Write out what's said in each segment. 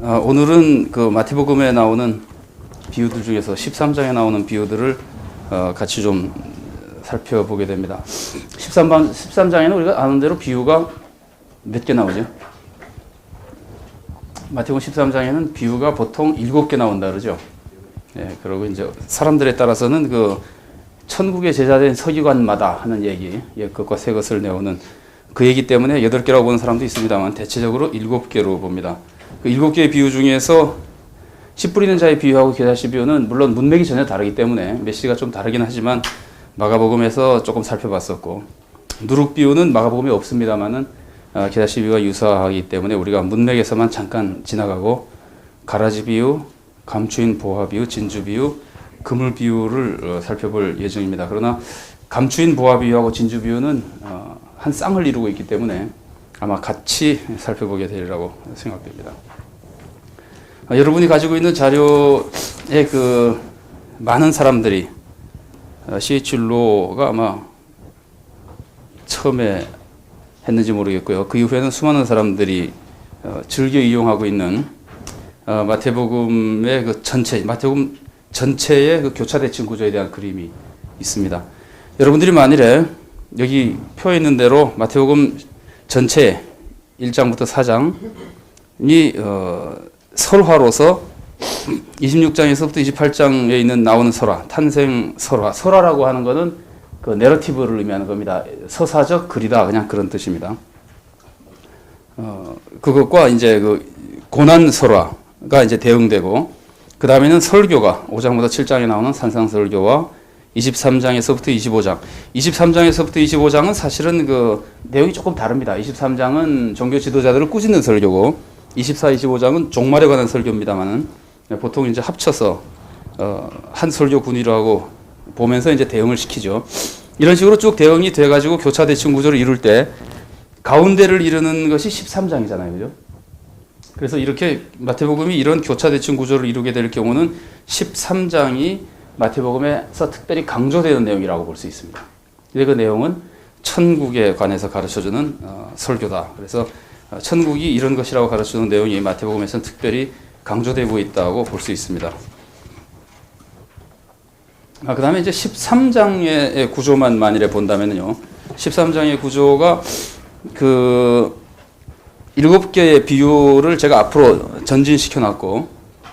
오늘은 그 마태복음에 나오는 비유들 중에서 13장에 나오는 비유들을 같이 좀 살펴보게 됩니다. 13장에는 우리가 아는 대로 비유가 몇 개 나오죠? 마태복음 13장에는 비유가 보통 7개 나온다 그러죠. 예, 그리고 이제 사람들에 따라서는 그 천국의 제자된 서기관마다 하는 얘기, 옛 것과 새 것을 내오는 그 얘기 때문에 8개라고 보는 사람도 있습니다만 대체적으로 7개로 봅니다. 그 7개의 비유 중에서 씨 뿌리는 자의 비유하고 겨자씨 비유는 물론 문맥이 전혀 다르기 때문에 메시지가 좀 다르긴 하지만 마가복음에서 조금 살펴봤었고, 누룩 비유는 마가복음에 없습니다만은 겨자씨 비유와 유사하기 때문에 우리가 문맥에서만 잠깐 지나가고, 가라지 비유, 감추인 보화 비유, 진주 비유, 그물 비유를 살펴볼 예정입니다. 그러나 감추인 보화 비유하고 진주 비유는 한 쌍을 이루고 있기 때문에 아마 같이 살펴보게 되리라고 생각됩니다. 여러분이 가지고 있는 자료에 그 많은 사람들이 C.H. 율로가 아마 처음에 했는지 모르겠고요. 그 이후에는 수많은 사람들이 즐겨 이용하고 있는 마태복음의 그 마태복음 전체의 그 교차 대칭 구조에 대한 그림이 있습니다. 여러분들이 만일에 여기 표에 있는 대로 마태복음 전체 1장부터 4장이 설화로서 26장에서부터 28장에 있는 나오는 설화, 탄생 설화, 설화라고 하는 것은 그 내러티브를 의미하는 겁니다. 서사적 글이다, 그냥 그런 뜻입니다. 그것과 이제 그 고난 설화가 이제 대응되고, 그 다음에는 설교가 5장부터 7장에 나오는 산상설교와 23장에서부터 25장. 23장에서부터 25장은 사실은 그 내용이 조금 다릅니다. 23장은 종교 지도자들을 꾸짖는 설교고, 24, 25장은 종말에 관한 설교입니다만은 보통 이제 합쳐서 한 설교 군위로 보면서 이제 대응을 시키죠. 이런 식으로 쭉 대응이 돼가지고 교차 대칭 구조를 이룰 때 가운데를 이루는 것이 13장이잖아요, 그죠? 그래서 이렇게 마태복음이 이런 교차 대칭 구조를 이루게 될 경우는 13장이 마태복음에서 특별히 강조되는 내용이라고 볼 수 있습니다. 그 내용은 천국에 관해서 가르쳐주는 설교다. 그래서 천국이 이런 것이라고 가르쳐주는 내용이 마태복음에서는 특별히 강조되고 있다고 볼 수 있습니다. 그 다음에 이제 13장의 구조만 만일에 본다면요. 13장의 구조가 그 7개의 비유를 제가 앞으로 전진시켜 놨고,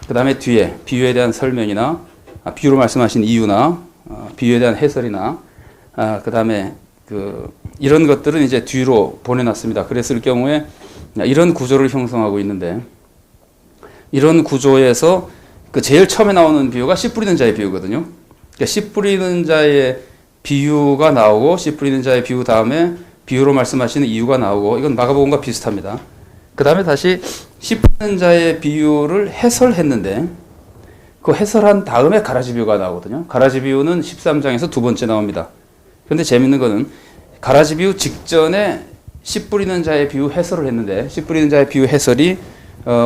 그 다음에 뒤에 비유에 대한 설명이나 비유로 말씀하신 이유나 비유에 대한 해설이나 그 다음에 이런 것들은 이제 뒤로 보내놨습니다. 그랬을 경우에 이런 구조를 형성하고 있는데, 이런 구조에서 그 제일 처음에 나오는 비유가 씨 뿌리는 자의 비유거든요. 그러니까 씨 뿌리는 자의 비유가 나오고, 씨 뿌리는 자의 비유 다음에 비유로 말씀하시는 이유가 나오고, 이건 마가복음과 비슷합니다. 그 다음에 다시 씨 뿌리는 자의 비유를 해설했는데, 그 해설한 다음에 가라지 비유가 나오거든요. 가라지 비유는 13장에서 두 번째 나옵니다. 그런데 재밌는 거는 가라지 비유 직전에 씨 뿌리는 자의 비유 해설을 했는데, 씨 뿌리는 자의 비유 해설이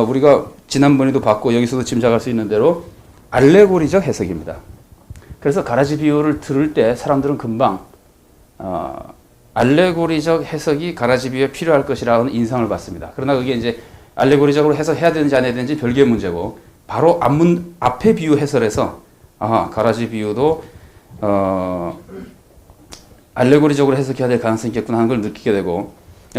우리가 지난번에도 봤고 여기서도 짐작할 수 있는 대로 알레고리적 해석입니다. 그래서 가라지 비유를 들을 때 사람들은 금방 알레고리적 해석이 가라지 비유에 필요할 것이라는 인상을 받습니다. 그러나 그게 이제 알레고리적으로 해석해야 되는지 안 해야 되는지 별개의 문제고, 바로 앞에 비유 해설에서 가라지 비유도 알레고리적으로 해석해야 될 가능성이 있겠구나 하는 걸 느끼게 되고,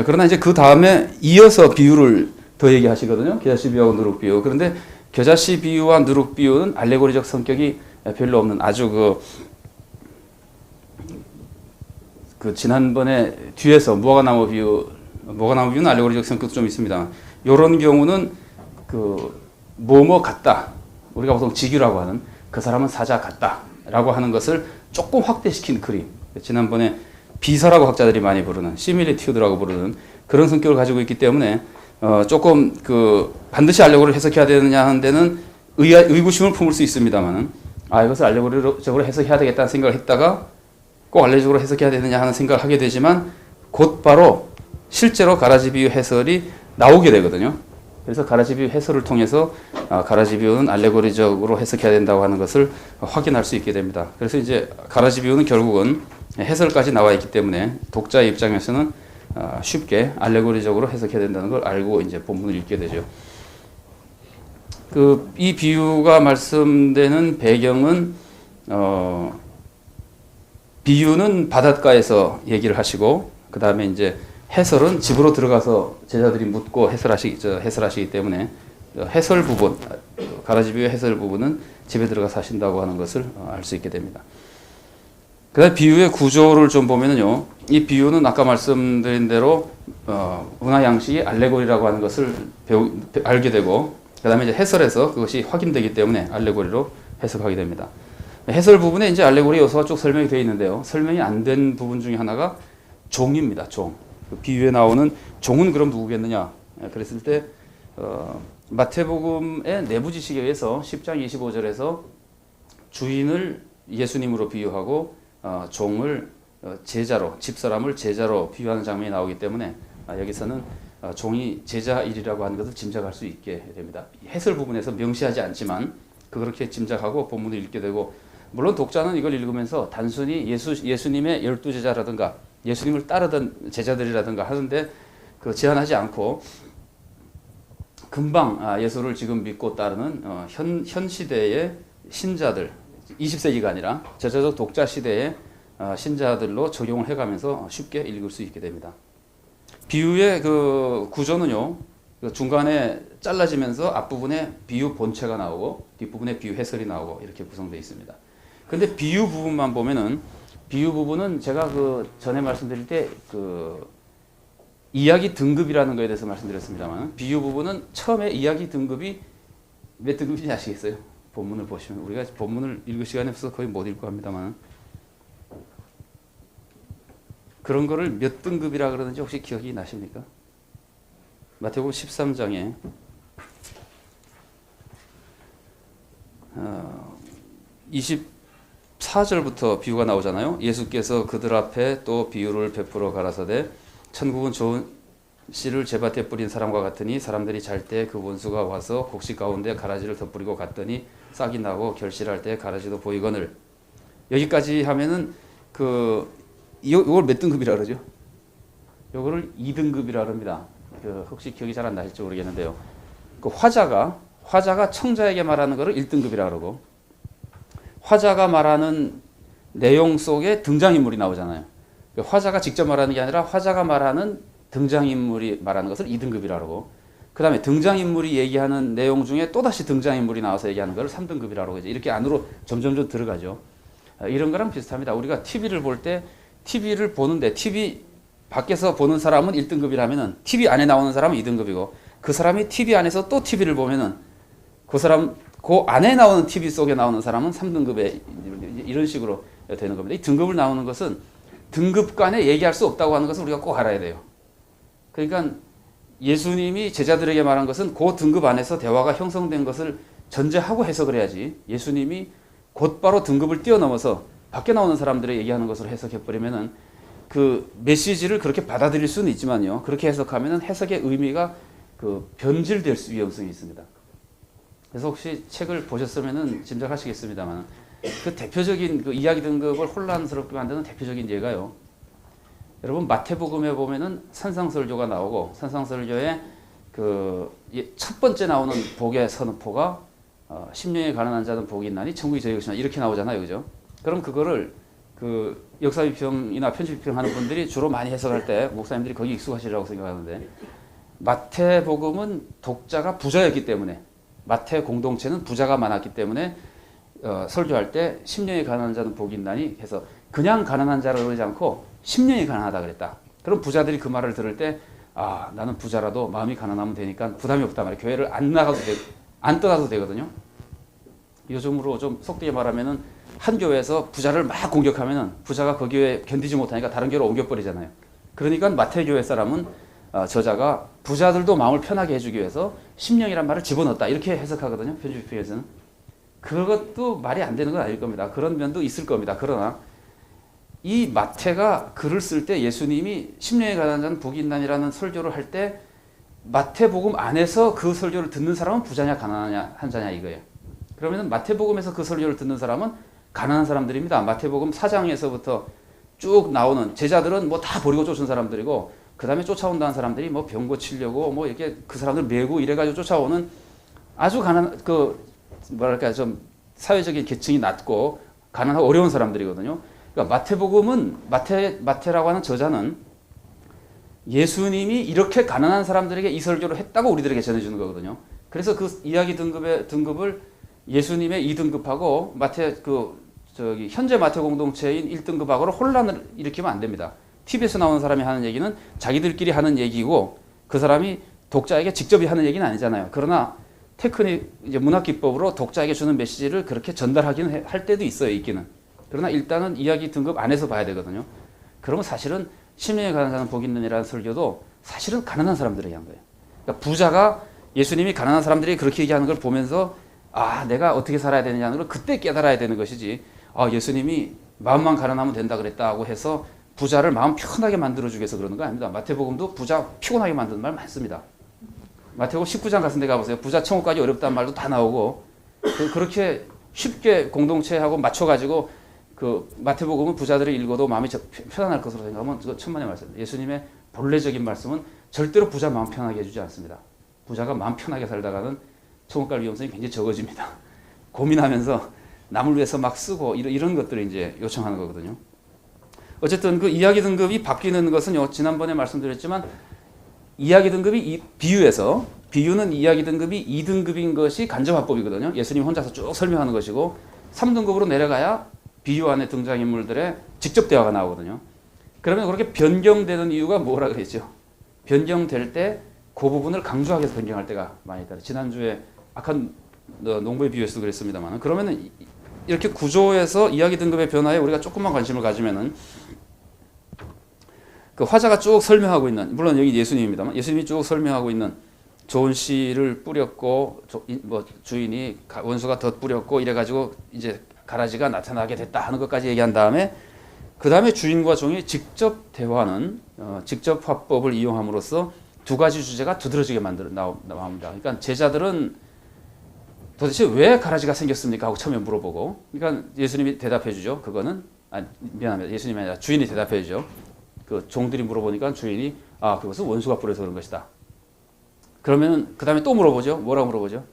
그러나 이제 그 다음에 이어서 비유를 더 얘기하시거든요. 겨자씨 비유하고 누룩 비유. 그런데 겨자씨 비유와 누룩 비유는 알레고리적 성격이 별로 없는 아주 그 지난번에 뒤에서 무화과나무 비유는 알레고리적 성격도 좀 있습니다. 이런 경우는 뭐뭐 같다. 우리가 보통 직유라고 하는 그 사람은 사자 같다라고 하는 것을 조금 확대시킨 그림. 지난번에 비서라고 학자들이 많이 부르는 시밀리튜드라고 부르는 그런 성격을 가지고 있기 때문에 조금 반드시 알레고리를 해석해야 되느냐 하는 데는 의구심을 품을 수 있습니다만은 이것을 알레고리적으로 해석해야 되겠다는 생각을 했다가 꼭 알레고리적으로 해석해야 되느냐 하는 생각을 하게 되지만 곧바로 실제로 가라지 비유 해설이 나오게 되거든요. 그래서 가라지 비유 해설을 통해서 가라지 비유는 알레고리적으로 해석해야 된다고 하는 것을 확인할 수 있게 됩니다. 그래서 이제 가라지 비유는 결국은 해설까지 나와 있기 때문에 독자의 입장에서는 쉽게 알레고리적으로 해석해야 된다는 걸 알고 이제 본문을 읽게 되죠. 이 비유가 말씀되는 배경은 비유는 바닷가에서 얘기를 하시고 그 다음에 이제 해설은 집으로 들어가서 제자들이 묻고 해설하시기 때문에 해설 부분, 가라지 비유의 해설 부분은 집에 들어가서 하신다고 하는 것을 알 수 있게 됩니다. 그 다음에 비유의 구조를 좀 보면은요, 이 비유는 아까 말씀드린 대로 은하 양식이 알레고리라고 하는 것을 알게 되고 그 다음에 이제 해설에서 그것이 확인되기 때문에 알레고리로 해석하게 됩니다. 해설 부분에 이제 알레고리 요소가 쭉 설명이 되어 있는데요. 설명이 안 된 부분 중에 하나가 종입니다. 종. 그 비유에 나오는 종은 그럼 누구겠느냐? 그랬을 때 마태복음의 내부 지식에 의해서 10장 25절에서 주인을 예수님으로 비유하고 종을 제자로, 집사람을 제자로 비유하는 장면이 나오기 때문에 여기서는 종이 제자일이라고 하는 것을 짐작할 수 있게 됩니다. 해설 부분에서 명시하지 않지만 그렇게 짐작하고 본문을 읽게 되고, 물론 독자는 이걸 읽으면서 단순히 예수님의 12제자라든가 예수님을 따르던 제자들이라든가 하는데 제한하지 않고 금방 예수를 지금 믿고 따르는 현 시대의 신자들, 20세기가 아니라 저자적 독자 시대의 신자들로 적용을 해가면서 쉽게 읽을 수 있게 됩니다. 비유의 그 구조는요, 중간에 잘라지면서 앞부분에 비유 본체가 나오고 뒷부분에 비유 해설이 나오고 이렇게 구성되어 있습니다. 근데 비유 부분만 보면은, 비유 부분은 제가 전에 말씀드릴 때 이야기 등급이라는 거에 대해서 말씀드렸습니다만, 비유 부분은 처음에 이야기 등급이 몇 등급인지 아시겠어요? 본문을 보시면, 우리가 본문을 읽을 시간이 없어서 거의 못 읽고 합니다만, 그런 거를 몇 등급이라 그러는지 혹시 기억이 나십니까? 마태복음 13장에 24절부터 비유가 나오잖아요. 예수께서 그들 앞에 또 비유를 베풀어 가라사대 천국은 좋은 씨를 제밭에 뿌린 사람과 같으니 사람들이 잘 때 그 원수가 와서 곡식 가운데 가라지를 덧뿌리고 갔더니 싹이 나고 결실할 때 가라지도 보이거늘. 여기까지 하면은 이걸 몇 등급이라 그러죠? 요거를 2등급이라 합니다. 혹시 기억이 잘 안 나실지 모르겠는데요. 화자가 청자에게 말하는 거를 1등급이라 그러고, 화자가 말하는 내용 속에 등장인물이 나오잖아요. 화자가 직접 말하는 게 아니라 화자가 말하는 등장인물이 말하는 것을 2등급이라 그러고, 그 다음에 등장인물이 얘기하는 내용 중에 또다시 등장인물이 나와서 얘기하는 걸 3등급이라 그러고, 이렇게 안으로 점점 들어가죠. 이런 거랑 비슷합니다. 우리가 TV를 볼 때, TV를 보는데 TV 밖에서 보는 사람은 1등급이라면은 TV 안에 나오는 사람은 2등급이고, 그 사람이 TV 안에서 또 TV를 보면은 그 안에 나오는 TV 속에 나오는 사람은 3등급에 이런 식으로 되는 겁니다. 이 등급을 나오는 것은 등급 간에 얘기할 수 없다고 하는 것을 우리가 꼭 알아야 돼요. 그러니까 예수님이 제자들에게 말한 것은 그 등급 안에서 대화가 형성된 것을 전제하고 해석을 해야지, 예수님이 곧바로 등급을 뛰어넘어서 밖에 나오는 사람들의 얘기하는 것으로 해석해버리면은 그 메시지를 그렇게 받아들일 수는 있지만요, 그렇게 해석하면은 해석의 의미가 변질될 위험성이 있습니다. 그래서 혹시 책을 보셨으면은 짐작하시겠습니다만, 대표적인 이야기 등급을 혼란스럽게 만드는 대표적인 예가요, 여러분 마태복음에 보면은 산상설교가 나오고, 산상설교에 첫 번째 나오는 복의 선포가 심령에 가난한 자는 복이 있나니 천국이 저희 것이나 이렇게 나오잖아요, 그죠? 그럼 그거를 역사비평이나 편집비평 하는 분들이 주로 많이 해석할 때 목사님들이 거기 익숙하시라고 생각하는데, 마태복음은 독자가 부자였기 때문에, 마태 공동체는 부자가 많았기 때문에 설교할 때 심령이 가난한 자는 복이 있나니 해서 그냥 가난한 자라 그러지 않고 심령이 가난하다 그랬다. 그럼 부자들이 그 말을 들을 때, 나는 부자라도 마음이 가난하면 되니까 부담이 없다 말이야. 교회를 안 떠나도 되거든요. 요즘으로 좀 속되게 말하면은 한 교회에서 부자를 막 공격하면은 부자가 그 교회에 견디지 못하니까 다른 교회로 옮겨버리잖아요. 그러니까 마태교회 사람은 저자가 부자들도 마음을 편하게 해주기 위해서 심령이란 말을 집어넣었다, 이렇게 해석하거든요, 편집비평에서는. 그것도 말이 안 되는 건 아닐 겁니다. 그런 면도 있을 겁니다. 그러나 이 마태가 글을 쓸 때 예수님이 심령에 가난한 자는 복이 있나니라는 설교를 할 때 마태복음 안에서 그 설교를 듣는 사람은 부자냐 가난하냐 한 자냐 이거예요. 그러면 마태복음에서 그 설교를 듣는 사람은 가난한 사람들입니다. 마태복음 4장에서부터 쭉 나오는 제자들은 다 버리고 쫓은 사람들이고, 그 다음에 쫓아온다는 사람들이 병 고치려고 이렇게 그 사람들 메고 이래가지고 쫓아오는 아주 뭐랄까 좀 사회적인 계층이 낮고 가난하고 어려운 사람들이거든요. 그러니까 마태복음은 마태라고 하는 저자는 예수님이 이렇게 가난한 사람들에게 이 설교를 했다고 우리들에게 전해주는 거거든요. 그래서 그 이야기 등급을 예수님의 2등급하고 현재 마태 공동체인 1등급하고로 혼란을 일으키면 안 됩니다. TV에서 나오는 사람이 하는 얘기는 자기들끼리 하는 얘기고 그 사람이 독자에게 직접 하는 얘기는 아니잖아요. 그러나 테크닉, 이제 문학 기법으로 독자에게 주는 메시지를 그렇게 전달하기는 할 때도 있어요, 있기는. 그러나 일단은 이야기 등급 안에서 봐야 되거든요. 그러면 사실은 심령에 가난한 사람 복이 있느니라는 설교도 사실은 가난한 사람들에게 한 거예요. 그러니까 부자가 예수님이 가난한 사람들이 그렇게 얘기하는 걸 보면서 내가 어떻게 살아야 되느냐는 걸 그때 깨달아야 되는 것이지, 예수님이 마음만 가난하면 된다 그랬다고 해서 부자를 마음 편하게 만들어주기 위해서 그러는 거 아닙니다. 마태복음도 부자 피곤하게 만드는 말 많습니다. 마태복음 19장 같은 데 가보세요. 부자 천국 가기 어렵다는 말도 다 나오고, 그렇게 쉽게 공동체하고 맞춰가지고 그 마태복음은 부자들이 읽어도 마음이 편안할 것으로 생각하면 그거 천만의 말씀. 예수님의 본래적인 말씀은 절대로 부자 마음 편하게 해주지 않습니다. 부자가 마음 편하게 살다가는 천국 갈 위험성이 굉장히 적어집니다. 고민하면서 남을 위해서 막 쓰고 이런 것들을 이제 요청하는 거거든요. 어쨌든 그 이야기 등급이 바뀌는 것은요, 지난번에 말씀드렸지만 이야기 등급이 비유는 이야기 등급이 2등급인 것이 간접화법이거든요. 예수님 혼자서 쭉 설명하는 것이고 3등급으로 내려가야 비유 안에 등장인물들의 직접 대화가 나오거든요. 그러면 그렇게 변경되는 이유가 뭐라 그랬죠? 변경될 때 그 부분을 강조하기 위해서 변경할 때가 많이 있다. 지난주에 악한 농부의 비유에서도 그랬습니다만, 그러면은 이렇게 구조에서 이야기 등급의 변화에 우리가 조금만 관심을 가지면은 그 화자가 쭉 설명하고 있는, 물론 여기 예수님입니다만 예수님이 쭉 설명하고 있는 좋은 씨를 뿌렸고 주인이 원수가 덧 뿌렸고 이래가지고 이제 가라지가 나타나게 됐다 하는 것까지 얘기한 다음에 그 다음에 주인과 종이 직접 대화하는 직접 화법을 이용함으로써 두 가지 주제가 두드러지게 나옵니다. 그러니까 제자들은 도대체 왜 가라지가 생겼습니까? 하고 처음에 물어보고, 그러니까 예수님이 대답해 주죠. 미안합니다. 예수님이 아니라 주인이 대답해 주죠. 그 종들이 물어보니까 주인이 그것은 원수가 뿌려서 그런 것이다. 그러면 그 다음에 또 물어보죠. 뭐라고 물어보죠?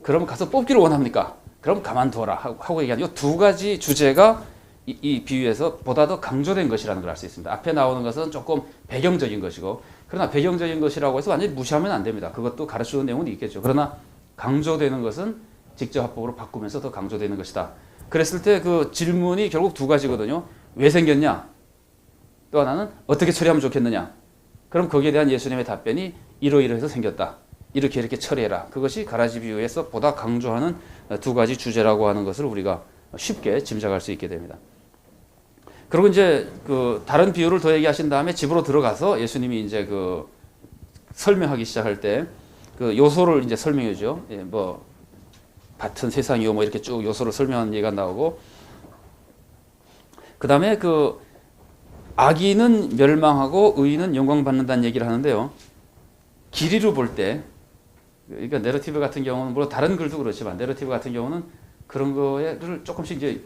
그럼 가서 뽑기를 원합니까? 그럼 가만둬라 하고 얘기하는 이 두 가지 주제가 이 비유에서 보다 더 강조된 것이라는 걸 알 수 있습니다. 앞에 나오는 것은 조금 배경적인 것이고, 그러나 배경적인 것이라고 해서 완전히 무시하면 안 됩니다. 그것도 가르치는 내용은 있겠죠. 그러나 강조되는 것은 직접 화법으로 바꾸면서 더 강조되는 것이다. 그랬을 때 그 질문이 결국 두 가지거든요. 왜 생겼냐? 또 하나는 어떻게 처리하면 좋겠느냐? 그럼 거기에 대한 예수님의 답변이 이러이러해서 생겼다. 이렇게 처리해라. 그것이 가라지 비유에서 보다 강조하는 두 가지 주제라고 하는 것을 우리가 쉽게 짐작할 수 있게 됩니다. 그리고 이제 그 다른 비유를 더 얘기하신 다음에 집으로 들어가서 예수님이 이제 그 설명하기 시작할 때 그 요소를 이제 설명해 주죠. 밭은 세상이요 이렇게 쭉 요소를 설명하는 얘기가 나오고, 그 다음에 그 악인은 멸망하고 의인은 영광받는다는 얘기를 하는데요. 길이로 볼 때, 그러니까 내러티브 같은 경우는 물론 다른 글도 그렇지만 내러티브 같은 경우는 그런 거를 조금씩 이제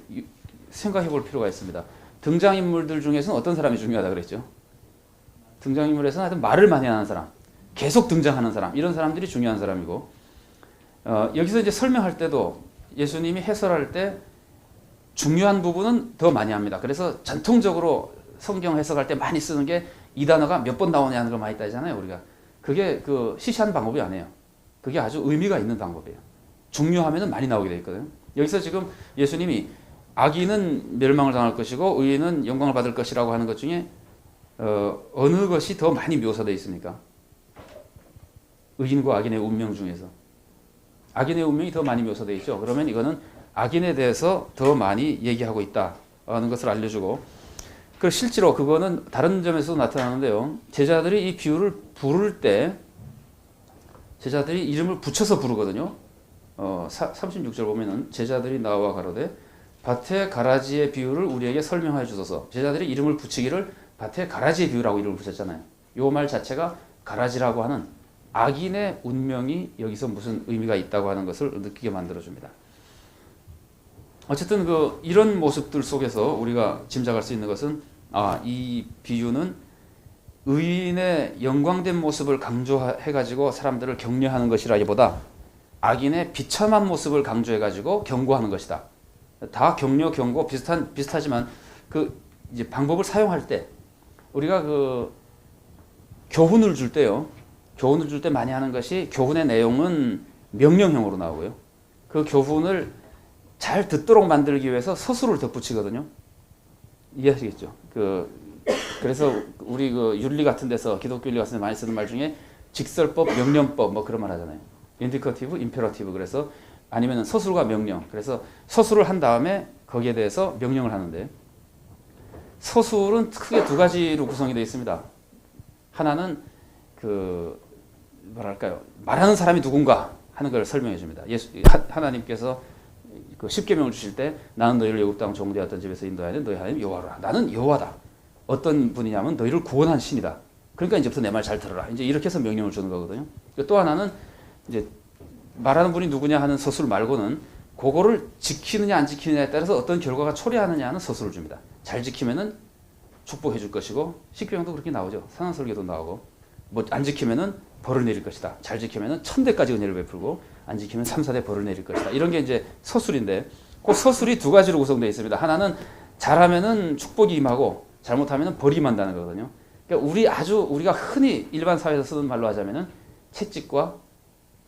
생각해 볼 필요가 있습니다. 등장인물들 중에서는 어떤 사람이 중요하다 그랬죠? 등장인물에서는 하여튼 말을 많이 하는 사람, 계속 등장하는 사람, 이런 사람들이 중요한 사람이고, 여기서 이제 설명할 때도 예수님이 해설할 때 중요한 부분은 더 많이 합니다. 그래서 전통적으로 성경 해석할 때 많이 쓰는 게 이 단어가 몇 번 나오냐는 걸 많이 따지잖아요, 우리가. 그게 그 시시한 방법이 아니에요. 그게 아주 의미가 있는 방법이에요. 중요하면은 많이 나오게 돼 있거든요. 여기서 지금 예수님이 악인은 멸망을 당할 것이고 의인은 영광을 받을 것이라고 하는 것 중에 어느 것이 더 많이 묘사되어 있습니까? 의인과 악인의 운명 중에서 악인의 운명이 더 많이 묘사되어 있죠. 그러면 이거는 악인에 대해서 더 많이 얘기하고 있다는 것을 알려주고, 그 실제로 그거는 다른 점에서도 나타나는데요. 제자들이 이 비유를 부를 때 제자들이 이름을 붙여서 부르거든요. 36절 보면은 제자들이 나와 가로되 밭의 가라지의 비유를 우리에게 설명하여 주소서. 제자들이 이름을 붙이기를 밭의 가라지의 비유라고 이름을 붙였잖아요. 이 말 자체가 가라지라고 하는 악인의 운명이 여기서 무슨 의미가 있다고 하는 것을 느끼게 만들어줍니다. 어쨌든 이런 모습들 속에서 우리가 짐작할 수 있는 것은 이 비유는 의인의 영광된 모습을 강조해가지고 사람들을 격려하는 것이라기보다 악인의 비참한 모습을 강조해가지고 경고하는 것이다. 다 격려, 경고 비슷하지만 그 이제 방법을 사용할 때 우리가 그 교훈을 줄 때요. 교훈을 줄 때 많이 하는 것이 교훈의 내용은 명령형으로 나오고요. 그 교훈을 잘 듣도록 만들기 위해서 서술을 덧붙이거든요. 이해하시겠죠? 그래서 우리 그 윤리 같은 데서 기독교 윤리 같은 데 많이 쓰는 말 중에 직설법, 명령법 뭐 그런 말 하잖아요. 인디커티브, 임페러티브. 그래서 아니면 서술과 명령. 그래서 서술을 한 다음에 거기에 대해서 명령을 하는데 서술은 크게 두 가지로 구성이 되어 있습니다. 하나는 뭐랄까요? 말하는 사람이 누군가 하는 걸 설명해 줍니다. 하나님께서 그 십계명을 주실 때 나는 너희를 애굽 땅 종되었던 집에서 인도하여 너희 하나님 여호와라. 나는 여호와다. 어떤 분이냐면 너희를 구원한 신이다. 그러니까 이제부터 내 말 잘 들어라. 이제 이렇게 해서 명령을 주는 거거든요. 또 하나는 이제 말하는 분이 누구냐 하는 서술 말고는 그거를 지키느냐 안 지키느냐에 따라서 어떤 결과가 초래하느냐 하는 서술을 줍니다. 잘 지키면은 축복해 줄 것이고 십계명도 그렇게 나오죠. 산왕설계도 나오고 뭐 안 지키면은 벌을 내릴 것이다. 잘 지키면은 1000대까지 은혜를 베풀고 안 지키면 3, 4대 벌을 내릴 것이다. 이런 게 이제 서술인데 그 서술이 두 가지로 구성되어 있습니다. 하나는 잘하면은 축복이 임하고 잘못하면은 벌이 임한다는 거거든요. 그러니까 우리가 흔히 일반 사회에서 쓰는 말로 하자면은 채찍과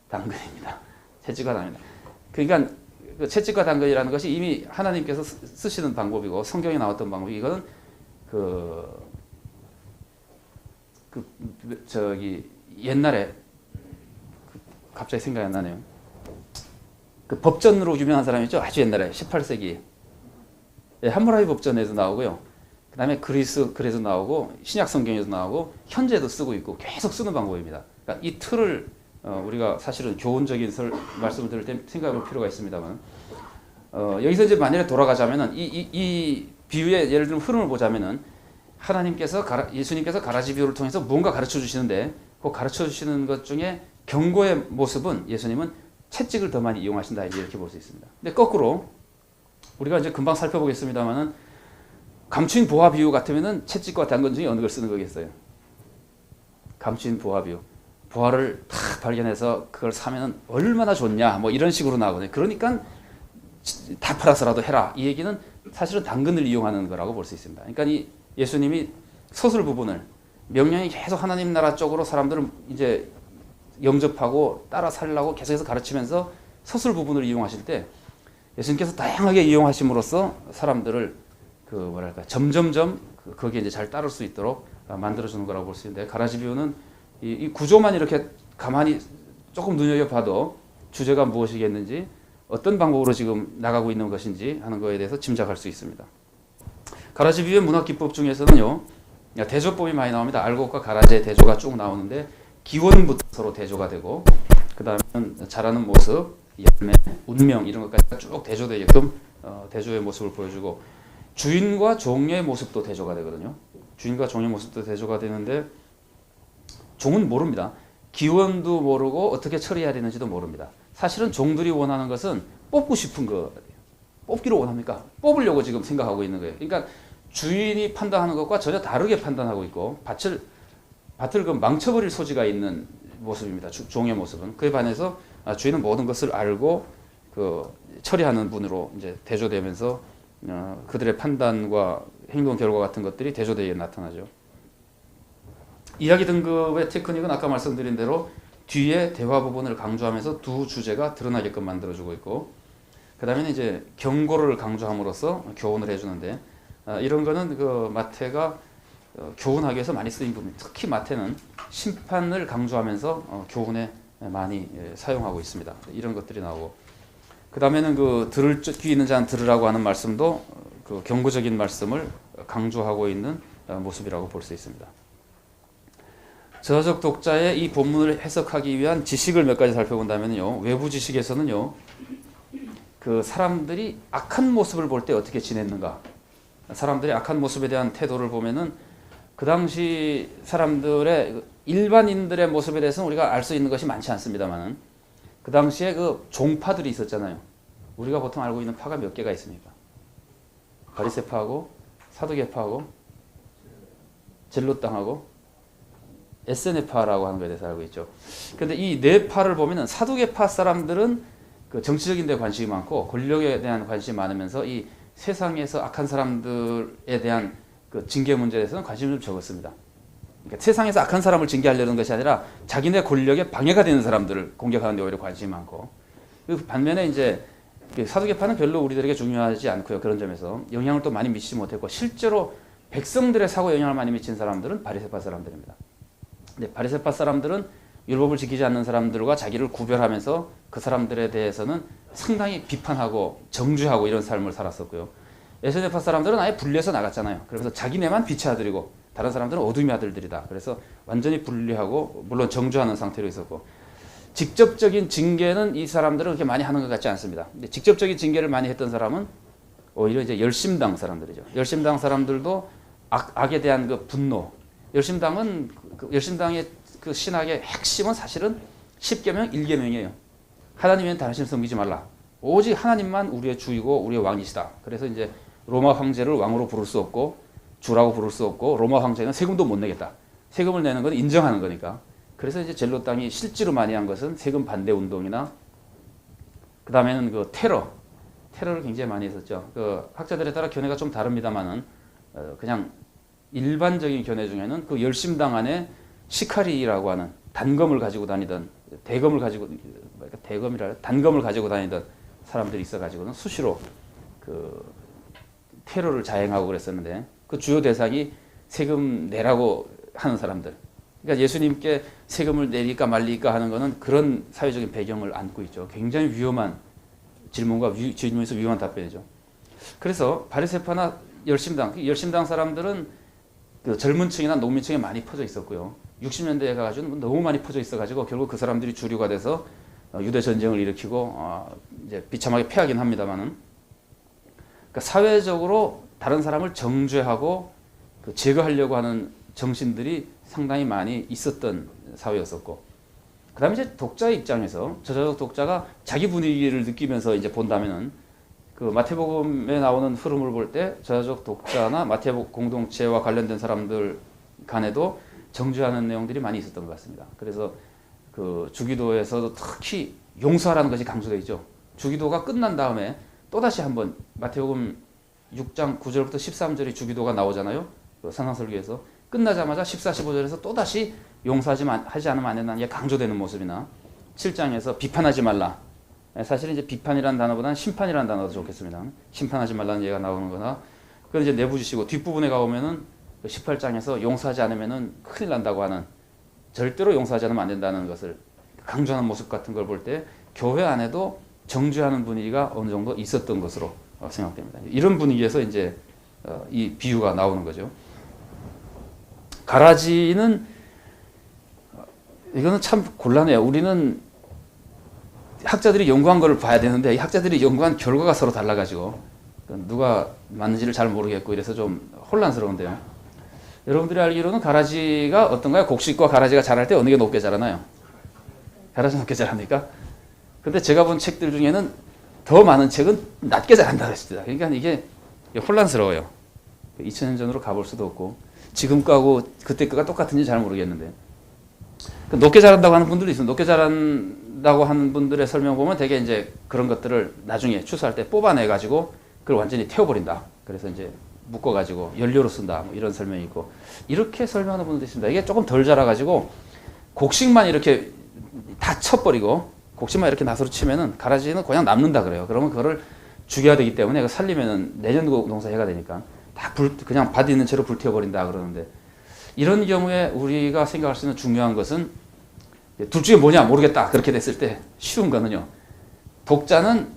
당근입니다. 채찍과 당근입니다. 그러니까 그 채찍과 당근이라는 것이 이미 하나님께서 쓰시는 방법이고 성경에 나왔던 방법이 이거는 옛날에 갑자기 생각이 안 나네요. 그 법전으로 유명한 사람이 있죠. 아주 옛날에 18세기 함무라비 법전에도 나오고요. 그 다음에 그리스에도 나오고 신약 성경에도 나오고 현재도 쓰고 있고 계속 쓰는 방법입니다. 그러니까 이 틀을 우리가 사실은 교훈적인 말씀을 들을 때 생각해 볼 필요가 있습니다만 여기서 이제 만약에 돌아가자면은 이 비유의 예를 들면 흐름을 보자면은 예수님께서 가라지 비유를 통해서 무언가 가르쳐 주시는데 그 가르쳐 주시는 것 중에 경고의 모습은 예수님은 채찍을 더 많이 이용하신다 이렇게 볼 수 있습니다. 근데 거꾸로 우리가 이제 금방 살펴보겠습니다만은 감추인 보화 비유 같으면은 채찍과 당근 중에 어느 걸 쓰는 거겠어요? 감추인 보화 비유. 보화를 딱 발견해서 그걸 사면은 얼마나 좋냐 뭐 이런 식으로 나오거든요. 그러니까 다 팔아서라도 해라. 이 얘기는 사실은 당근을 이용하는 거라고 볼 수 있습니다. 그러니까 이 예수님이 서술 부분을 명령이 계속 하나님 나라 쪽으로 사람들을 이제 영접하고 따라 살라고 계속해서 가르치면서 서술 부분을 이용하실 때 예수님께서 다양하게 이용하심으로써 사람들을 점점점 거기에 이제 잘 따를 수 있도록 만들어주는 거라고 볼 수 있는데 가라지 비유는 이 구조만 이렇게 가만히 조금 눈여겨봐도 주제가 무엇이겠는지 어떤 방법으로 지금 나가고 있는 것인지 하는 거에 대해서 짐작할 수 있습니다. 가라지 비유의 문학기법 중에서는요. 대조법이 많이 나옵니다. 알곡과 가라지의 대조가 쭉 나오는데 기원부터 서로 대조가 되고 그 다음에 자라는 모습, 열매, 운명 이런 것까지 쭉 대조되게끔 대조의 모습을 보여주고 주인과 종의 모습도 대조가 되거든요. 주인과 종의 모습도 대조가 되는데 종은 모릅니다. 기원도 모르고 어떻게 처리해야 되는지도 모릅니다. 사실은 종들이 원하는 것은 뽑고 싶은 거 뽑기를 원합니까? 뽑으려고 지금 생각하고 있는 거예요. 그러니까 주인이 판단하는 것과 전혀 다르게 판단하고 있고 밭을 그 망쳐버릴 소지가 있는 모습입니다. 종의 모습은. 그에 반해서 주인은 모든 것을 알고 처리하는 분으로 이제 대조되면서 그들의 판단과 행동 결과 같은 것들이 대조되게 나타나죠. 이야기 등급의 테크닉은 아까 말씀드린 대로 뒤에 대화 부분을 강조하면서 두 주제가 드러나게끔 만들어주고 있고 그 다음에 이제 경고를 강조함으로써 교훈을 해주는데 이런 거는 그 마태가 교훈하기 위해서 많이 쓰인 부분. 특히 마태는 심판을 강조하면서 교훈에 많이 사용하고 있습니다. 이런 것들이 나오고 그 다음에는 들을 귀 있는 자는 들으라고 하는 말씀도 그 경고적인 말씀을 강조하고 있는 모습이라고 볼 수 있습니다. 저적 독자의 이 본문을 해석하기 위한 지식을 몇 가지 살펴본다면요. 외부 지식에서는요. 그 사람들이 악한 모습을 볼 때 어떻게 지냈는가. 사람들의 악한 모습에 대한 태도를 보면은 그 당시 사람들의 일반인들의 모습에 대해서는 우리가 알 수 있는 것이 많지 않습니다만은 그 당시에 그 종파들이 있었잖아요. 우리가 보통 알고 있는 파가 몇 개가 있습니까? 바리새파하고 사두개파하고 젤롯당하고 에세네파라고 하는 것에 대해서 알고 있죠. 근데 이 네 파를 보면은 사두개파 사람들은 그 정치적인 데 관심이 많고 권력에 대한 관심이 많으면서 이 세상에서 악한 사람들에 대한 그 징계 문제에 대해서는 관심이 좀 적었습니다. 그러니까 세상에서 악한 사람을 징계하려는 것이 아니라 자기네 권력에 방해가 되는 사람들을 공격하는 데 오히려 관심이 많고, 그 반면에 이제 사두개파는 별로 우리들에게 중요하지 않고요. 그런 점에서 영향을 또 많이 미치지 못했고, 실제로 백성들의 사고에 영향을 많이 미친 사람들은 바리새파 사람들입니다. 근데 바리새파 사람들은 율법을 지키지 않는 사람들과 자기를 구별하면서 그 사람들에 대해서는 상당히 비판하고 정죄하고 이런 삶을 살았었고요. 에세네파 사람들은 아예 분리해서 나갔잖아요. 그래서 자기네만 빛의 아들이고 다른 사람들은 어둠의 아들들이다. 그래서 완전히 분리하고 물론 정죄하는 상태로 있었고, 직접적인 징계는 이 사람들은 그렇게 많이 하는 것 같지 않습니다. 근데 직접적인 징계를 많이 했던 사람은 오히려 이제 열심당 사람들이죠. 열심당 사람들도 악에 대한 그 분노. 열심당의 그 신학의 핵심은 사실은 10계명 1계명이에요. 하나님은 다른 섬기지 말라. 오직 하나님만 우리의 주이고 우리의 왕이시다. 그래서 이제 로마 황제를 왕으로 부를 수 없고 주라고 부를 수 없고, 로마 황제는 세금도 못 내겠다. 세금을 내는 건 인정하는 거니까. 그래서 이제 젤로 땅이 실제로 많이 한 것은 세금 반대 운동이나, 그 다음에는 그 테러를 굉장히 많이 했었죠. 그 학자들에 따라 견해가 좀 다릅니다만은 그냥 일반적인 견해 중에는 그 열심당 안에 시카리라고 하는 단검을 가지고 다니던 단검을 가지고 다니던 사람들이 있어가지고는 수시로 그 테러를 자행하고 그랬었는데, 그 주요 대상이 세금 내라고 하는 사람들. 그러니까 예수님께 세금을 내릴까 말릴까 하는 것은 그런 사회적인 배경을 안고 있죠. 굉장히 위험한 질문에서 위험한 답변이죠. 그래서 바리새파나 열심당 사람들은 그 젊은 층이나 농민층에 많이 퍼져 있었고요. 60년대에 가가지고 너무 많이 퍼져 있어가지고 결국 그 사람들이 주류가 돼서 유대 전쟁을 일으키고 이제 비참하게 패하긴 합니다만은, 그러니까 사회적으로 다른 사람을 정죄하고 그 제거하려고 하는 정신들이 상당히 많이 있었던 사회였었고, 그 다음에 이제 독자의 입장에서 저자적 독자가 자기 분위기를 느끼면서 이제 본다면은, 그 마태복음에 나오는 흐름을 볼 때 저자적 독자나 마태복 공동체와 관련된 사람들 간에도 정죄하는 내용들이 많이 있었던 것 같습니다. 그래서 그 주기도에서도 특히 용서하라는 것이 강조되어 있죠. 주기도가 끝난 다음에 또다시 한번 마태복음 6장 9절부터 13절의 주기도가 나오잖아요. 그 산상설교에서 끝나자마자 14, 15절에서 또다시 용서하지 않으면 안 된다는 게 강조되는 모습이나, 7장에서 비판하지 말라. 사실은 이제 비판이라는 단어보다는 심판이라는 단어가 더 좋겠습니다. 심판하지 말라는 얘기가 나오는 거나, 그건 이제 내부지시고, 뒷부분에 가보면은 18장에서 용서하지 않으면은 큰일 난다고 하는, 절대로 용서하지 않으면 안 된다는 것을 강조하는 모습 같은 걸 볼 때 교회 안에도 정죄하는 분위기가 어느 정도 있었던 것으로 생각됩니다. 이런 분위기에서 이제 이 비유가 나오는 거죠. 가라지는 이거는 참 곤란해요. 우리는 학자들이 연구한 걸 봐야 되는데 이 학자들이 연구한 결과가 서로 달라가지고 누가 맞는지를 잘 모르겠고 이래서 좀 혼란스러운데요. 여러분들이 알기로는 가라지가 어떤가요? 곡식과 가라지가 자랄 때 어느 게 높게 자라나요? 가라지 높게 자랍니까? 근데 제가 본 책들 중에는 더 많은 책은 낮게 자란다고 했습니다. 그러니까 이게 혼란스러워요. 2000년 전으로 가볼 수도 없고 지금 거하고 그때 거가 똑같은지 잘 모르겠는데, 높게 자란다고 하는 분들도 있습니다. 높게 자란다고 하는 분들의 설명 보면 되게 이제 그런 것들을 나중에 추수할 때 뽑아내가지고 그걸 완전히 태워버린다. 그래서 이제 묶어가지고 연료로 쓴다. 뭐 이런 설명이 있고, 이렇게 설명하는 분들도 있습니다. 이게 조금 덜 자라가지고 곡식만 이렇게 다 쳐버리고 곡식만 이렇게 나서로 치면은 가라지는 그냥 남는다 그래요. 그러면 그거를 죽여야 되기 때문에 살리면은 내년 농사 해가 되니까 다 그냥 밭 있는 채로 불태워버린다 그러는데, 이런 경우에 우리가 생각할 수 있는 중요한 것은 둘 중에 뭐냐 모르겠다 그렇게 됐을 때 쉬운 거는요, 독자는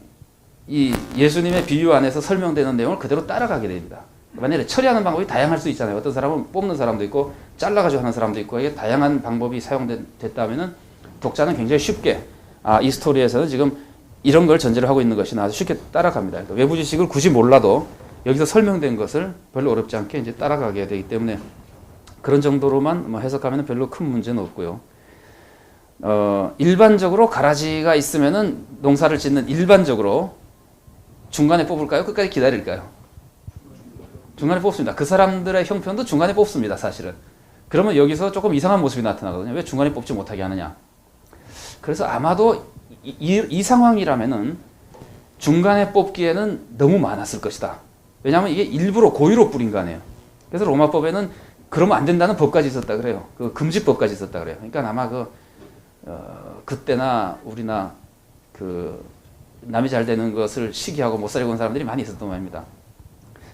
이 예수님의 비유 안에서 설명되는 내용을 그대로 따라가게 됩니다. 만약에 처리하는 방법이 다양할 수 있잖아요. 어떤 사람은 뽑는 사람도 있고 잘라가지고 하는 사람도 있고, 이게 다양한 방법이 사용됐다면은 독자는 굉장히 쉽게 이 스토리에서는 지금 이런 걸 전제를 하고 있는 것이 아주 쉽게 따라갑니다. 그러니까 외부 지식을 굳이 몰라도 여기서 설명된 것을 별로 어렵지 않게 이제 따라가게 되기 때문에 그런 정도로만 뭐 해석하면 별로 큰 문제는 없고요. 일반적으로 가라지가 있으면은 농사를 짓는 일반적으로 중간에 뽑을까요? 끝까지 기다릴까요? 중간에 뽑습니다. 그 사람들의 형편도 중간에 뽑습니다. 사실은. 그러면 여기서 조금 이상한 모습이 나타나거든요. 왜 중간에 뽑지 못하게 하느냐. 그래서 아마도 이 상황이라면은 중간에 뽑기에는 너무 많았을 것이다. 왜냐하면 이게 일부러 고의로 뿌린 거 아니에요. 그래서 로마법에는 그러면 안 된다는 법까지 있었다 그래요. 그 금지법까지 있었다 그래요. 그러니까 아마 그때나 우리나 남이 잘 되는 것을 시기하고 못 살고 온 사람들이 많이 있었던 말입니다.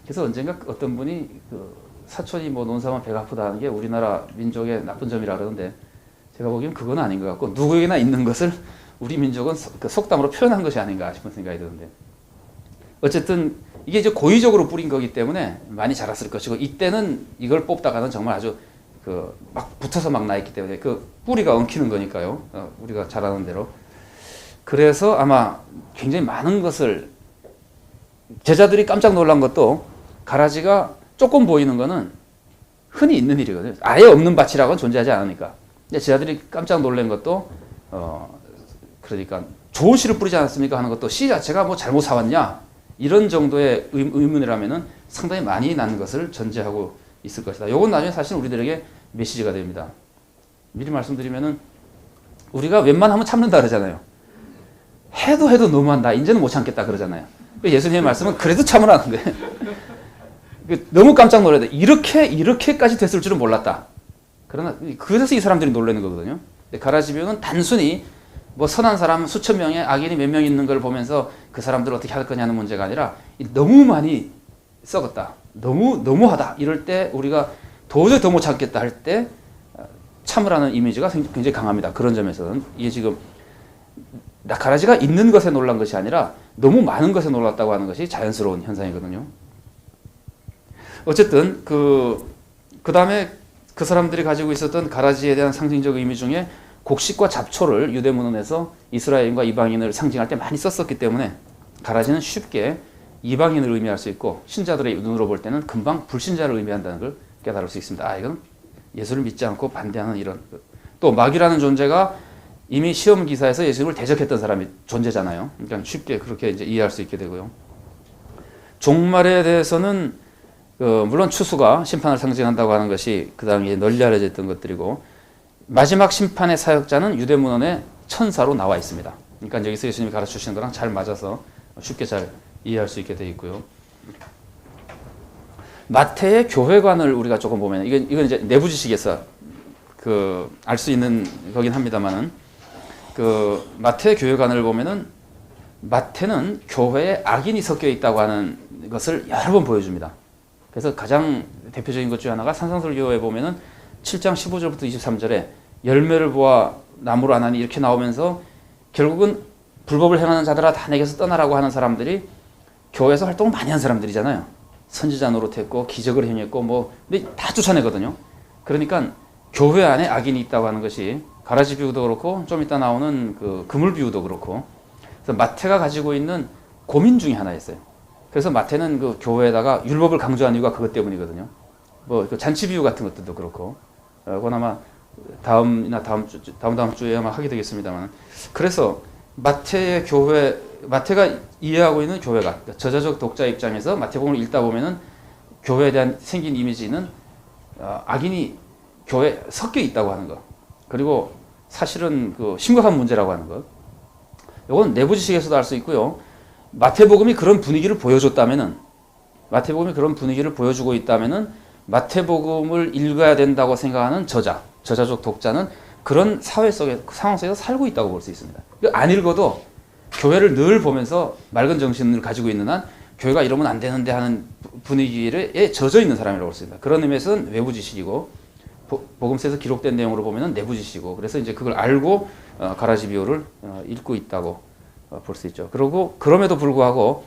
그래서 언젠가 어떤 분이 사촌이 뭐 논사하면 배가 아프다는 게 우리나라 민족의 나쁜 점이라 그러는데 제가 보기엔 그건 아닌 것 같고 누구에게나 있는 것을 우리 민족은 속담으로 표현한 것이 아닌가 싶은 생각이 드는데 어쨌든 이게 이제 고의적으로 뿌린 거기 때문에 많이 자랐을 것이고 이때는 이걸 뽑다가는 정말 아주 막 붙어서 막 나 있기 때문에 그 뿌리가 엉키는 거니까요. 우리가 잘 아는 대로. 그래서 아마 굉장히 많은 것을 제자들이 깜짝 놀란 것도 가라지가 조금 보이는 거는 흔히 있는 일이거든요. 아예 없는 밭이라고는 존재하지 않으니까. 근데 제자들이 깜짝 놀란 것도 그러니까 좋은 씨를 뿌리지 않았습니까 하는 것도 씨 자체가 뭐 잘못 사왔냐 이런 정도의 의문이라면은 상당히 많이 난 것을 전제하고 있을 것이다. 요건 나중에 사실 우리들에게 메시지가 됩니다. 미리 말씀드리면은 우리가 웬만하면 참는다 그러잖아요. 해도 너무한다. 이제는 못 참겠다 그러잖아요. 예수님의 말씀은 그래도 참으라는 거예요. 너무 깜짝 놀라야 돼. 이렇게까지 됐을 줄은 몰랐다. 그러나 그래서 이 사람들이 놀라는 거거든요. 가라지비유는 단순히 뭐 선한 사람 수천 명에 악인이 몇 명 있는 걸 보면서 그 사람들을 어떻게 할 거냐는 문제가 아니라 너무 많이 썩었다. 너무하다. 이럴 때 우리가 도저히 더 못 참겠다 할 때 참으라는 이미지가 굉장히 강합니다. 그런 점에서는 이게 지금 가라지가 있는 것에 놀란 것이 아니라 너무 많은 것에 놀랐다고 하는 것이 자연스러운 현상이거든요. 어쨌든 그 다음에 그 사람들이 가지고 있었던 가라지에 대한 상징적 의미 중에 곡식과 잡초를 유대문헌에서 이스라엘인과 이방인을 상징할 때 많이 썼었기 때문에 가라지는 쉽게 이방인을 의미할 수 있고 신자들의 눈으로 볼 때는 금방 불신자를 의미한다는 걸 깨달을 수 있습니다. 이건 예수를 믿지 않고 반대하는 이런 또 마귀라는 존재가 이미 시험 기사에서 예수님을 대적했던 사람이 존재잖아요. 그러니까 쉽게 그렇게 이제 이해할 수 있게 되고요. 종말에 대해서는 물론 추수가 심판을 상징한다고 하는 것이 그 당시에 널리 알려져 있던 것들이고 마지막 심판의 사역자는 유대문헌에 천사로 나와 있습니다. 그러니까 여기서 예수님이 가르쳐 주시는 거랑 잘 맞아서 쉽게 잘 이해할 수 있게 되어 있고요. 마태의 교회관을 우리가 조금 보면 이건 이제 내부 지식에서 알 수 있는 거긴 합니다만은 마태의 교회관을 보면은 마태는 교회에 악인이 섞여 있다고 하는 것을 여러 번 보여줍니다. 그래서 가장 대표적인 것 중 하나가 산상설교에 보면은 7장 15절부터 23절에 열매를 보아 나무를 안 하니 이렇게 나오면서 결국은 불법을 행하는 자들아 다 내게서 떠나라고 하는 사람들이 교회에서 활동을 많이 한 사람들이잖아요. 선지자 노릇했고 기적을 행했고 근데 다 쫓아내거든요. 그러니까 교회 안에 악인이 있다고 하는 것이 가라지 비유도 그렇고 좀 이따 나오는 그물 비유도 그렇고 그래서 마태가 가지고 있는 고민 중에 하나였어요. 그래서 마태는 그 교회에다가 율법을 강조한 이유가 그것 때문이거든요. 그 잔치 비유 같은 것들도 그렇고 그건 아마 다음 주에 아마 하게 되겠습니다만 그래서 마태가 이해하고 있는 교회가 저자적 독자 입장에서 마태복음을 읽다 보면은 교회에 대한 생긴 이미지는 악인이 교회에 섞여 있다고 하는 것 그리고 사실은 심각한 문제라고 하는 것 이건 내부 지식에서도 알 수 있고요. 마태복음이 그런 분위기를 보여줬다면은 마태복음이 그런 분위기를 보여주고 있다면은 마태복음을 읽어야 된다고 생각하는 저자적 독자는 그런 사회 속에 상황 속에서 살고 있다고 볼 수 있습니다. 안 읽어도 교회를 늘 보면서 맑은 정신을 가지고 있는 한 교회가 이러면 안 되는데 하는 분위기에 젖어 있는 사람이라고 볼 수 있습니다. 그런 의미에서는 외부 지식이고 복음서에서 기록된 내용으로 보면은 내부 지식이고 그래서 이제 그걸 알고 가라지 비유를 읽고 있다고 볼 수 있죠. 그리고 그럼에도 불구하고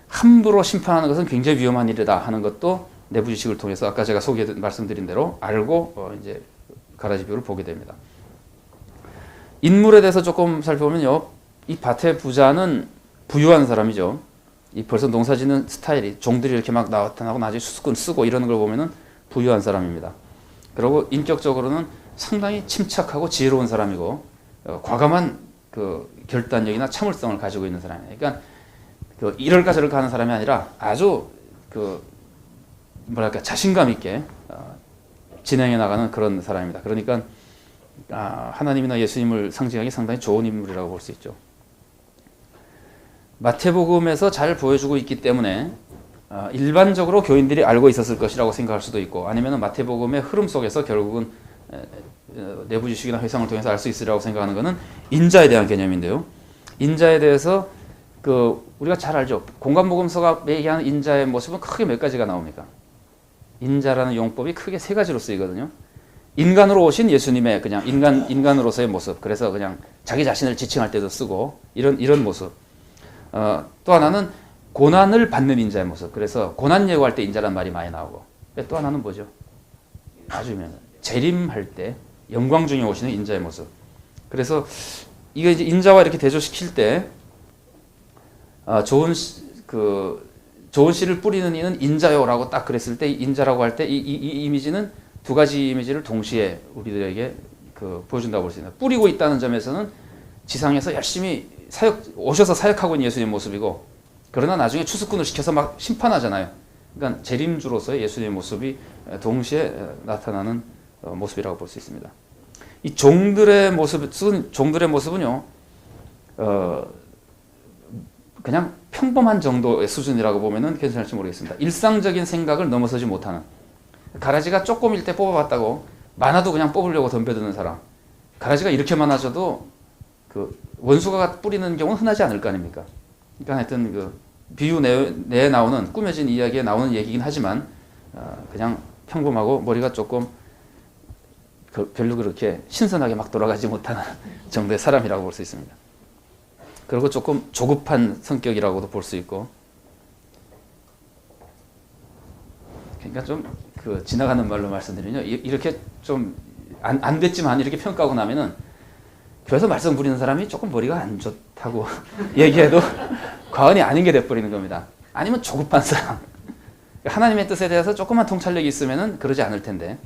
함부로 심판하는 것은 굉장히 위험한 일이다 하는 것도 내부 지식을 통해서 아까 제가 말씀드린 대로 알고 이제 가라지 비유를 보게 됩니다. 인물에 대해서 조금 살펴보면요. 이 밭의 부자는 부유한 사람이죠. 벌써 농사 짓는 스타일이 종들이 이렇게 막 나타나고 나중에 수수꾼 쓰고 이러는 걸 보면은 부유한 사람입니다. 그리고 인격적으로는 상당히 침착하고 지혜로운 사람이고 과감한 결단력이나 참을성을 가지고 있는 사람이에요. 그러니까 이럴까 저럴까 하는 사람이 아니라 아주 자신감 있게 진행해 나가는 그런 사람입니다. 그러니까 하나님이나 예수님을 상징하기 상당히 좋은 인물이라고 볼 수 있죠. 마태복음에서 잘 보여주고 있기 때문에 일반적으로 교인들이 알고 있었을 것이라고 생각할 수도 있고, 아니면 마태복음의 흐름 속에서 결국은 내부 지식이나 회상을 통해서 알 수 있으리라고 생각하는 것은 인자에 대한 개념인데요. 인자에 대해서 우리가 잘 알죠. 공관복음서가 얘기하는 인자의 모습은 크게 몇 가지가 나옵니까? 인자라는 용법이 크게 세 가지로 쓰이거든요. 인간으로 오신 예수님의 그냥 인간으로서의 모습. 그래서 그냥 자기 자신을 지칭할 때도 쓰고 이런 모습. 또 하나는 고난을 받는 인자의 모습. 그래서 고난 예고할 때 인자란 말이 많이 나오고. 또 하나는 뭐죠? 아주 유명해요. 재림할 때 영광 중에 오시는 인자의 모습. 그래서 이거 이제 인자와 이렇게 대조시킬 때 좋은 씨를 뿌리는 이는 인자요라고 딱 그랬을 때 인자라고 할 때 이 이미지는 두 가지 이미지를 동시에 우리들에게 보여준다고 볼 수 있습니다. 뿌리고 있다는 점에서는 지상에서 열심히 오셔서 사역하고 있는 예수님의 모습이고, 그러나 나중에 추수꾼을 시켜서 막 심판하잖아요. 그러니까 재림주로서의 예수님의 모습이 동시에 나타나는 모습이라고 볼 수 있습니다. 이 종들의 모습은요, 그냥 평범한 정도의 수준이라고 보면은 괜찮을지 모르겠습니다. 일상적인 생각을 넘어서지 못하는, 가라지가 조금일 때 뽑아봤다고 많아도 그냥 뽑으려고 덤벼드는 사람, 가라지가 이렇게 많아져도 원수가 뿌리는 경우는 흔하지 않을 거 아닙니까? 그러니까 하여튼 비유 내에 나오는 꾸며진 이야기에 나오는 얘기긴 하지만 그냥 평범하고 머리가 조금 별로 그렇게 신선하게 막 돌아가지 못하는 정도의 사람이라고 볼 수 있습니다. 그리고 조금 조급한 성격이라고도 볼 수 있고, 그러니까 좀 지나가는 말로 말씀드리면 이렇게 좀 안 됐지만 이렇게 평가하고 나면은 교회에서 말씀 부리는 사람이 조금 머리가 안 좋다고 얘기해도 과언이 아닌 게 돼버리는 겁니다. 아니면 조급한 사람, 하나님의 뜻에 대해서 조금만 통찰력이 있으면은 그러지 않을 텐데,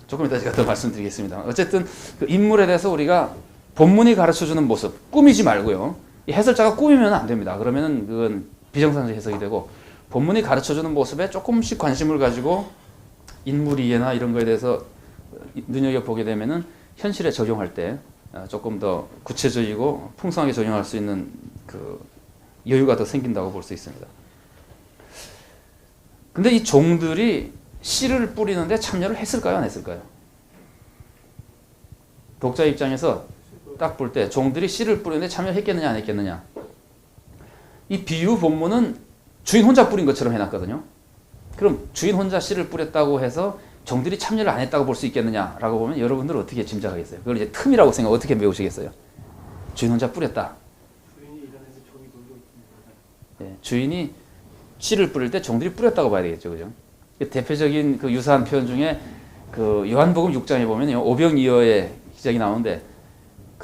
조금 이따 제가 더 말씀드리겠습니다. 어쨌든 인물에 대해서 우리가 본문이 가르쳐주는 모습, 꾸미지 말고요. 이 해설자가 꾸미면 안 됩니다. 그러면은 그건 비정상적 해석이 되고, 본문이 가르쳐주는 모습에 조금씩 관심을 가지고 인물 이해나 이런 거에 대해서 눈여겨보게 되면은 현실에 적용할 때 조금 더 구체적이고 풍성하게 적용할 수 있는 여유가 더 생긴다고 볼 수 있습니다. 근데 이 종들이 씨를 뿌리는데 참여를 했을까요, 안 했을까요? 독자 입장에서 딱 볼 때 종들이 씨를 뿌리는데 참여했겠느냐, 안 했겠느냐. 이 비유 본문은 주인 혼자 뿌린 것처럼 해놨거든요. 그럼 주인 혼자 씨를 뿌렸다고 해서 종들이 참여를 안 했다고 볼 수 있겠느냐라고 보면 여러분들은 어떻게 짐작하겠어요? 그걸 이제 틈이라고 생각 어떻게 배우시겠어요? 주인 혼자 뿌렸다. 주인이 일어나서 종이 놀고 있습니다. 네, 주인이 씨를 뿌릴 때 종들이 뿌렸다고 봐야 되겠죠, 그죠? 대표적인 유사한 표현 중에 요한복음 6장에 보면요, 오병이어의 기적이 나오는데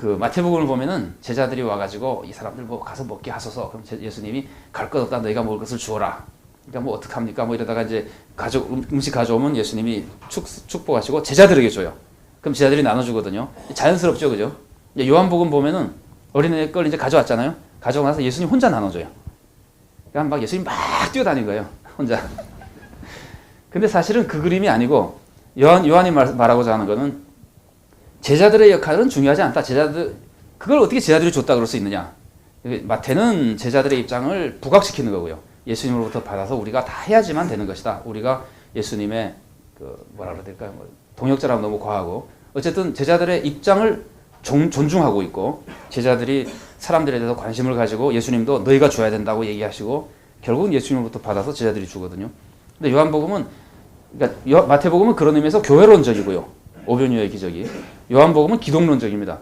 마태복음을 보면은 제자들이 와가지고 이 사람들 가서 먹게 하소서. 그럼 예수님이 갈 것 없다, 너희가 먹을 것을 주어라. 그러니까 어떡합니까? 이러다가 이제 음식 가져오면 예수님이 축복하시고 제자들에게 줘요. 그럼 제자들이 나눠주거든요. 자연스럽죠, 그죠? 요한복음 보면은 어린애 걸 이제 가져왔잖아요. 가져오고 나서 예수님 혼자 나눠줘요. 그러니까 막 예수님 막 뛰어다닌 거예요, 혼자. 근데 사실은 그 그림이 아니고 요한이 말하고자 하는 거는 제자들의 역할은 중요하지 않다. 그걸 어떻게 제자들이 줬다 그럴 수 있느냐. 마태는 제자들의 입장을 부각시키는 거고요. 예수님으로부터 받아서 우리가 다 해야지만 되는 것이다. 우리가 예수님의 뭐라 그래야 될까요? 동역자라면 너무 과하고, 어쨌든 제자들의 입장을 존중하고 있고, 제자들이 사람들에 대해서 관심을 가지고 예수님도 너희가 줘야 된다고 얘기하시고, 결국은 예수님으로부터 받아서 제자들이 주거든요. 근데 그러니까 마태복음은 그런 의미에서 교회론적이고요. 오병이어의 기적이. 요한복음은 기독론적입니다.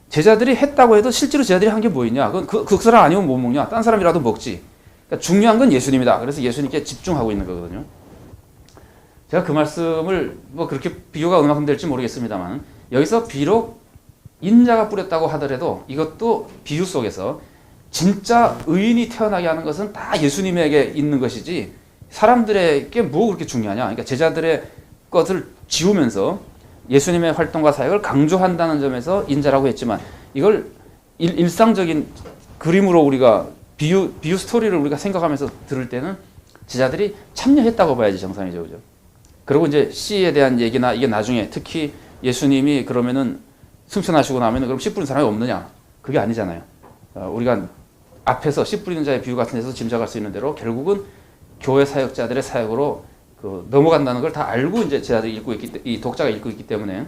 제자들이 했다고 해도 실제로 제자들이 한 게 뭐 있냐? 그 사람 아니면 못 먹냐? 딴 사람이라도 먹지. 그러니까 중요한 건 예수님이다. 그래서 예수님께 집중하고 있는 거거든요. 제가 그 말씀을 그렇게 비교가 얼마큼 될지 모르겠습니다만, 여기서 비록 인자가 뿌렸다고 하더라도 이것도 비유 속에서 진짜 의인이 태어나게 하는 것은 다 예수님에게 있는 것이지 사람들에게 뭐 그렇게 중요하냐. 그러니까 제자들의 것을 지우면서 예수님의 활동과 사역을 강조한다는 점에서 인자라고 했지만, 이걸 일상적인 그림으로 우리가 비유 스토리를 우리가 생각하면서 들을 때는 제자들이 참여했다고 봐야지 정상이죠, 그죠? 그리고 이제 씨에 대한 얘기나 이게 나중에 특히 예수님이 그러면은 승천하시고 나면은 그럼 씨 뿌린 사람이 없느냐? 그게 아니잖아요. 우리가 앞에서 씨 뿌리는 자의 비유 같은 데서 짐작할 수 있는 대로 결국은 교회 사역자들의 사역으로 넘어간다는 걸 다 알고 이제 제자들이 이 독자가 읽고 있기 때문에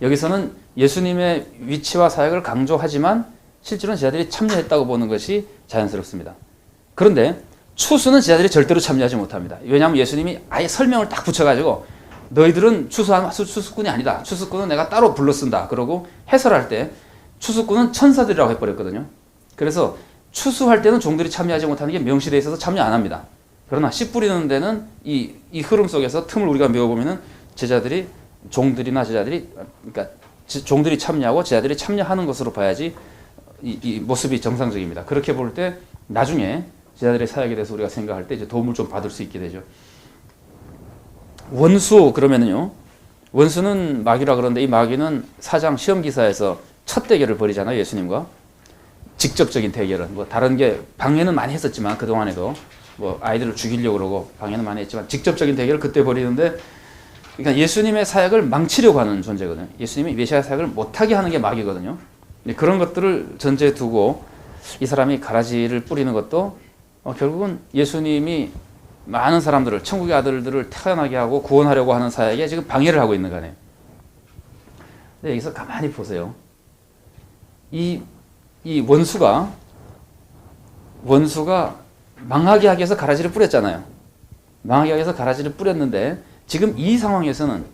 여기서는 예수님의 위치와 사역을 강조하지만 실제로는 제자들이 참여했다고 보는 것이 자연스럽습니다. 그런데 추수는 제자들이 절대로 참여하지 못합니다. 왜냐하면 예수님이 아예 설명을 딱 붙여가지고 너희들은 추수꾼이 아니다. 추수꾼은 내가 따로 불러 쓴다. 그러고 해설할 때 추수꾼은 천사들이라고 해버렸거든요. 그래서 추수할 때는 종들이 참여하지 못하는 게 명시되어 있어서 참여 안 합니다. 그러나 씨 뿌리는 데는 이 흐름 속에서 틈을 우리가 메워보면은 종들이나 제자들이, 그러니까 종들이 참여하고 제자들이 참여하는 것으로 봐야지 이 모습이 정상적입니다. 그렇게 볼 때 나중에 제자들의 사역에 대해서 우리가 생각할 때 이제 도움을 좀 받을 수 있게 되죠. 원수 그러면은요. 원수는 마귀라 그러는데 이 마귀는 4장 시험 기사에서 첫 대결을 벌이잖아요. 예수님과 직접적인 대결은 뭐 다른 게 방해는 많이 했었지만 그 동안에도 뭐 아이들을 죽이려고 그러고 방해는 많이 했지만 직접적인 대결을 그때 벌이는데 그러니까 예수님의 사역을 망치려고 하는 존재거든요. 예수님이 메시아 사역을 못하게 하는 게 마귀거든요. 그런 것들을 전제에 두고 이 사람이 가라지를 뿌리는 것도 결국은 예수님이 많은 사람들을 천국의 아들들을 태어나게 하고 구원하려고 하는 사역에 지금 방해를 하고 있는 거네요. 근데 여기서 가만히 보세요. 이 원수가 망하게 하기 위해서 가라지를 뿌렸잖아요. 망하게 하기 위해서 가라지를 뿌렸는데 지금 이 상황에서는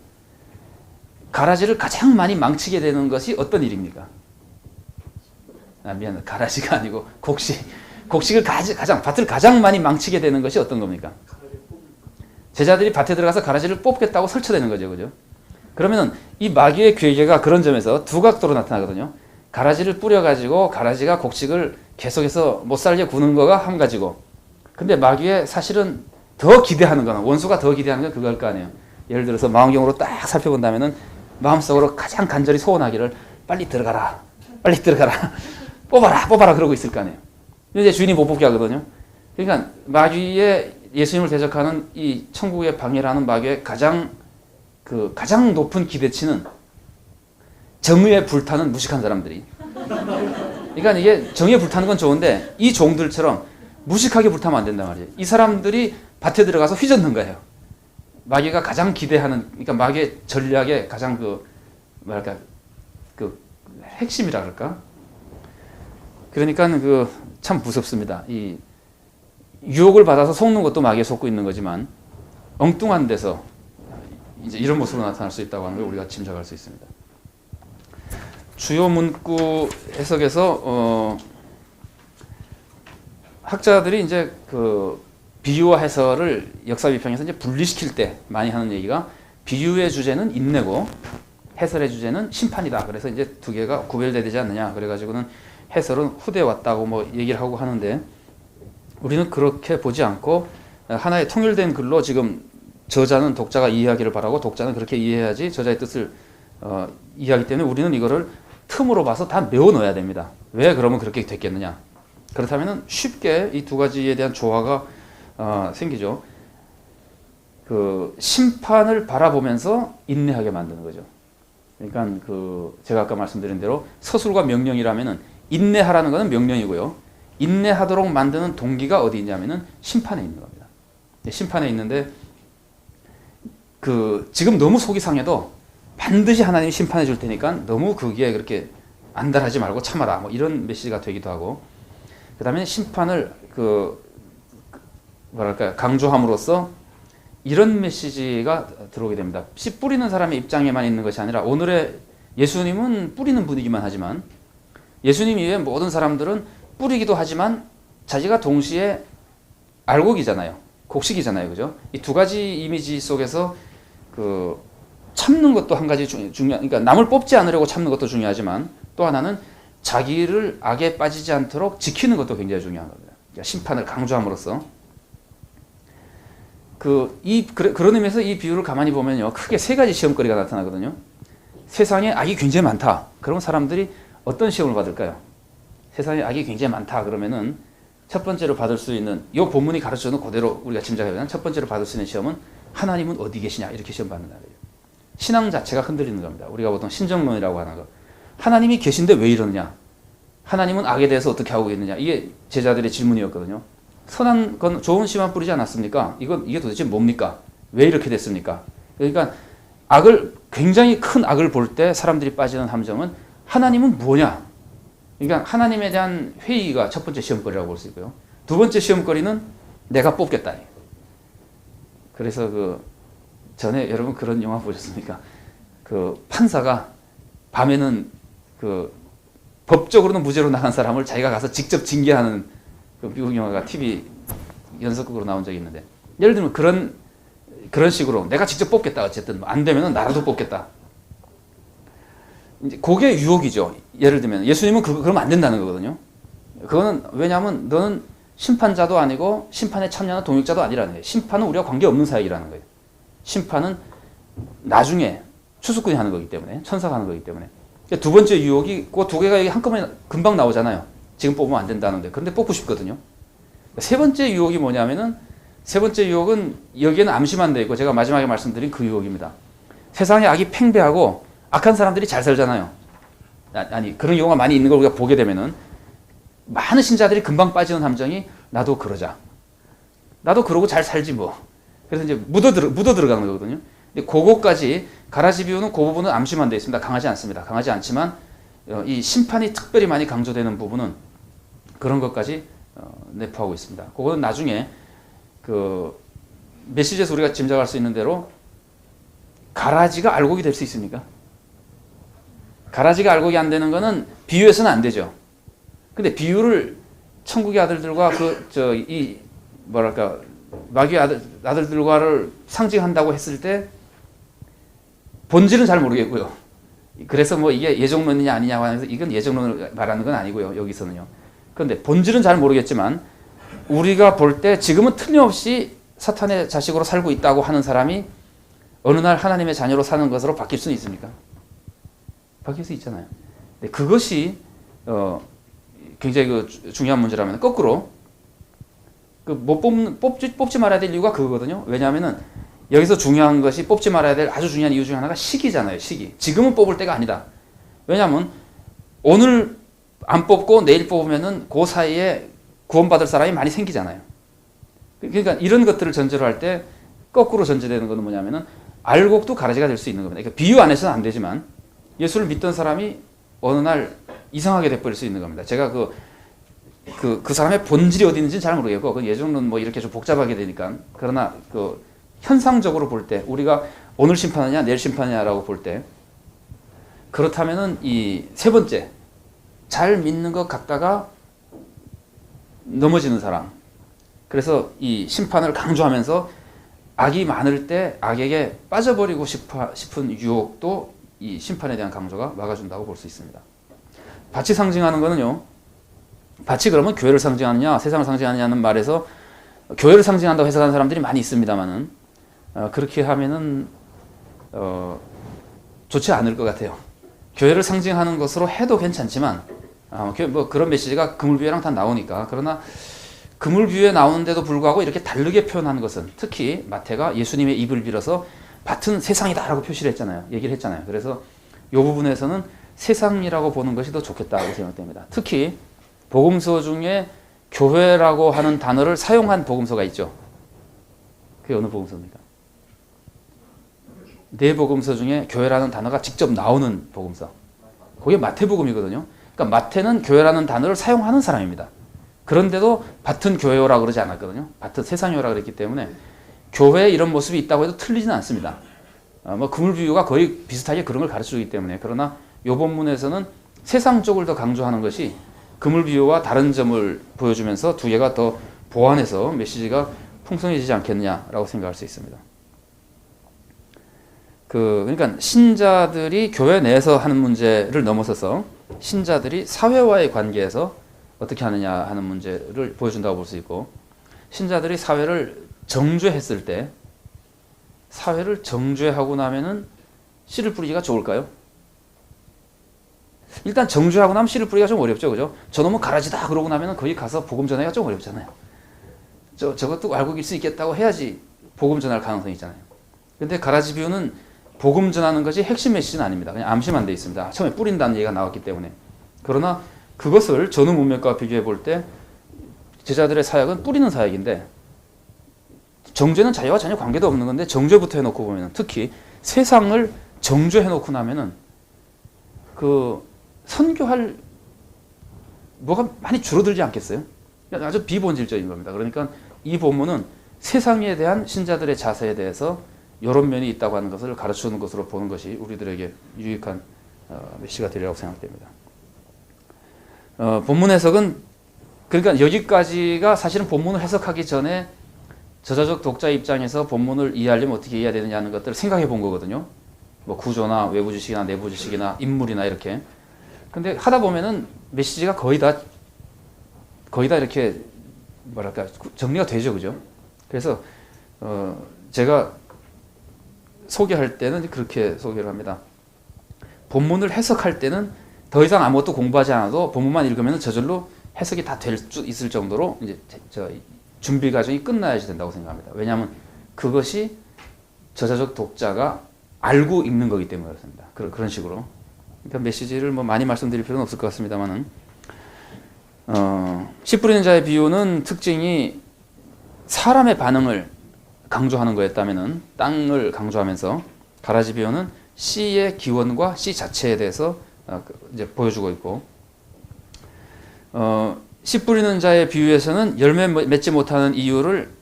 가라지를 가장 많이 망치게 되는 것이 어떤 일입니까? 미안해. 가라지가 아니고 곡식을 밭을 가장 많이 망치게 되는 것이 어떤 겁니까? 제자들이 밭에 들어가서 가라지를 뽑겠다고 설쳐대는 거죠. 그죠? 그러면은 이 마귀의 괴계가 그런 점에서 두 각도로 나타나거든요. 가라지를 뿌려가지고 가라지가 곡식을 계속해서 못 살게 구는 거가 한 가지고, 근데 마귀의 사실은 더 기대하는 거는, 원수가 더 기대하는 건 그걸 거 아니에요. 예를 들어서 망원경으로 딱 살펴본다면은 마음속으로 가장 간절히 소원하기를 빨리 들어가라 뽑아라 그러고 있을 거 아니에요. 이제 주인이 못 뽑게 하거든요. 그러니까 마귀의 예수님을 대적하는 이 천국의 방해라는 마귀의 가장 높은 기대치는 정의에 불타는 무식한 사람들이. 그러니까 이게 정의에 불타는 건 좋은데 이 종들처럼 무식하게 불타면 안 된단 말이에요. 이 사람들이 밭에 들어가서 휘젓는 거예요. 마귀가 가장 기대하는, 그러니까 마귀의 전략의 가장 핵심이라 그럴까? 그러니까 참 무섭습니다. 이 유혹을 받아서 속는 것도 마귀에 속고 있는 거지만 엉뚱한 데서 이제 이런 모습으로 나타날 수 있다고 하는 걸 우리가 짐작할 수 있습니다. 주요 문구 해석에서 학자들이 이제 비유와 해설을 역사 비평에서 이제 분리시킬 때 많이 하는 얘기가 비유의 주제는 인내고 해설의 주제는 심판이다. 그래서 이제 두 개가 구별되지 않느냐. 그래가지고는 해설은 후대에 왔다고 뭐 얘기를 하고 하는데 우리는 그렇게 보지 않고 하나의 통일된 글로 지금 저자는 독자가 이해하기를 바라고 독자는 그렇게 이해해야지 저자의 뜻을 이해하기 때문에 우리는 이거를 틈으로 봐서 다 메워 넣어야 됩니다. 왜 그러면 그렇게 됐겠느냐. 그렇다면 쉽게 이 두 가지에 대한 조화가 생기죠. 심판을 바라보면서 인내하게 만드는 거죠. 그러니까 제가 아까 말씀드린 대로 서술과 명령이라면은 인내하라는 것은 명령이고요. 인내하도록 만드는 동기가 어디 있냐면은 심판에 있는 겁니다. 심판에 있는데 지금 너무 속이 상해도 반드시 하나님이 심판해 줄 테니까 너무 그게 그렇게 안달하지 말고 참아라. 뭐 이런 메시지가 되기도 하고, 그 다음에 심판을 강조함으로써 이런 메시지가 들어오게 됩니다. 씨 뿌리는 사람의 입장에만 있는 것이 아니라 오늘의 예수님은 뿌리는 분이기만 하지만 예수님 이외의 모든 사람들은 뿌리기도 하지만 자기가 동시에 알곡이잖아요. 곡식이잖아요. 그죠? 이 두 가지 이미지 속에서 참는 것도 한 가지 그러니까 남을 뽑지 않으려고 참는 것도 중요하지만 또 하나는 자기를 악에 빠지지 않도록 지키는 것도 굉장히 중요한 겁니다. 그러니까 심판을 강조함으로써 그런 의미에서 이 비유를 가만히 보면요, 크게 세 가지 시험거리가 나타나거든요. 세상에 악이 굉장히 많다. 그러면 사람들이 어떤 시험을 받을까요? 세상에 악이 굉장히 많다. 그러면은 첫 번째로 받을 수 있는 이 본문이 가르쳐주는 그대로 우리가 짐작해보면 첫 번째로 받을 수 있는 시험은 하나님은 어디 계시냐 이렇게 시험 받는다는 거예요. 신앙 자체가 흔들리는 겁니다. 우리가 보통 신정론이라고 하는 거. 하나님이 계신데 왜 이러느냐? 하나님은 악에 대해서 어떻게 하고 있느냐? 이게 제자들의 질문이었거든요. 선한 건 좋은 씨만 뿌리지 않았습니까? 이게 도대체 뭡니까? 왜 이렇게 됐습니까? 그러니까 굉장히 큰 악을 볼 때 사람들이 빠지는 함정은 하나님은 뭐냐? 그러니까 하나님에 대한 회의가 첫 번째 시험거리라고 볼 수 있고요. 두 번째 시험거리는 내가 뽑겠다. 그래서 전에 여러분 그런 영화 보셨습니까? 판사가 밤에는 법적으로는 무죄로 나간 사람을 자기가 가서 직접 징계하는 미국 영화가 TV 연속극으로 나온 적이 있는데, 예를 들면 그런 식으로 내가 직접 뽑겠다. 어쨌든 안 되면 나라도 뽑겠다. 이제 그게 유혹이죠. 예를 들면 예수님은 그러면 안 된다는 거거든요. 그거는 왜냐하면 너는 심판자도 아니고 심판에 참여하는 동역자도 아니라는 거예요. 심판은 우리와 관계없는 사역이라는 거예요. 심판은 나중에 추수꾼이 하는 거기 때문에, 천사가 하는 거기 때문에. 두 번째 유혹이 그 두 개가 한꺼번에 금방 나오잖아요. 지금 뽑으면 안 된다는데. 그런데 뽑고 싶거든요. 세 번째 유혹이 뭐냐면은, 세 번째 유혹은 여기에는 암시만 돼 있고 제가 마지막에 말씀드린 그 유혹입니다. 세상에 악이 팽배하고 악한 사람들이 잘 살잖아요. 아니 그런 경우가 많이 있는 걸 우리가 보게 되면은 많은 신자들이 금방 빠지는 함정이 나도 그러자. 나도 그러고 잘 살지 뭐. 그래서 이제 묻어 들어가는 거거든요. 근데 그거까지 가라지 비유는 그 부분은 암시만 돼 있습니다. 강하지 않습니다. 강하지 않지만 이 심판이 특별히 많이 강조되는 부분은 그런 것까지 내포하고 있습니다. 그거는 나중에 메시지에서 우리가 짐작할 수 있는 대로 가라지가 알곡이 될 수 있습니까? 가라지가 알곡이 안 되는 거는 비유해서는 안 되죠. 근데 비유를 천국의 아들들과 마귀의 아들들과를 상징한다고 했을 때 본질은 잘 모르겠고요. 그래서 뭐 이게 예정론이냐 아니냐 하면서 이건 예정론을 말하는 건 아니고요. 여기서는요. 그런데 본질은 잘 모르겠지만 우리가 볼 때 지금은 틀림없이 사탄의 자식으로 살고 있다고 하는 사람이 어느 날 하나님의 자녀로 사는 것으로 바뀔 수는 있습니까? 바뀔 수 있잖아요. 근데 그것이 굉장히 중요한 문제라면 거꾸로 뽑지 말아야 될 이유가 그거거든요. 왜냐하면은 여기서 중요한 것이 뽑지 말아야 될 아주 중요한 이유 중에 하나가 시기잖아요. 시기. 지금은 뽑을 때가 아니다. 왜냐하면 오늘 안 뽑고 내일 뽑으면은 그 사이에 구원받을 사람이 많이 생기잖아요. 그러니까 이런 것들을 전제로 할 때 거꾸로 전제되는 것은 뭐냐면은 알곡도 가라지가 될 수 있는 겁니다. 그러니까 비유 안에서는 안 되지만 예수를 믿던 사람이 어느 날 이상하게 돼버릴 수 있는 겁니다. 제가 그 사람의 본질이 어디 있는지는 잘 모르겠고, 그 예정론 뭐 이렇게 좀 복잡하게 되니까. 그러나 현상적으로 볼 때, 우리가 오늘 심판하냐, 내일 심판하냐라고 볼 때, 그렇다면은 이 세 번째, 잘 믿는 것 같다가 넘어지는 사람. 그래서 이 심판을 강조하면서 악이 많을 때 악에게 빠져버리고 싶은 유혹도 이 심판에 대한 강조가 막아준다고 볼 수 있습니다. 밭이 상징하는 거는요, 밭이 그러면 교회를 상징하느냐, 세상을 상징하느냐는 말에서 교회를 상징한다고 해석하는 사람들이 많이 있습니다만은, 그렇게 하면은, 좋지 않을 것 같아요. 교회를 상징하는 것으로 해도 괜찮지만, 뭐 그런 메시지가 그물비유랑 다 나오니까. 그러나 그물비유에 나오는데도 불구하고 이렇게 다르게 표현하는 것은, 특히 마태가 예수님의 입을 빌어서 밭은 세상이다라고 표시를 했잖아요. 얘기를 했잖아요. 그래서 이 부분에서는 세상이라고 보는 것이 더 좋겠다고 생각됩니다. 특히 복음서 중에 교회라고 하는 단어를 사용한 복음서가 있죠. 그게 어느 복음서입니까? 네 복음서 중에 교회라는 단어가 직접 나오는 복음서. 그게 마태복음이거든요. 그러니까 마태는 교회라는 단어를 사용하는 사람입니다. 그런데도 밭은 교회요라고 그러지 않았거든요. 밭은 세상이요라고 그랬기 때문에 교회에 이런 모습이 있다고 해도 틀리지는 않습니다. 뭐 그물비유가 거의 비슷하게 그런 걸 가르쳐주기 때문에. 그러나 이 본문에서는 세상 쪽을 더 강조하는 것이 그물비유와 다른 점을 보여주면서 두 개가 더 보완해서 메시지가 풍성해지지 않겠느냐라고 생각할 수 있습니다. 그러니까 신자들이 교회 내에서 하는 문제를 넘어서서 신자들이 사회와의 관계에서 어떻게 하느냐 하는 문제를 보여준다고 볼 수 있고, 신자들이 사회를 정죄했을 때, 사회를 정죄하고 나면은 씨를 뿌리기가 좋을까요? 일단 정죄하고 나면 씨를 뿌리기가 좀 어렵죠, 그죠? 저놈은 가라지다 그러고 나면은 거기 가서 복음 전하기가 좀 어렵잖아요. 저것도 알고 있을 수 있겠다고 해야지 복음 전할 가능성이 있잖아요. 근데 가라지 비유는 복음 전하는 것이 핵심 메시지는 아닙니다. 그냥 암시만 돼 있습니다. 처음에 뿌린다는 얘기가 나왔기 때문에. 그러나 그것을 전후 문맥과 비교해 볼 때 제자들의 사역은 뿌리는 사역인데 정죄는 자기와 전혀 관계도 없는 건데 정죄부터 해놓고 보면 특히 세상을 정죄해놓고 나면은 그 선교할 뭐가 많이 줄어들지 않겠어요? 아주 비본질적인 겁니다. 그러니까 이 본문은 세상에 대한 신자들의 자세에 대해서 이런 면이 있다고 하는 것을 가르치는 것으로 보는 것이 우리들에게 유익한 메시지가 되리라고 생각됩니다. 본문 해석은 그러니까 여기까지가 사실은 본문을 해석하기 전에 저자적 독자 입장에서 본문을 이해하려면 어떻게 이해해야 되느냐는 것들을 생각해 본 거거든요. 뭐 구조나 외부 지식이나 내부 지식이나 인물이나 이렇게. 근데 하다 보면은 메시지가 거의 다 이렇게 뭐랄까 정리가 되죠, 그죠? 그래서 제가 소개할 때는 그렇게 소개를 합니다. 본문을 해석할 때는 더 이상 아무것도 공부하지 않아도 본문만 읽으면 저절로 해석이 다 될 수 있을 정도로 이제 준비 과정이 끝나야지 된다고 생각합니다. 왜냐하면 그것이 저자적 독자가 알고 읽는 거기 때문에 그렇습니다. 그런 식으로. 그러니까 메시지를 뭐 많이 말씀드릴 필요는 없을 것 같습니다만은 씨 뿌리는 자의 비유는 특징이 사람의 반응을 강조하는 거였다면은 땅을 강조하면서 가라지 비유는 씨의 기원과 씨 자체에 대해서 이제 보여주고 있고 씨 뿌리는 자의 비유에서는 열매 맺지 못하는 이유를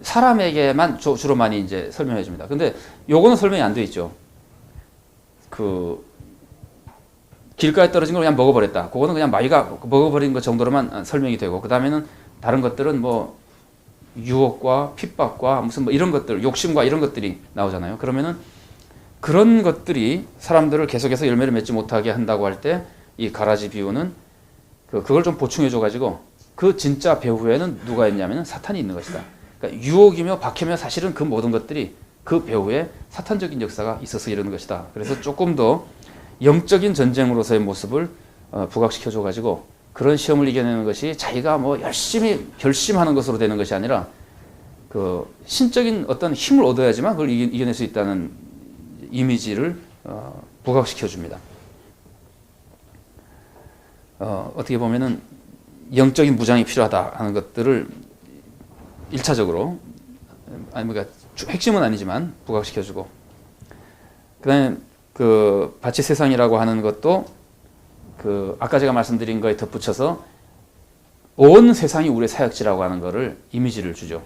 사람에게만 주로 많이 이제 설명해 줍니다. 근데 요거는 설명이 안 돼 있죠. 그 길가에 떨어진 걸 그냥 먹어버렸다. 그거는 그냥 마귀가 먹어버린 것 정도로만 설명이 되고 그 다음에는 다른 것들은 뭐 유혹과 핍박과 무슨 뭐 이런 것들, 욕심과 이런 것들이 나오잖아요. 그러면은 그런 것들이 사람들을 계속해서 열매를 맺지 못하게 한다고 할 때 이 가라지 비유는 그걸 좀 보충해 줘가지고 그 진짜 배후에는 누가 있냐면은 사탄이 있는 것이다. 그러니까 유혹이며 박해며 사실은 그 모든 것들이 그 배후에 사탄적인 역사가 있어서 이러는 것이다. 그래서 조금 더 영적인 전쟁으로서의 모습을 부각시켜 줘가지고 그런 시험을 이겨내는 것이 자기가 뭐 열심히 결심하는 것으로 되는 것이 아니라 그 신적인 어떤 힘을 얻어야지만 그걸 이겨낼 수 있다는 이미지를 부각시켜 줍니다. 어떻게 보면은 영적인 무장이 필요하다 하는 것들을 1차적으로 그러니까 핵심은 아니지만 부각시켜 주고 그다음에 그 밭이 세상이라고 하는 것도 그 아까 제가 말씀드린 거에 덧붙여서 온 세상이 우리의 사역지라고 하는 거를 이미지를 주죠.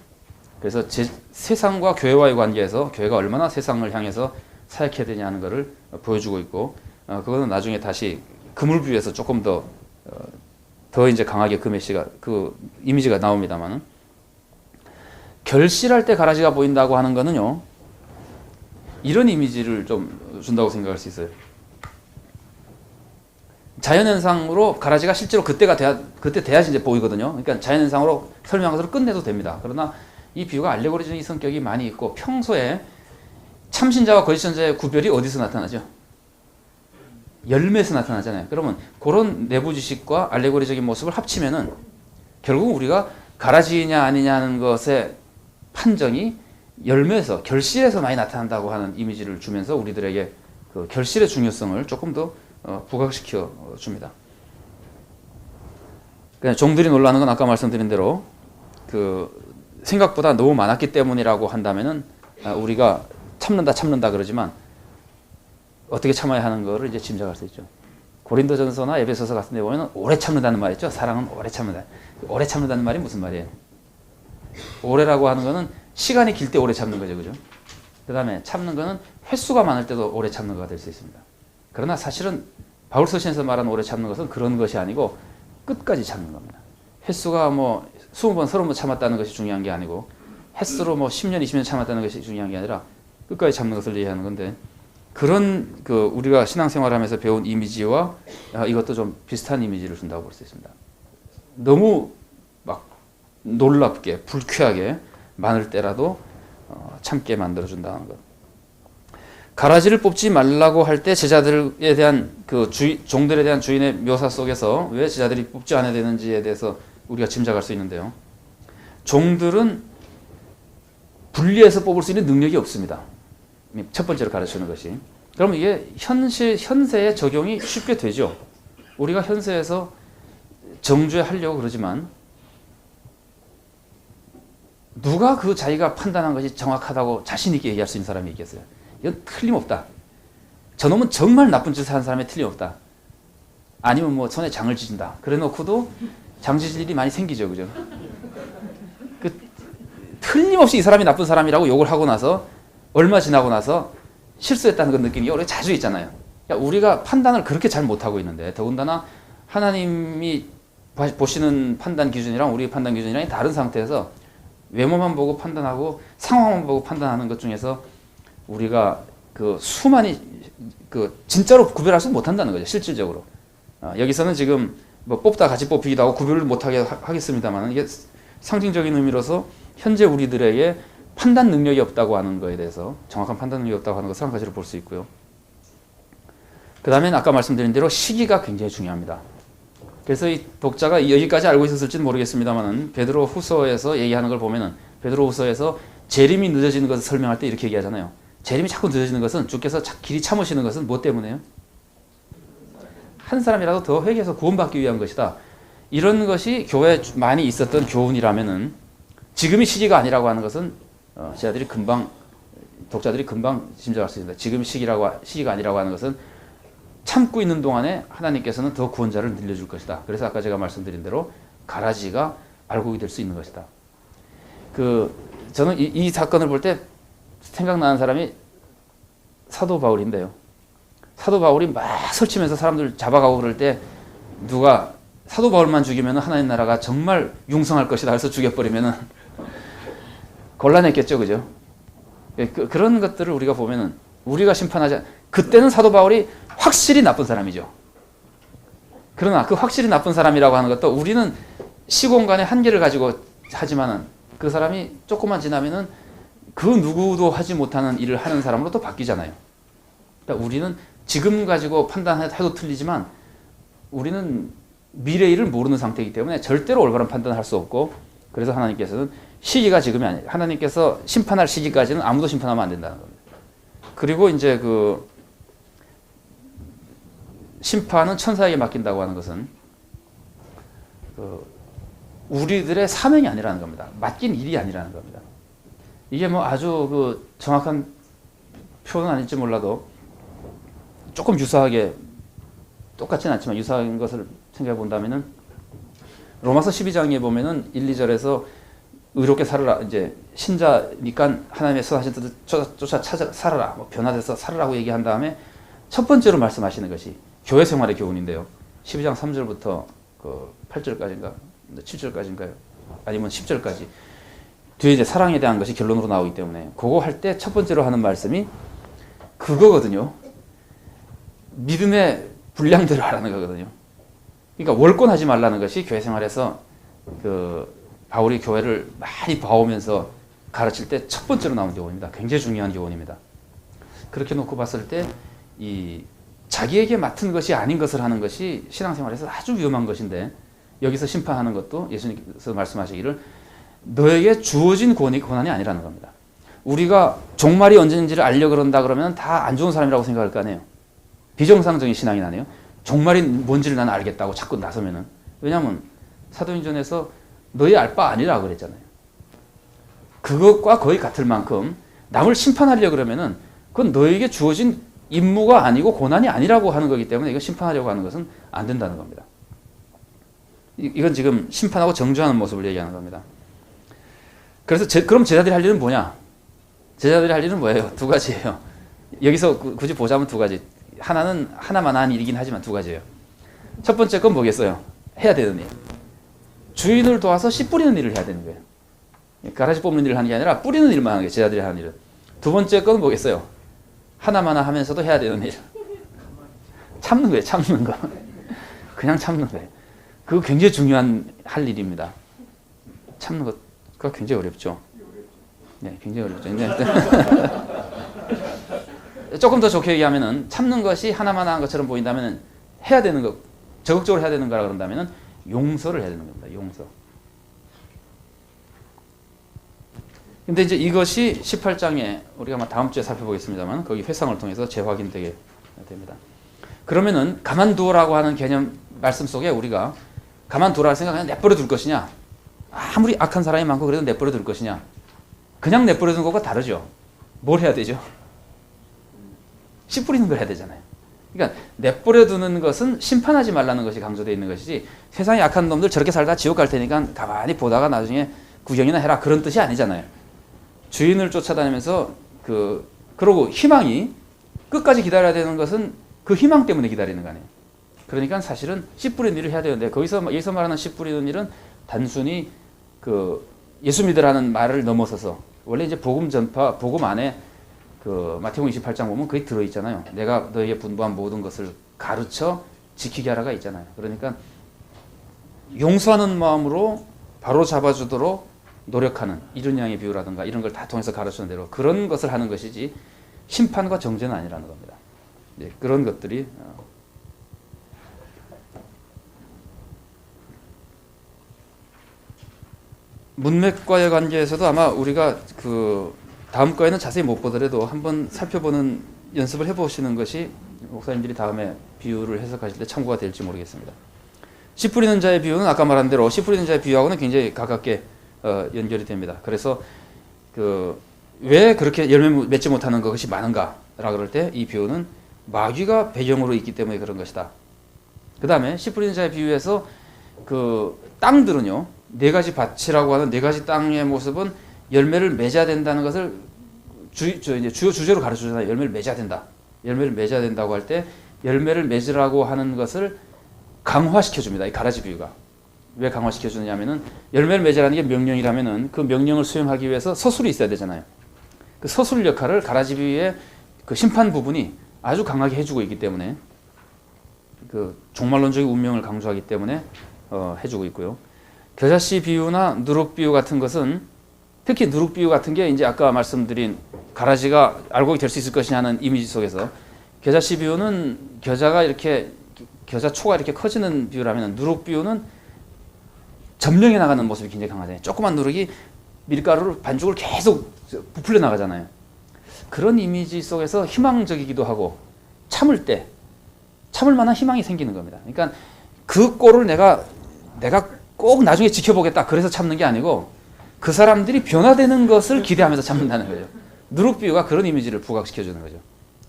그래서 세상과 교회와의 관계에서 교회가 얼마나 세상을 향해서 사역해야 되냐 하는 거를 보여주고 있고 그거는 나중에 다시 그물뷰에서 조금 더 이제 강하게 그 메시가 그 이미지가 나옵니다만은 결실할 때 가라지가 보인다고 하는 거는요 이런 이미지를 좀 준다고 생각할 수 있어요. 자연현상으로 가라지가 실제로 그때 돼야지 이제 보이거든요. 그러니까 자연현상으로 설명한 것으로 끝내도 됩니다. 그러나 이 비유가 알레고리적인 성격이 많이 있고 평소에 참신자와 거짓선자의 구별이 어디서 나타나죠? 열매에서 나타나잖아요. 그러면 그런 내부 지식과 알레고리적인 모습을 합치면은 결국 우리가 가라지냐 아니냐는 것의 판정이 열매에서 결실에서 많이 나타난다고 하는 이미지를 주면서 우리들에게 그 결실의 중요성을 조금 더 부각시켜 줍니다. 그냥 종들이 놀라는 건 아까 말씀드린 대로 그 생각보다 너무 많았기 때문이라고 한다면은 우리가 참는다 그러지만 어떻게 참아야 하는 거를 이제 짐작할 수 있죠. 고린도전서나 에베소서 같은 데 보면 오래 참는다는 말이 있죠. 사랑은 오래 참는다. 오래 참는다는 말이 무슨 말이에요? 오래라고 하는 거는 시간이 길 때 오래 참는 거죠. 그죠? 그 다음에 참는 거는 횟수가 많을 때도 오래 참는 거가 될 수 있습니다. 그러나 사실은 바울 서신에서 말하는 오래 참는 것은 그런 것이 아니고 끝까지 참는 겁니다. 횟수가 뭐 20번, 30번 참았다는 것이 중요한 게 아니고 횟수로 뭐 10년, 20년 참았다는 것이 중요한 게 아니라 끝까지 참는 것을 얘기하는 건데 그런 그 우리가 신앙생활하면서 배운 이미지와 이것도 좀 비슷한 이미지를 준다고 볼 수 있습니다. 너무 막 놀랍게 불쾌하게 많을 때라도 참게 만들어준다는 것. 가라지를 뽑지 말라고 할 때 제자들에 대한 그 종들에 대한 주인의 묘사 속에서 왜 제자들이 뽑지 않아야 되는지에 대해서 우리가 짐작할 수 있는데요. 종들은 분리해서 뽑을 수 있는 능력이 없습니다. 첫 번째로 가르치는 것이. 그러면 이게 현세에 적용이 쉽게 되죠. 우리가 현세에서 정죄하려고 그러지만 누가 그 자기가 판단한 것이 정확하다고 자신 있게 얘기할 수 있는 사람이 있겠어요? 이건 틀림없다. 저놈은 정말 나쁜 짓을 한 사람이 틀림없다. 아니면 뭐 손에 장을 지진다. 그래 놓고도 장 지질 일이 많이 생기죠. 그죠? 틀림없이 이 사람이 나쁜 사람이라고 욕을 하고 나서 얼마 지나고 나서 실수했다는 그 느낌이 우리가 자주 있잖아요. 그러니까 우리가 판단을 그렇게 잘 못하고 있는데 더군다나 하나님이 보시는 판단 기준이랑 우리의 판단 기준이랑 다른 상태에서 외모만 보고 판단하고 상황만 보고 판단하는 것 중에서 우리가 그 수많이 그 진짜로 구별할 수 못한다는 거죠. 실질적으로. 여기서는 지금 뭐 뽑다 같이 뽑히기도 하고 구별을 못하게 하겠습니다만 이게 상징적인 의미로서 현재 우리들에게 판단 능력이 없다고 하는 거에 대해서 정확한 판단 능력이 없다고 하는 것을 한 가지로 볼 수 있고요. 그 다음에는 아까 말씀드린 대로 시기가 굉장히 중요합니다. 그래서 이 독자가 여기까지 알고 있었을지는 모르겠습니다만 베드로 후서에서 얘기하는 걸 보면은 베드로 후서에서 재림이 늦어지는 것을 설명할 때 이렇게 얘기하잖아요. 재림이 자꾸 늦어지는 것은 주께서 길이 참으시는 것은 뭐 때문에요? 한 사람이라도 더 회개해서 구원받기 위한 것이다. 이런 것이 교회에 많이 있었던 교훈이라면은 지금이 시기가 아니라고 하는 것은 독자들이 금방 짐작할 수 있습니다. 지금 시기가 아니라고 하는 것은 참고 있는 동안에 하나님께서는 더 구원자를 늘려줄 것이다. 그래서 아까 제가 말씀드린 대로 가라지가 알곡이 될 수 있는 것이다. 저는 이 사건을 볼 때 생각나는 사람이 사도 바울인데요. 사도 바울이 막 설치면서 사람들 잡아가고 그럴 때 누가 사도 바울만 죽이면 하나님 나라가 정말 융성할 것이다 해서 죽여버리면 곤란했겠죠. 그죠? 그런 것들을 우리가 보면은 우리가 심판하지 그때는 사도 바울이 확실히 나쁜 사람이죠. 그러나 그 확실히 나쁜 사람이라고 하는 것도 우리는 시공간의 한계를 가지고 하지만은 그 사람이 조금만 지나면은 그 누구도 하지 못하는 일을 하는 사람으로 또 바뀌잖아요. 그러니까 우리는 지금 가지고 판단해도 틀리지만 우리는 미래 일을 모르는 상태이기 때문에 절대로 올바른 판단을 할 수 없고 그래서 하나님께서는 시기가 지금이 아니에요. 하나님께서 심판할 시기까지는 아무도 심판하면 안 된다는 겁니다. 그리고 이제 심판은 천사에게 맡긴다고 하는 것은 우리들의 사명이 아니라는 겁니다. 맡긴 일이 아니라는 겁니다. 이게 뭐 아주 정확한 표현은 아닐지 몰라도 조금 유사하게 똑같지는 않지만 유사한 것을 생각해 본다면은 로마서 12장에 보면은 1, 2절에서 의롭게 살아라. 이제 신자니까 하나님의 선하신 뜻을 쫓아 찾아 살아라. 뭐 변화돼서 살아라고 얘기한 다음에 첫 번째로 말씀하시는 것이 교회 생활의 교훈인데요. 12장 3절부터 8절까지인가 7절까지인가요? 아니면 10절까지. 뒤에 이제 사랑에 대한 것이 결론으로 나오기 때문에 그거 할 때 첫 번째로 하는 말씀이 그거거든요. 믿음의 분량대로 하라는 거거든요. 그러니까 월권하지 말라는 것이 교회 생활에서 바울이 교회를 많이 봐오면서 가르칠 때 첫 번째로 나온 교훈입니다. 굉장히 중요한 교훈입니다. 그렇게 놓고 봤을 때 자기에게 맡은 것이 아닌 것을 하는 것이 신앙생활에서 아주 위험한 것인데 여기서 심판하는 것도 예수님께서 말씀하시기를 너에게 주어진 고난이 아니라는 겁니다. 우리가 종말이 언제인지를 알려고 그런다 그러면 다 안 좋은 사람이라고 생각할 거 아니에요. 비정상적인 신앙이 나네요. 종말이 뭔지를 나는 알겠다고 자꾸 나서면은. 왜냐하면 사도행전에서 너희 알 바 아니라 그랬잖아요. 그것과 거의 같을 만큼 남을 심판하려고 그러면은 그건 너에게 주어진 임무가 아니고 고난이 아니라고 하는 거기 때문에 이거 심판하려고 하는 것은 안 된다는 겁니다. 이건 지금 심판하고 정죄하는 모습을 얘기하는 겁니다. 그래서 그럼 제자들이 할 일은 뭐냐? 제자들이 할 일은 뭐예요? 두 가지예요. 여기서 굳이 보자면 두 가지. 하나는 하나만한 일이긴 하지만 두 가지예요. 첫 번째 건 뭐겠어요? 해야 되는 일. 주인을 도와서 씨 뿌리는 일을 해야 되는 거예요. 가라지 뽑는 일을 하는 게 아니라 뿌리는 일만 하는 게 제자들이 하는 일은. 두 번째 건 뭐겠어요? 하나만 하면서도 해야 되는 일. 참는 거예요. 참는 거. 그냥 참는 거예요. 그거 굉장히 중요한 할 일입니다. 참는 것가 굉장히 어렵죠. 네, 굉장히 어렵죠. 조금 더 좋게 얘기하면은 참는 것이 하나만 한 것처럼 보인다면은 해야 되는 거, 적극적으로 해야 되는 거라 그런다면은 용서를 해야 되는 겁니다. 용서. 근데 이제 이것이 18장에 우리가 아마 다음 주에 살펴보겠습니다만 거기 회상을 통해서 재확인되게 됩니다. 그러면은 가만두라고 하는 개념 말씀 속에 우리가 가만두라고 생각하면 내버려 둘 것이냐, 아무리 악한 사람이 많고 그래도 내버려 둘 것이냐, 그냥 내버려 두는 것과 다르죠. 뭘 해야 되죠? 씨 뿌리는 걸 해야 되잖아요. 그러니까 내버려 두는 것은 심판하지 말라는 것이 강조되어 있는 것이지, 세상에 악한 놈들 저렇게 살다 지옥 갈 테니까 가만히 보다가 나중에 구경이나 해라, 그런 뜻이 아니잖아요. 주인을 쫓아다니면서 그러고 희망이 끝까지 기다려야 되는 것은 그 희망 때문에 기다리는 거 아니에요. 그러니까 사실은 씨 뿌리는 일을 해야 되는데, 여기서 말하는 씨 뿌리는 일은 단순히 예수 믿으라는 말을 넘어서서, 원래 이제 복음 전파, 복음 안에 마태복음 28장 보면 그게 들어있잖아요. 내가 너에게 분부한 모든 것을 가르쳐 지키게 하라가 있잖아요. 그러니까 용서하는 마음으로 바로 잡아주도록 노력하는 이런 양의 비유라든가 이런 걸 다 통해서 가르치는 대로 그런 것을 하는 것이지 심판과 정죄는 아니라는 겁니다. 네, 그런 것들이 문맥과의 관계에서도 아마 우리가 다음 거에는 자세히 못 보더라도 한번 살펴보는 연습을 해보시는 것이 목사님들이 다음에 비유를 해석하실 때 참고가 될지 모르겠습니다. 씨 뿌리는 자의 비유는 아까 말한 대로 씨 뿌리는 자의 비유하고는 굉장히 가깝게 연결이 됩니다. 그래서 왜 그렇게 열매 맺지 못하는 것이 많은가 라고 그럴 때 이 비유는 마귀가 배경으로 있기 때문에 그런 것이다. 그 다음에 씨 뿌리는 자의 비유에서 땅들은요, 네 가지 밭이라고 하는 네 가지 땅의 모습은 열매를 맺어야 된다는 것을 이제 주요 주제로 가르쳐주잖아요. 열매를 맺어야 된다. 열매를 맺어야 된다고 할 때 열매를 맺으라고 하는 것을 강화시켜줍니다. 이 가라지 비유가. 왜 강화시켜주느냐 하면은 열매를 맺으라는 게 명령이라면은 그 명령을 수행하기 위해서 서술이 있어야 되잖아요. 그 서술 역할을 가라지 비유의 그 심판 부분이 아주 강하게 해주고 있기 때문에, 종말론적인 운명을 강조하기 때문에 해주고 있고요. 겨자씨 비유나 누룩 비유 같은 것은, 특히 누룩 비유 같은 게 이제 아까 말씀드린 가라지가 알곡이 될 수 있을 것이냐 하는 이미지 속에서, 겨자씨 비유는 겨자초가 이렇게 커지는 비유라면, 누룩 비유는 점령해 나가는 모습이 굉장히 강하잖아요. 조그만 누룩이 밀가루를 반죽을 계속 부풀려 나가잖아요. 그런 이미지 속에서 희망적이기도 하고, 참을 만한 희망이 생기는 겁니다. 그러니까 그 꼴을 내가 꼭 나중에 지켜보겠다, 그래서 참는 게 아니고 그 사람들이 변화되는 것을 기대하면서 참는다는 거죠. 누룩 비유가 그런 이미지를 부각시켜주는 거죠.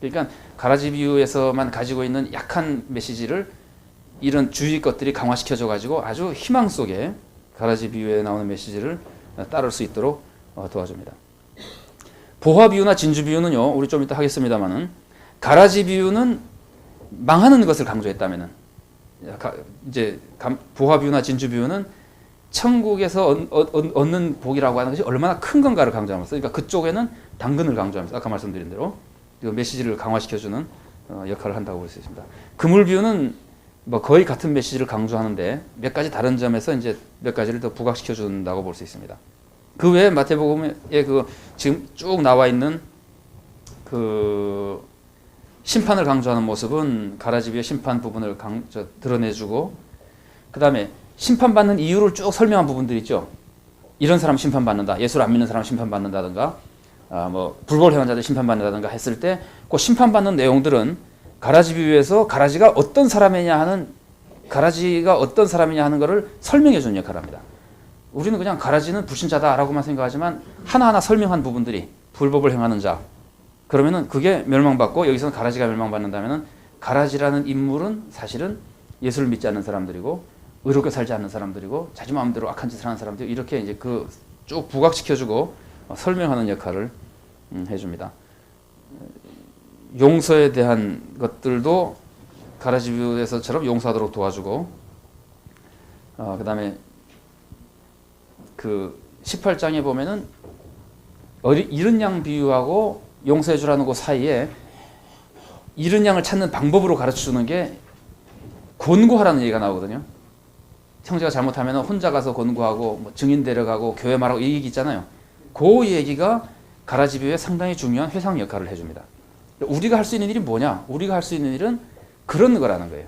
그러니까 가라지 비유에서만 가지고 있는 약한 메시지를 이런 주위 것들이 강화시켜줘 가지고 아주 희망 속에 가라지 비유에 나오는 메시지를 따를 수 있도록 도와줍니다. 보화 비유나 진주 비유는요, 우리 좀 이따 하겠습니다만은, 가라지 비유는 망하는 것을 강조했다면은, 이제 보화 비유나 진주 비유는 천국에서 얻는 복이라고 하는 것이 얼마나 큰 건가를 강조하면서, 그러니까 그쪽에는 당근을 강조하면서 아까 말씀드린 대로 메시지를 강화시켜주는 역할을 한다고 볼 수 있습니다. 그물 비유는 뭐 거의 같은 메시지를 강조하는데 몇 가지 다른 점에서 이제 몇 가지를 더 부각시켜준다고 볼 수 있습니다. 그 외에 마태복음에 지금 쭉 나와 있는 심판을 강조하는 모습은 가라지 비유의 심판 부분을 드러내주고, 그 다음에 심판받는 이유를 쭉 설명한 부분들이 있죠. 이런 사람 심판받는다, 예수를 안 믿는 사람 심판받는다든가, 불법을 행한 자들 심판받는다든가 했을 때 그 심판받는 내용들은 가라지 비유에서 가라지가 어떤 사람이냐 하는 것을 설명해 주는 역할을 합니다. 우리는 그냥 가라지는 불신자다라고만 생각하지만 하나하나 설명한 부분들이, 불법을 행하는 자, 그러면은 그게 멸망받고, 여기서는 가라지가 멸망받는다면은 가라지라는 인물은 사실은 예수를 믿지 않는 사람들이고 의롭게 살지 않는 사람들이고 자기 마음대로 악한 짓을 하는 사람들, 이렇게 이제 쭉 부각시켜주고 설명하는 역할을 해줍니다. 용서에 대한 것들도 가라지 비유에서처럼 용서하도록 도와주고, 그 다음에 18장에 보면은 이른 양 비유하고 용서해 주라는 그 사이에 이른 양을 찾는 방법으로 가르쳐 주는 게 권고하라는 얘기가 나오거든요. 형제가 잘못하면 혼자 가서 권고하고 증인 데려가고 교회 말하고 이 얘기 있잖아요. 그 얘기가 가라지 비유에 상당히 중요한 회상 역할을 해줍니다. 우리가 할 수 있는 일이 뭐냐? 우리가 할 수 있는 일은 그런 거라는 거예요.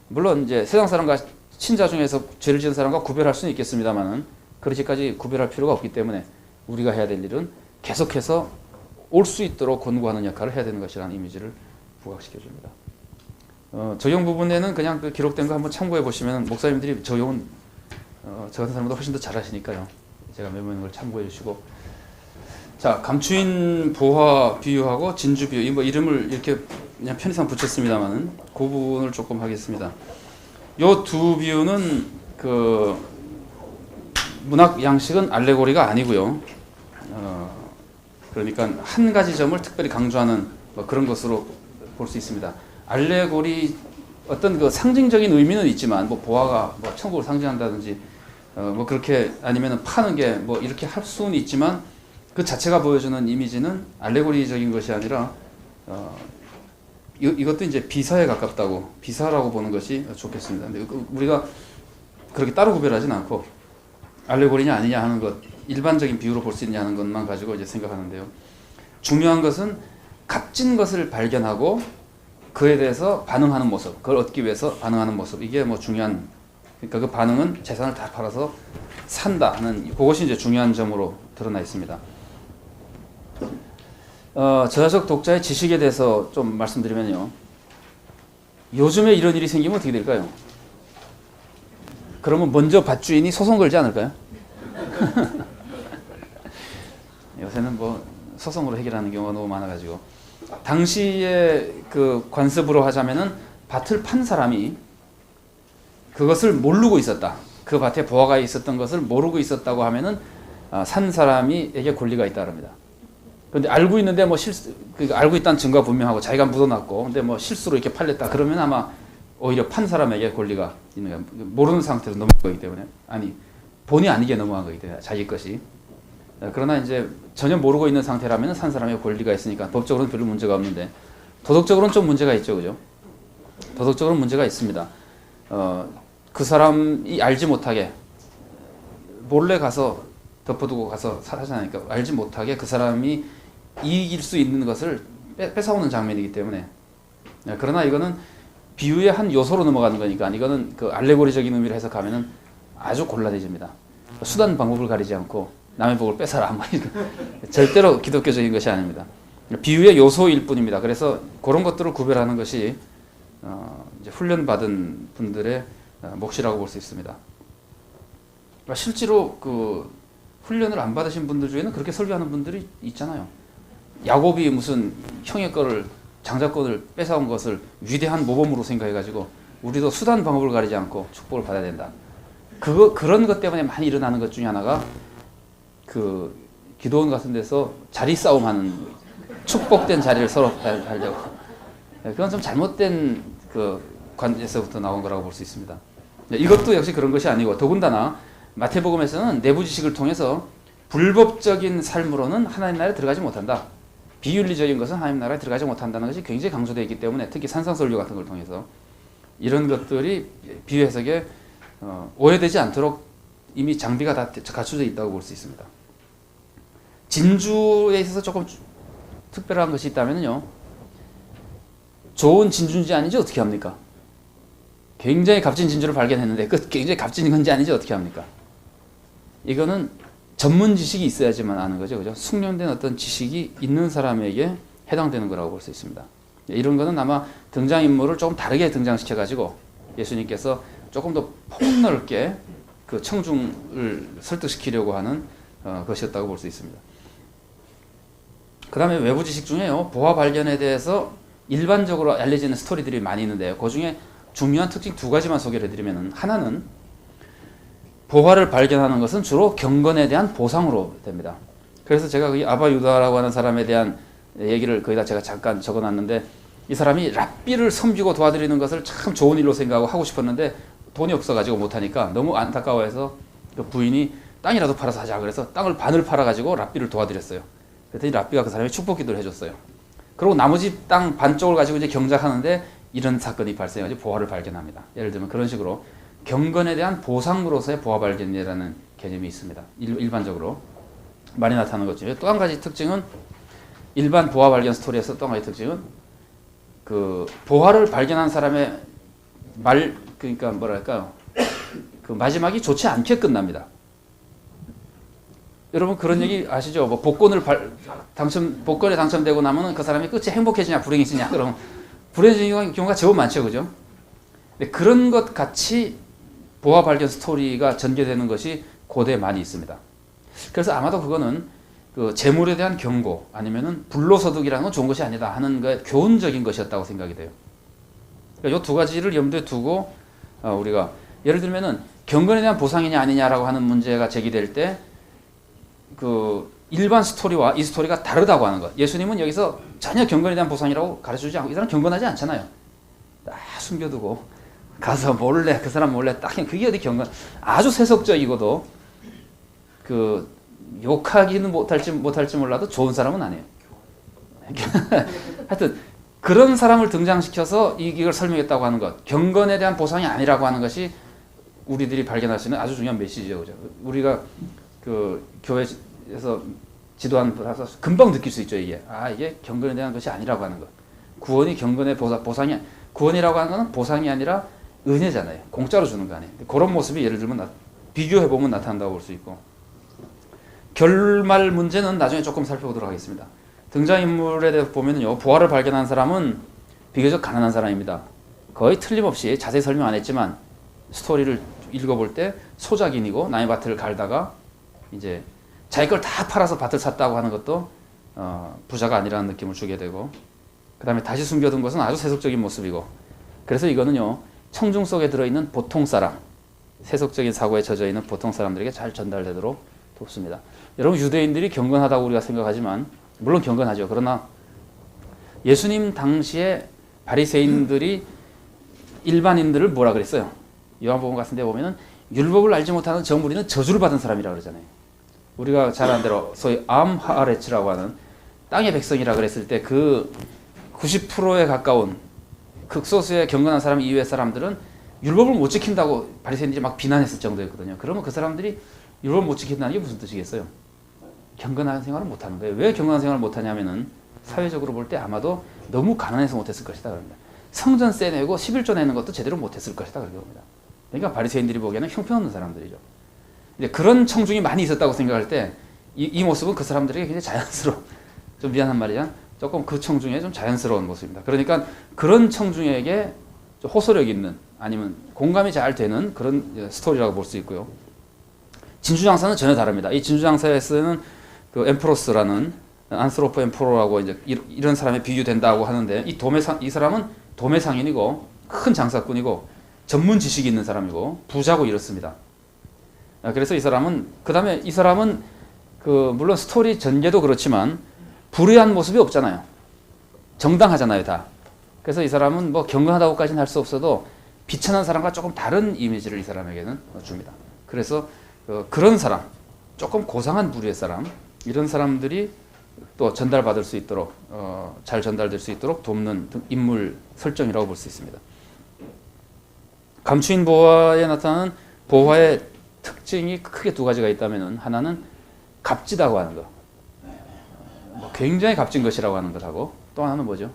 물론 이제 세상 사람과 신자 중에서 죄를 지은 사람과 구별할 수는 있겠습니다만은 그렇게까지 구별할 필요가 없기 때문에 우리가 해야 될 일은 계속해서 올 수 있도록 권고하는 역할을 해야 되는 것이라는 이미지를 부각시켜 줍니다. 적용 부분에는 그냥 그 기록된 거 한번 참고해 보시면 목사님들이 적용은 저 같은 사람보다 훨씬 더 잘하시니까요. 제가 메모한 걸 참고해 주시고, 자, 감추인 보화 비유하고 진주 비유, 뭐 이름을 이렇게 그냥 편의상 붙였습니다만은 그 부분을 조금 하겠습니다. 요 두 비유는 그 문학 양식은 알레고리가 아니고요. 그러니까 한 가지 점을 특별히 강조하는 뭐 그런 것으로 볼 수 있습니다. 알레고리 어떤 그 상징적인 의미는 있지만 뭐 보화가 뭐 천국을 상징한다든지 뭐 그렇게 아니면은 파는 게 뭐 이렇게 할 수는 있지만 그 자체가 보여주는 이미지는 알레고리적인 것이 아니라 이것도 이제 비사에 가깝다고, 비사라고 보는 것이 좋겠습니다. 근데 우리가 그렇게 따로 구별하진 않고 알레고리냐 아니냐 하는 것, 일반적인 비유로 볼 수 있냐 하는 것만 가지고 이제 생각하는데요. 중요한 것은 값진 것을 발견하고 그에 대해서 반응하는 모습, 그걸 얻기 위해서 반응하는 모습, 이게 뭐 중요한, 그러니까 그 반응은 재산을 다 팔아서 산다 하는, 그것이 이제 중요한 점으로 드러나 있습니다. 저자적 독자의 지식에 대해서 좀 말씀드리면요. 요즘에 이런 일이 생기면 어떻게 될까요? 그러면 먼저 밭주인이 소송 걸지 않을까요? 요새는 뭐 소송으로 해결하는 경우가 너무 많아가지고, 당시에 그 관습으로 하자면은 밭을 판 사람이 그것을 모르고 있었다, 그 밭에 보화가 있었던 것을 모르고 있었다고 하면은 산 사람이에게 권리가 있다 합니다. 근데 알고 있는데 뭐 알고 있다는 증거가 분명하고 자기가 묻어놨고, 근데 뭐 실수로 이렇게 팔렸다 그러면 아마 오히려 판 사람에게 권리가 있는 거예요. 모르는 상태로 넘어간 거기 때문에, 아니 본의 아니게 넘어간 거기 때문에 자기 것이. 그러나 이제 전혀 모르고 있는 상태라면 산 사람에게 권리가 있으니까 법적으로는 별로 문제가 없는데, 도덕적으로는 좀 문제가 있죠, 그죠? 도덕적으로는 문제가 있습니다. 그 사람이 알지 못하게 몰래 가서 덮어두고 가서 사자니까 알지 못하게 그 사람이 이길 수 있는 것을 뺏어오는 장면이기 때문에. 그러나 이거는 비유의 한 요소로 넘어가는 거니까 이거는 그 알레고리적인 의미를 해석하면은 아주 곤란해집니다. 수단 방법을 가리지 않고 남의 복을 뺏어라, 뭐 절대로 기독교적인 것이 아닙니다. 비유의 요소일 뿐입니다. 그래서 그런 것들을 구별하는 것이 이제 훈련받은 분들의 몫이라고 볼 수 있습니다. 실제로 그 훈련을 안 받으신 분들 중에는 그렇게 설교하는 분들이 있잖아요. 야곱이 무슨 형의 거를, 장자권을 뺏어온 것을 위대한 모범으로 생각해가지고 우리도 수단 방법을 가리지 않고 축복을 받아야 된다. 그런 것 때문에 많이 일어나는 것 중에 하나가 그 기도원 같은 데서 자리 싸움하는, 축복된 자리를 서로 하려고. 그건 좀 잘못된 그 관에서부터 나온 거라고 볼 수 있습니다. 이것도 역시 그런 것이 아니고, 더군다나 마태복음에서는 내부 지식을 통해서 불법적인 삶으로는 하나님 나라에 들어가지 못한다. 비윤리적인 것은 하나님 나라에 들어가지 못한다는 것이 굉장히 강조되어 있기 때문에, 특히 산상설교 같은 걸 통해서 이런 것들이 비유 해석에 오해되지 않도록 이미 장비가 다 갖춰져 있다고 볼 수 있습니다. 진주에 있어서 조금 특별한 것이 있다면요, 좋은 진주인지 아닌지 어떻게 합니까? 굉장히 값진 진주를 발견했는데 그 굉장히 값진 건지 아닌지 어떻게 합니까? 이거는 전문 지식이 있어야지만 아는 거죠, 그죠? 숙련된 어떤 지식이 있는 사람에게 해당되는 거라고 볼 수 있습니다. 이런 거는 아마 등장인물을 조금 다르게 등장시켜가지고 예수님께서 조금 더 폭넓게 그 청중을 설득시키려고 하는 것이었다고 볼 수 있습니다. 그 다음에 외부 지식 중에요, 보화 발견에 대해서 일반적으로 알려지는 스토리들이 많이 있는데요. 그 중에 중요한 특징 두 가지만 소개를 해드리면, 하나는 보화를 발견하는 것은 주로 경건에 대한 보상으로 됩니다. 그래서 제가 이 아바 유다라고 하는 사람에 대한 얘기를 거기다 제가 잠깐 적어놨는데, 이 사람이 랍비를 섬기고 도와드리는 것을 참 좋은 일로 생각하고 하고 싶었는데 돈이 없어가지고 못하니까 너무 안타까워해서 그 부인이 땅이라도 팔아서 하자 그래서 땅을 반을 팔아가지고 랍비를 도와드렸어요. 그랬더니 랍비가 그 사람이 축복 기도를 해줬어요. 그리고 나머지 땅 반쪽을 가지고 이제 경작하는데 이런 사건이 발생해가지고 보화를 발견합니다. 예를 들면 그런 식으로 경건에 대한 보상으로서의 보화 발견이라는 개념이 있습니다. 일반적으로 많이 나타나는 거죠. 또 한 가지 특징은, 일반 보화 발견 스토리에서 또 한 가지 특징은 그 보화를 발견한 사람의 그러니까 뭐랄까요, 그 마지막이 좋지 않게 끝납니다. 여러분 그런 얘기 아시죠? 뭐 복권에 당첨되고 나면은 그 사람이 끝이 행복해지냐 불행해지냐 그럼 불행해지는 경우가 제법 많죠, 그죠? 근데 그런 것 같이 보화 발견 스토리가 전개되는 것이 고대에 많이 있습니다. 그래서 아마도 그거는 그 재물에 대한 경고 아니면은 불로소득이라는 건 좋은 것이 아니다 하는 게 교훈적인 것이었다고 생각이 돼요. 그러니까 이 두 가지를 염두에 두고 우리가 예를 들면은 경건에 대한 보상이냐 아니냐라고 하는 문제가 제기될 때 그 일반 스토리와 이 스토리가 다르다고 하는 것. 예수님은 여기서 전혀 경건에 대한 보상이라고 가르쳐주지 않고 이 사람 경건하지 않잖아요. 다 숨겨두고 가서 몰래 그 사람 몰래 딱 그게 어디 경건? 아주 세속적이고도 그 욕하기는 못할지 몰라도 좋은 사람은 아니에요. 하여튼 그런 사람을 등장시켜서 이걸 설명했다고 하는 것. 경건에 대한 보상이 아니라고 하는 것이 우리들이 발견할 수 있는 아주 중요한 메시지죠. 그죠? 우리가 그 교회에서 지도하는 분라서 금방 느낄 수 있죠. 이게 경건에 대한 것이 아니라고 하는 것. 구원이 경건의 보상이 구원이라고 하는 것은 보상이 아니라 은혜잖아요. 공짜로 주는 거 아니에요. 그런 모습이 예를 들면 비교해 보면 나타난다고 볼 수 있고 결말 문제는 나중에 조금 살펴보도록 하겠습니다. 등장인물에 대해서 보면요, 부활을 발견한 사람은 비교적 가난한 사람입니다. 거의 틀림없이 자세히 설명 안 했지만 스토리를 읽어볼 때 소작인이고 남의 밭을 갈다가 이제 자기 걸 다 팔아서 밭을 샀다고 하는 것도 부자가 아니라는 느낌을 주게 되고 그 다음에 다시 숨겨둔 것은 아주 세속적인 모습이고 그래서 이거는요 청중 속에 들어있는 보통 사람 세속적인 사고에 젖어있는 보통 사람들에게 잘 전달되도록 돕습니다. 여러분 유대인들이 경건하다고 우리가 생각하지만 물론 경건하죠. 그러나 예수님 당시에 바리새인들이 일반인들을 뭐라 그랬어요? 요한복음 같은 데 보면은 율법을 알지 못하는 저 무리는 저주를 받은 사람이라고 그러잖아요. 우리가 잘 아는 대로 소위 암하아레츠라고 하는 땅의 백성이라 그랬을 때 그 90%에 가까운 극소수의 경건한 사람 이외의 사람들은 율법을 못 지킨다고 바리새인들이 막 비난했을 정도였거든요. 그러면 그 사람들이 율법을 못 지킨다는 게 무슨 뜻이겠어요? 경건한 생활을 못하는 거예요. 왜 경건한 생활을 못하냐면은 사회적으로 볼 때 아마도 너무 가난해서 못했을 것이다 그럽니다. 성전세 내고 11조 내는 것도 제대로 못했을 것이다 그렇게 봅니다. 그러니까 바리새인들이 보기에는 형편없는 사람들이죠. 이제 그런 청중이 많이 있었다고 생각할 때 이 모습은 그 사람들에게 굉장히 자연스러운 좀 미안한 말이야 조금 그 청중에 좀 자연스러운 모습입니다. 그러니까 그런 청중에게 좀 호소력 있는 아니면 공감이 잘 되는 그런 스토리라고 볼 수 있고요. 진주장사는 전혀 다릅니다. 이 진주장사에 쓰는 그 엠프로스라는 안스로프 엠프로라고 이제 이런 사람에 비유된다고 하는데 이 사람은 도매상인이고 큰 장사꾼이고 전문 지식이 있는 사람이고 부자고 이렇습니다. 그래서 이 사람은 그다음에 이 사람은 그 물론 스토리 전개도 그렇지만 불의한 모습이 없잖아요. 정당하잖아요, 다. 그래서 이 사람은 뭐 경건하다고까지는 할 수 없어도 비천한 사람과 조금 다른 이미지를 이 사람에게는 줍니다. 그래서 그런 사람, 조금 고상한 부류의 사람, 이런 사람들이 또 전달받을 수 있도록 잘 전달될 수 있도록 돕는 인물 설정이라고 볼 수 있습니다. 감추인 보화에 나타나는 보화의 특징이 크게 두 가지가 있다면 하나는 값지다고 하는 것, 굉장히 값진 것이라고 하는 것하고 또 하나는 뭐죠?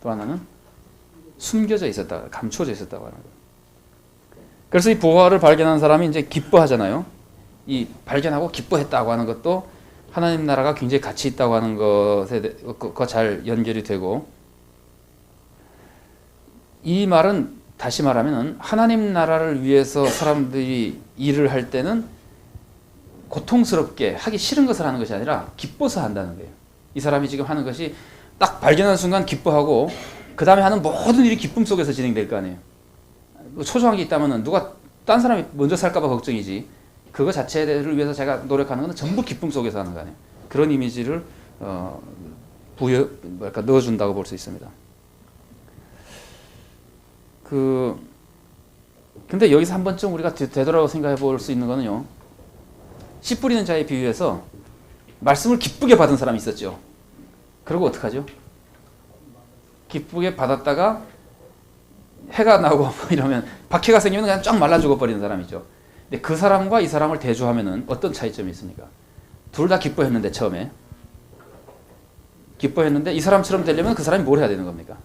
또 하나는 숨겨져 있었다, 감춰져 있었다고 하는 것. 그래서 이 보화를 발견한 사람이 이제 기뻐하잖아요. 이 발견하고 기뻐했다고 하는 것도 하나님 나라가 굉장히 가치 있다고 하는 것과 잘 연결이 되고 이 말은 다시 말하면 하나님 나라를 위해서 사람들이 일을 할 때는 고통스럽게 하기 싫은 것을 하는 것이 아니라 기뻐서 한다는 거예요. 이 사람이 지금 하는 것이 딱 발견한 순간 기뻐하고 그 다음에 하는 모든 일이 기쁨 속에서 진행될 거 아니에요. 초조한 게 있다면 누가 딴 사람이 먼저 살까 봐 걱정이지 그거 자체를 위해서 제가 노력하는 건 전부 기쁨 속에서 하는 거 아니에요. 그런 이미지를 넣어준다고 볼 수 있습니다. 근데 여기서 한 번쯤 우리가 되돌아서 생각해 볼 수 있는 거는요. 씨 뿌리는 자의 비유에서 말씀을 기쁘게 받은 사람이 있었죠. 그리고 어떡하죠? 기쁘게 받았다가 해가 나고 이러면 박해가 생기면 그냥 쫙 말라 죽어버리는 사람이죠. 근데 그 사람과 이 사람을 대조하면은 어떤 차이점이 있습니까? 둘 다 기뻐했는데 처음에 기뻐했는데 이 사람처럼 되려면 그 사람이 뭘 해야 되는 겁니까?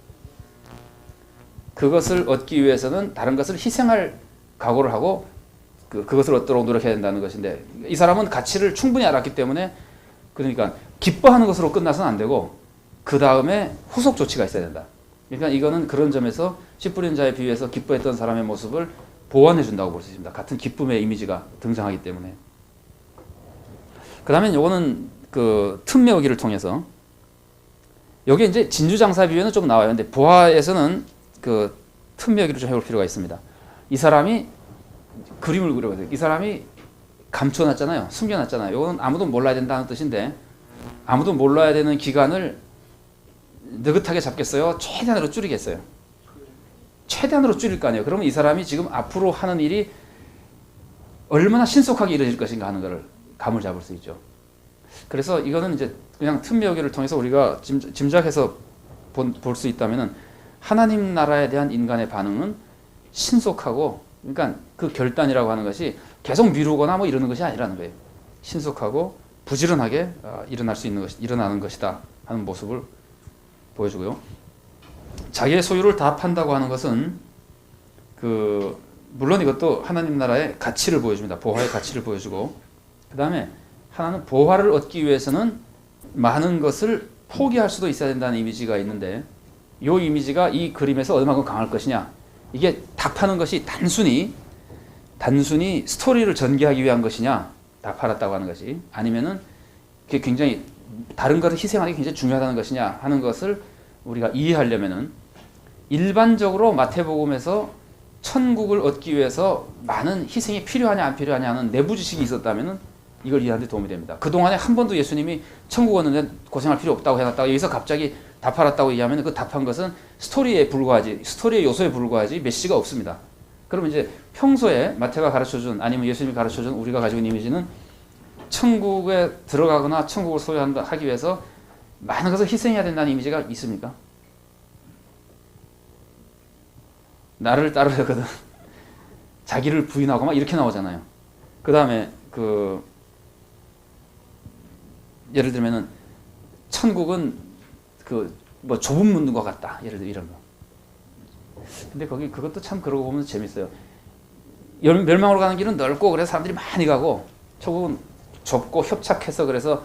그것을 얻기 위해서는 다른 것을 희생할 각오를 하고 그것을 얻도록 노력해야 된다는 것인데 이 사람은 가치를 충분히 알았기 때문에 그러니까 기뻐하는 것으로 끝나서는 안 되고 그 다음에 후속 조치가 있어야 된다. 그러니까 이거는 그런 점에서 씨 뿌린 자에 비유해서 기뻐했던 사람의 모습을 보완해 준다고 볼 수 있습니다. 같은 기쁨의 이미지가 등장하기 때문에. 그 다음에 요거는 그 틈메우기를 통해서 여기 이제 진주장사 비유는 좀 나와요. 근데 보화에서는 그 틈메우기를 좀 해볼 필요가 있습니다. 이 사람이 그림을 그려거든요. 이 사람이 감춰놨잖아요. 숨겨놨잖아요. 이건 아무도 몰라야 된다는 뜻인데 아무도 몰라야 되는 기간을 느긋하게 잡겠어요? 최대한으로 줄이겠어요? 최대한으로 줄일 거 아니에요. 그러면 이 사람이 지금 앞으로 하는 일이 얼마나 신속하게 이루어질 것인가 하는 것을 감을 잡을 수 있죠. 그래서 이거는 이제 그냥 틈메우기를 통해서 우리가 짐작해서 볼 수 있다면은 하나님 나라에 대한 인간의 반응은 신속하고 그러니까 그 결단이라고 하는 것이 계속 미루거나 뭐 이러는 것이 아니라는 거예요. 신속하고 부지런하게 일어나는 것이다 하는 모습을 보여주고요. 자기의 소유를 다 판다고 하는 것은 물론 이것도 하나님 나라의 가치를 보여줍니다. 보화의 가치를 보여주고 그 다음에 하나는 보화를 얻기 위해서는 많은 것을 포기할 수도 있어야 된다는 이미지가 있는데 이 이미지가 이 그림에서 얼마큼 강할 것이냐 이게 다 파는 것이 단순히 스토리를 전개하기 위한 것이냐 다 팔았다고 하는 것이 아니면은 그게 굉장히 다른 것을 희생하는 게 굉장히 중요하다는 것이냐 하는 것을 우리가 이해하려면은 일반적으로 마태복음에서 천국을 얻기 위해서 많은 희생이 필요하냐 안 필요하냐 하는 내부 지식이 있었다면은 이걸 이해하는 데 도움이 됩니다. 그동안에 한 번도 예수님이 천국 얻는데 고생할 필요 없다고 해놨다가 여기서 갑자기 다 팔았다고 얘기하면 그 답한 것은 스토리의 요소에 불과하지 메시지가 없습니다. 그러면 이제 평소에 마태가 가르쳐준 아니면 예수님이 가르쳐준 우리가 가지고 있는 이미지는 천국에 들어가거나 천국을 소유하기 위해서 많은 것을 희생해야 된다는 이미지가 있습니까? 나를 따르려거든 자기를 부인하고 막 이렇게 나오잖아요. 그 다음에 예를 들면은 천국은 뭐 좁은 문과 같다. 예를 들어 이런 거. 근데 그것도 참 그러고 보면 재밌어요. 멸망으로 가는 길은 넓고 그래서 사람들이 많이 가고 천국은 좁고 협착해서 그래서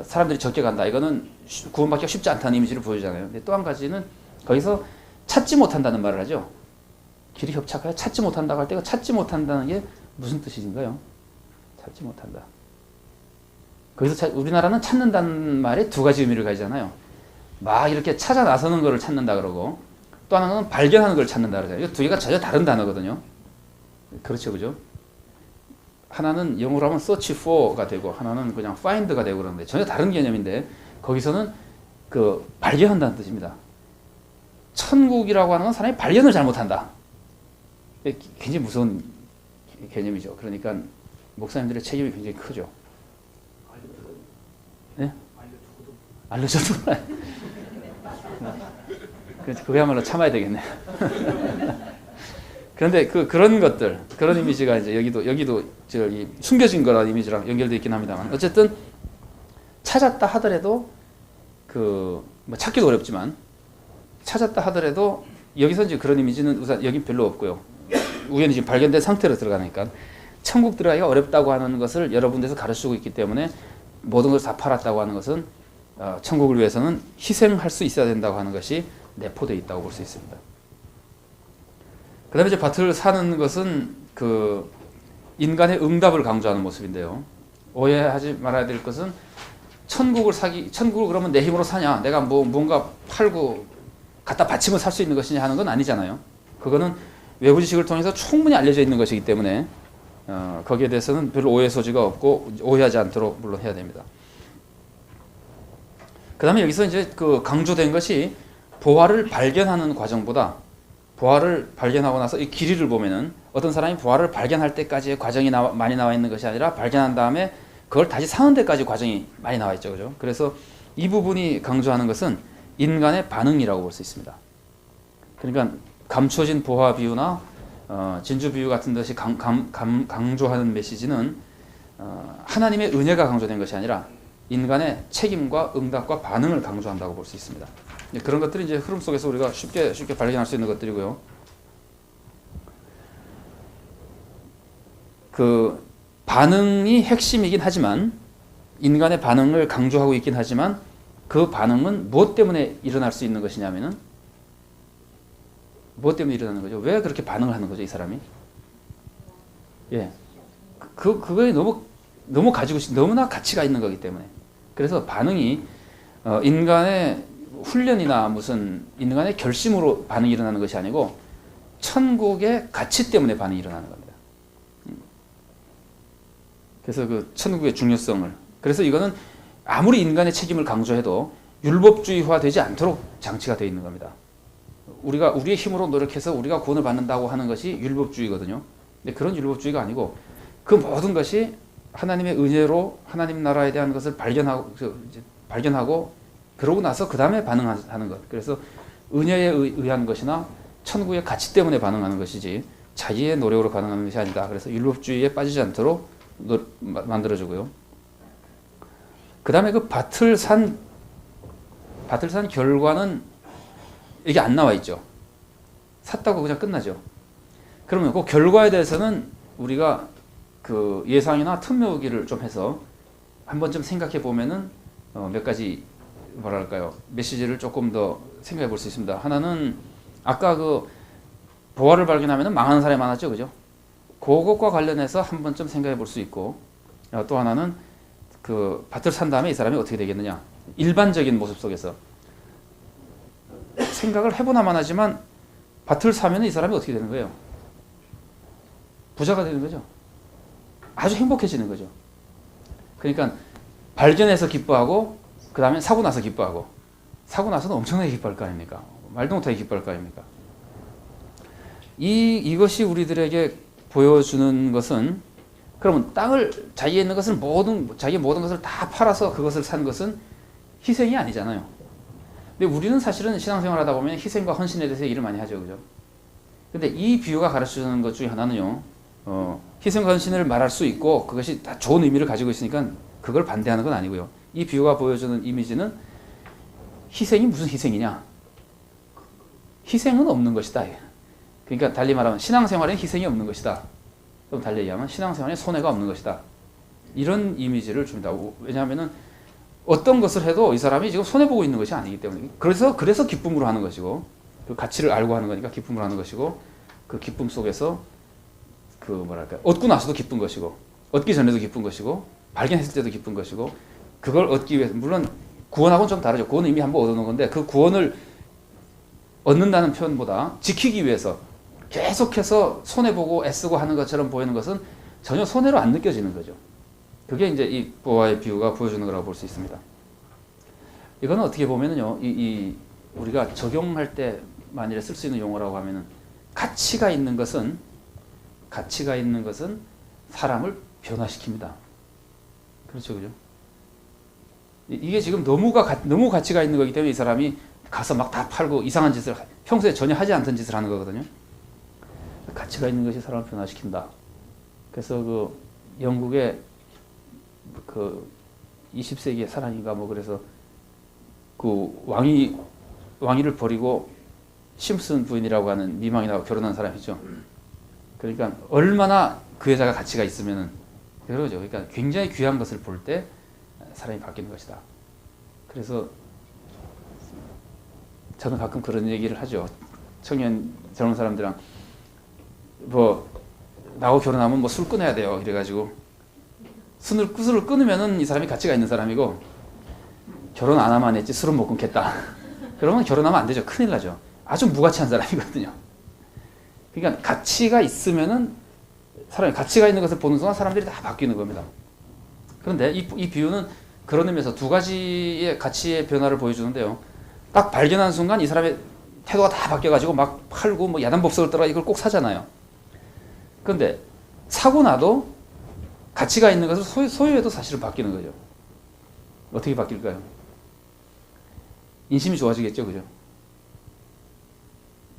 사람들이 적게 간다. 이거는 구원받기가 쉽지 않다는 이미지를 보여주잖아요. 근데 또 한 가지는 거기서 찾지 못한다는 말을 하죠. 길이 협착하여 찾지 못한다고 할 때 찾지 못한다는 게 무슨 뜻인가요? 찾지 못한다. 거기서 우리나라는 찾는다는 말에 두 가지 의미를 가지잖아요. 막 이렇게 찾아 나서는 것을 찾는다 그러고 또 하나는 발견하는 걸 찾는다 그러잖아요. 이 두 개가 전혀 다른 단어거든요. 그렇죠, 그죠? 하나는 영어로 하면 search for가 되고 하나는 그냥 find가 되고 그러는데 전혀 다른 개념인데 거기서는 발견한다는 뜻입니다. 천국이라고 하는 건 사람이 발견을 잘못한다. 굉장히 무서운 개념이죠. 그러니까 목사님들의 책임이 굉장히 크죠. 네? 알려줘도 그야말로 참아야 되겠네. 그런데 그런 것들, 그런 이미지가 이제 여기도 저기 숨겨진 거라는 이미지랑 연결되어 있긴 합니다만 어쨌든 찾았다 하더라도 뭐 찾기도 어렵지만 찾았다 하더라도 여기서 이제 그런 이미지는 우선 여긴 별로 없고요. 우연히 지금 발견된 상태로 들어가니까 천국 들어가기가 어렵다고 하는 것을 여러 군데서 가르치고 있기 때문에 모든 것을 다 팔았다고 하는 것은 천국을 위해서는 희생할 수 있어야 된다고 하는 것이 내포되어 있다고 볼 수 있습니다. 그 다음에 이제 밭을 사는 것은 인간의 응답을 강조하는 모습인데요. 오해하지 말아야 될 것은 천국을 그러면 내 힘으로 사냐, 내가 뭔가 팔고 갖다 바치면 살 수 있는 것이냐 하는 건 아니잖아요. 그거는 외부 지식을 통해서 충분히 알려져 있는 것이기 때문에 거기에 대해서는 별로 오해 소지가 없고 오해하지 않도록 물론 해야 됩니다. 그 다음에 여기서 이제 강조된 것이 보화를 발견하는 과정보다 보화를 발견하고 나서 이 길이를 보면은 어떤 사람이 보화를 발견할 때까지의 과정이 많이 나와 있는 것이 아니라 발견한 다음에 그걸 다시 사는 데까지 과정이 많이 나와 있죠. 그죠? 그래서 이 부분이 강조하는 것은 인간의 반응이라고 볼 수 있습니다. 그러니까 감춰진 보화 비유나 진주 비유 같은 것이 강조하는 메시지는 하나님의 은혜가 강조된 것이 아니라 인간의 책임과 응답과 반응을 강조한다고 볼 수 있습니다. 그런 것들이 이제 흐름 속에서 우리가 쉽게 발견할 수 있는 것들이고요. 그 반응이 핵심이긴 하지만 인간의 반응을 강조하고 있긴 하지만 그 반응은 무엇 때문에 일어날 수 있는 것이냐면은 무엇 때문에 일어나는 거죠? 왜 그렇게 반응을 하는 거죠, 이 사람이? 예, 그거에 너무 가지고 너무나 가치가 있는 거기 때문에. 그래서 반응이 인간의 훈련이나 무슨 인간의 결심으로 반응이 일어나는 것이 아니고 천국의 가치 때문에 반응이 일어나는 겁니다. 그래서 그 천국의 중요성을, 그래서 이거는 아무리 인간의 책임을 강조해도 율법주의화 되지 않도록 장치가 되어 있는 겁니다. 우리가 우리의 힘으로 노력해서 우리가 구원을 받는다고 하는 것이 율법주의거든요. 근데 그런 율법주의가 아니고 그 모든 것이 하나님의 은혜로 하나님 나라에 대한 것을 발견하고 그러고 나서 그 다음에 반응하는 것. 그래서 은혜에 의한 것이나 천국의 가치 때문에 반응하는 것이지 자기의 노력으로 반응하는 것이 아니다. 그래서 율법주의에 빠지지 않도록 만들어주고요. 그 다음에 그 바틀산 결과는 이게 안 나와 있죠. 샀다고 그냥 끝나죠. 그러면 그 결과에 대해서는 우리가 그 예상이나 틈메우기를 좀 해서 한 번쯤 생각해 보면은 몇 가지 뭐랄까요, 메시지를 조금 더 생각해 볼 수 있습니다. 하나는 아까 그 보화를 발견하면은 망하는 사람이 많았죠, 그죠? 그것과 관련해서 한 번쯤 생각해 볼 수 있고, 또 하나는 그 밭을 산 다음에 이 사람이 어떻게 되겠느냐. 일반적인 모습 속에서 생각을 해보나만 하지만 밭을 사면 이 사람이 어떻게 되는 거예요? 부자가 되는 거죠. 아주 행복해지는 거죠. 그러니까 발견해서 기뻐하고 그 다음에 사고 나서 기뻐하고, 사고 나서는 엄청나게 기뻐할 거 아닙니까? 말도 못하게 기뻐할 거 아닙니까? 이것이 우리들에게 보여주는 것은, 그러면 땅을, 자기에 있는 것을 자기의 모든 것을 다 팔아서 그것을 산 것은 희생이 아니잖아요. 근데 우리는 사실은 신앙생활 하다 보면 희생과 헌신에 대해서 얘기를 많이 하죠, 그죠? 근데 이 비유가 가르쳐주는 것 중에 하나는요, 희생과 헌신을 말할 수 있고 그것이 다 좋은 의미를 가지고 있으니까 그걸 반대하는 건 아니고요. 이 비유가 보여주는 이미지는 희생이 무슨 희생이냐? 희생은 없는 것이다. 그러니까 달리 말하면 신앙생활엔 희생이 없는 것이다. 좀 달리 얘기하면 신앙생활에 손해가 없는 것이다. 이런 이미지를 줍니다. 왜냐하면 어떤 것을 해도 이 사람이 지금 손해보고 있는 것이 아니기 때문에, 그래서 기쁨으로 하는 것이고, 그 가치를 알고 하는 거니까 기쁨으로 하는 것이고, 그 기쁨 속에서 그 뭐랄까, 얻고 나서도 기쁜 것이고, 얻기 전에도 기쁜 것이고, 발견했을 때도 기쁜 것이고, 그걸 얻기 위해서, 물론 구원하고는 좀 다르죠. 구원은 이미 한번 얻어놓은 건데 그 구원을 얻는다는 표현보다 지키기 위해서 계속해서 손해보고 애쓰고 하는 것처럼 보이는 것은 전혀 손해로 안 느껴지는 거죠. 그게 이제 이 보화의 비유가 보여주는 거라고 볼 수 있습니다. 이거는 어떻게 보면은요, 우리가 적용할 때 만일에 쓸 수 있는 용어라고 하면은 가치가 있는 것은 사람을 변화시킵니다. 그렇죠, 그죠? 이게 지금 너무 가치가 있는 거기 때문에 이 사람이 가서 막 다 팔고 이상한 짓을 평소에 전혀 하지 않던 짓을 하는 거거든요. 가치가 있는 것이 사람을 변화시킨다. 그래서 그 영국의 그 20세기의 사랑인가 뭐, 그래서 그 왕위를 버리고 심슨 부인이라고 하는 미망인하고 결혼한 사람이죠. 그러니까 얼마나 그 여자가 가치가 있으면은 그러죠. 그러니까 굉장히 귀한 것을 볼 때 사람이 바뀌는 것이다. 그래서 저는 가끔 그런 얘기를 하죠. 젊은 사람들이랑 뭐 나하고 결혼하면 뭐 술 끊어야 돼요. 이래가지고 술을 끊으면은 이 사람이 가치가 있는 사람이고, 결혼 안 하면 안 했지 술은 못 끊겠다. 그러면 결혼하면 안 되죠. 큰일 나죠. 아주 무가치한 사람이거든요. 그러니까 가치가 있으면은 사람이 가치가 있는 것을 보는 순간 사람들이 다 바뀌는 겁니다. 그런데 이 비유는 그런 의미에서 두 가지의 가치의 변화를 보여주는데요. 딱 발견한 순간 이 사람의 태도가 다 바뀌어가지고 막 팔고 뭐 야단법석을 떨어 이걸 꼭 사잖아요. 그런데 사고 나도 가치가 있는 것을 소유해도 사실은 바뀌는 거죠. 어떻게 바뀔까요? 인심이 좋아지겠죠, 그죠?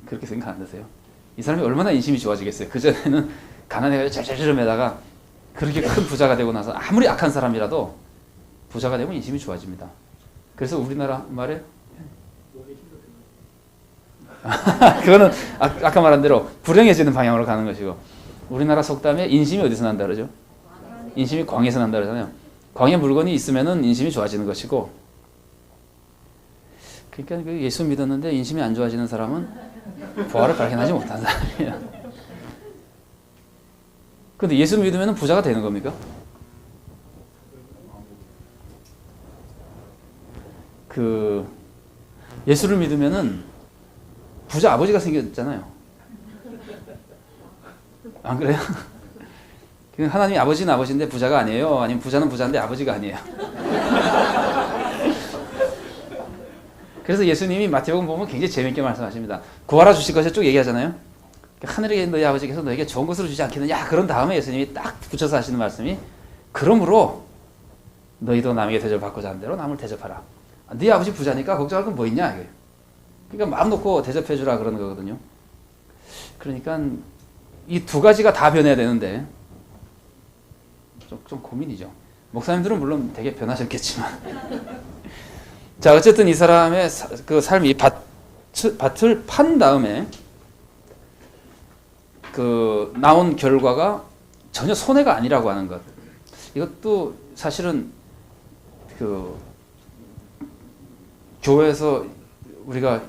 그렇게 생각 안 드세요? 이 사람이 얼마나 인심이 좋아지겠어요? 그전에는 가난해가지고 쩔쩔쩔매다가 그렇게 큰 부자가 되고 나서 아무리 악한 사람이라도 부자가 되면 인심이 좋아집니다. 그래서 우리나라 말에 그거는 아까 말한 대로 불행해지는 방향으로 가는 것이고, 우리나라 속담에 인심이 어디서 난다 그러죠? 인심이 광에서 난다 그러잖아요. 광에 물건이 있으면은 인심이 좋아지는 것이고, 그러니까 그 예수 믿었는데 인심이 안 좋아지는 사람은 부활을 발견하지 못한 사람이에요. 근데 예수 믿으면 부자가 되는 겁니까? 그 예수를 믿으면은 부자 아버지가 생겼잖아요. 안 그래요? 하나님이 아버지는 아버지인데 부자가 아니에요. 아니면 부자는 부자인데 아버지가 아니에요. 그래서 예수님이 마태복음 보면 굉장히 재밌게 말씀하십니다. 구하라 주실 것을 쭉 얘기하잖아요. 하늘에 계신 너희 아버지께서 너에게 좋은 것을 주지 않겠느냐. 그런 다음에 예수님이 딱 붙여서 하시는 말씀이 그러므로 너희도 남에게 대접받고자 하는 대로 남을 대접하라. 네 아버지 부자니까 걱정할 건 뭐 있냐. 그러니까 마음 놓고 대접해 주라 그러는 거거든요. 그러니까 이 두 가지가 다 변해야 되는데 좀 고민이죠. 목사님들은 물론 되게 변하셨겠지만 자 어쨌든 이 사람의 그 삶이 밭을 판 다음에 그 나온 결과가 전혀 손해가 아니라고 하는 것. 이것도 사실은 그 교회에서 우리가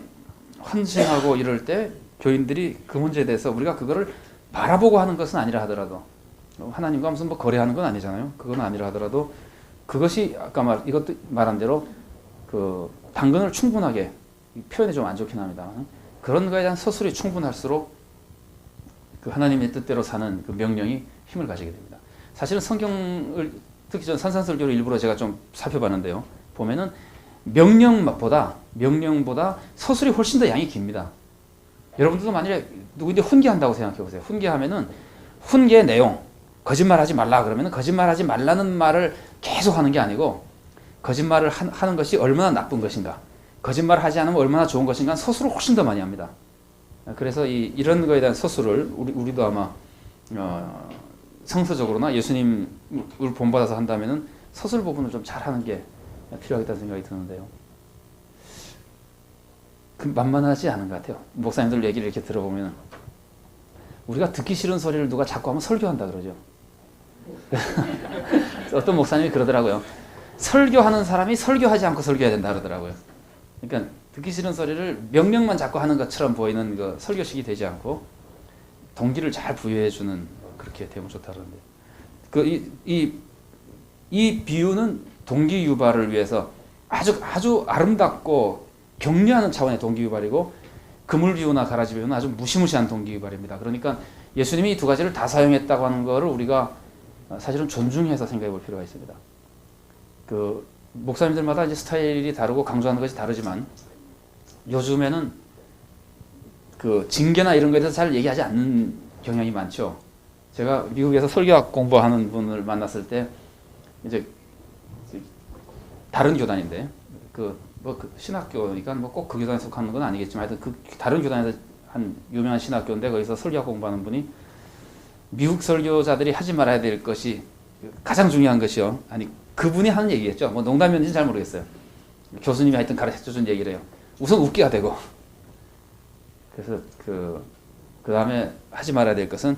헌신하고 이럴 때 교인들이 그 문제에 대해서 우리가 그거를 바라보고 하는 것은 아니라 하더라도 하나님과 무슨 뭐 거래하는 건 아니잖아요. 그건 아니라 하더라도 그것이 아까 이것도 말한 대로 그 당근을 충분하게 표현이 좀 안 좋긴 합니다. 그런 거에 대한 서술이 충분할수록 그 하나님의 뜻대로 사는 그 명령이 힘을 가지게 됩니다. 사실은 성경을 특히 전 산산설교를 일부러 제가 좀 살펴봤는데요. 보면은 명령보다 서술이 훨씬 더 양이 깁니다. 여러분들도 만약에 누구인데 훈계한다고 생각해 보세요. 훈계하면은 훈계의 내용, 거짓말하지 말라 그러면은 거짓말하지 말라는 말을 계속 하는 게 아니고 거짓말을 하는 것이 얼마나 나쁜 것인가, 거짓말을 하지 않으면 얼마나 좋은 것인가 서술을 훨씬 더 많이 합니다. 그래서 이런 거에 대한 서술을 우리도 아마 성서적으로나 예수님을 본받아서 한다면은 서술 부분을 좀 잘하는 게 필요하겠다는 생각이 드는데요. 만만하지 않은 것 같아요. 목사님들 얘기를 이렇게 들어보면 우리가 듣기 싫은 소리를 누가 자꾸 하면 설교한다 그러죠. 어떤 목사님이 그러더라고요. 설교하는 사람이 설교하지 않고 설교해야 된다 그러더라고요. 그러니까 듣기 싫은 소리를 명령만 자꾸 하는 것처럼 보이는 그 설교식이 되지 않고 동기를 잘 부여해 주는 그렇게 되면 좋다 그러는데 이 비유는 동기 유발을 위해서 아주 아름답고 격려하는 차원의 동기 유발이고 그물 비유나 가라지 비유는 아주 무시무시한 동기 유발입니다. 그러니까 예수님이 이 두 가지를 다 사용했다고 하는 것을 우리가 사실은 존중해서 생각해 볼 필요가 있습니다. 그 목사님들마다 이제 스타일이 다르고 강조하는 것이 다르지만 요즘에는 그 징계나 이런 것에 대해서 잘 얘기하지 않는 경향이 많죠. 제가 미국에서 설교학 공부하는 분을 만났을 때 이제 다른 교단인데 그 신학교니까 뭐 꼭 그 교단에 속하는 건 아니겠지만 하여튼 그 다른 교단에서 한 유명한 신학교인데 거기서 설교학 공부하는 분이 미국 설교자들이 하지 말아야 될 것이 가장 중요한 것이요. 아니 그분이 하는 얘기겠죠. 뭐 농담이었는지 잘 모르겠어요. 교수님이 하여튼 가르쳐준 얘기를 해요. 우선 웃기가 되고 그래서 그 다음에 하지 말아야 될 것은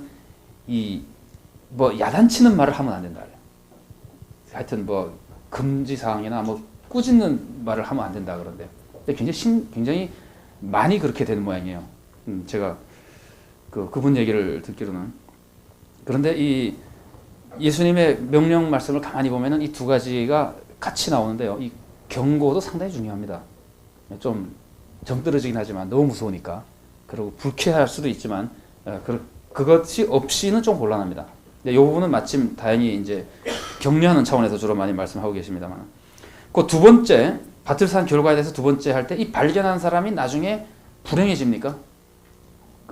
뭐 야단치는 말을 하면 안 된다. 하여튼 뭐 금지 사항이나 뭐 꾸짖는 말을 하면 안 된다 그런데 굉장히 많이 그렇게 되는 모양이에요. 제가 그분 얘기를 듣기로는. 그런데 이 예수님의 명령 말씀을 가만히 보면은 이 두 가지가 같이 나오는데요. 이 경고도 상당히 중요합니다. 좀 정떨어지긴 하지만 너무 무서우니까. 그리고 불쾌할 수도 있지만 그것이 없이는 좀 곤란합니다. 이 부분은 마침 다행히 이제 격려하는 차원에서 주로 많이 말씀하고 계십니다만. 그 두 번째 밭을 산 결과에 대해서 두 번째 할 때 이 발견한 사람이 나중에 불행해집니까?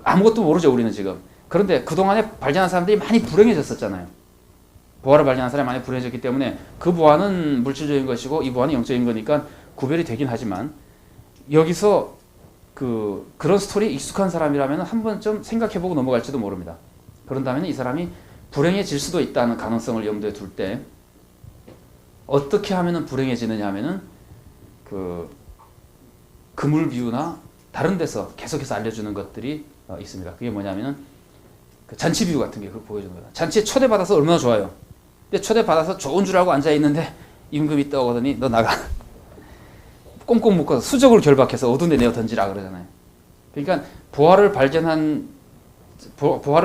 아무것도 모르죠 우리는 지금. 그런데 그동안에 발견한 사람들이 많이 불행해졌었잖아요. 보화를 발견한 사람이 많이 불행해졌기 때문에 그 보화는 물질적인 것이고 이 보화는 영적인 거니까 구별이 되긴 하지만 여기서 그런 스토리에 익숙한 사람이라면 한 번쯤 생각해보고 넘어갈지도 모릅니다. 그런다면 이 사람이 불행해질 수도 있다는 가능성을 염두에 둘 때 어떻게 하면 불행해지느냐 하면은 그물 비유나 다른 데서 계속해서 알려주는 것들이 있습니다. 그게 뭐냐면은 그 잔치 비유 같은 게 그걸 보여주는 거예요. 잔치에 초대받아서 얼마나 좋아요. 근데 초대받아서 좋은 줄 알고 앉아있는데 임금이 떠오더니 너 나가. 꽁꽁 묶어서 수적으로 결박해서 어두운 데 내어 던지라 그러잖아요. 그러니까 부활을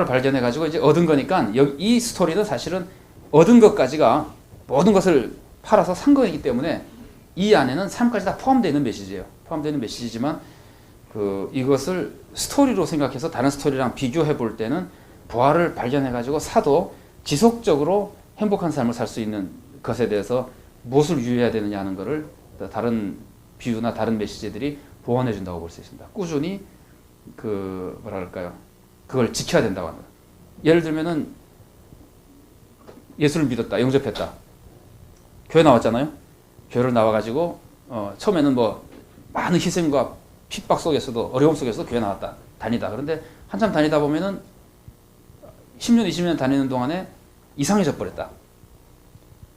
발견해가지고 이제 얻은 거니까 이 스토리는 사실은 얻은 것까지가 모든 것을 팔아서 산 거이기 때문에 이 안에는 삶까지 다 포함되어 있는 메시지예요. 포함되어 있는 메시지지만 이것을 스토리로 생각해서 다른 스토리랑 비교해 볼 때는 부활을 발견해가지고 사도 지속적으로 행복한 삶을 살 수 있는 것에 대해서 무엇을 유의해야 되느냐 하는 것을 다른 비유나 다른 메시지들이 보완해 준다고 볼 수 있습니다. 꾸준히 그걸 지켜야 된다고 합니다. 예를 들면은 예수를 믿었다, 영접했다. 교회 나왔잖아요. 교회를 나와가지고 처음에는 뭐 많은 희생과 핍박 속에서도 어려움 속에서도 교회 나왔다, 다니다. 그런데 한참 다니다 보면은 10년, 20년 다니는 동안에 이상해져 버렸다.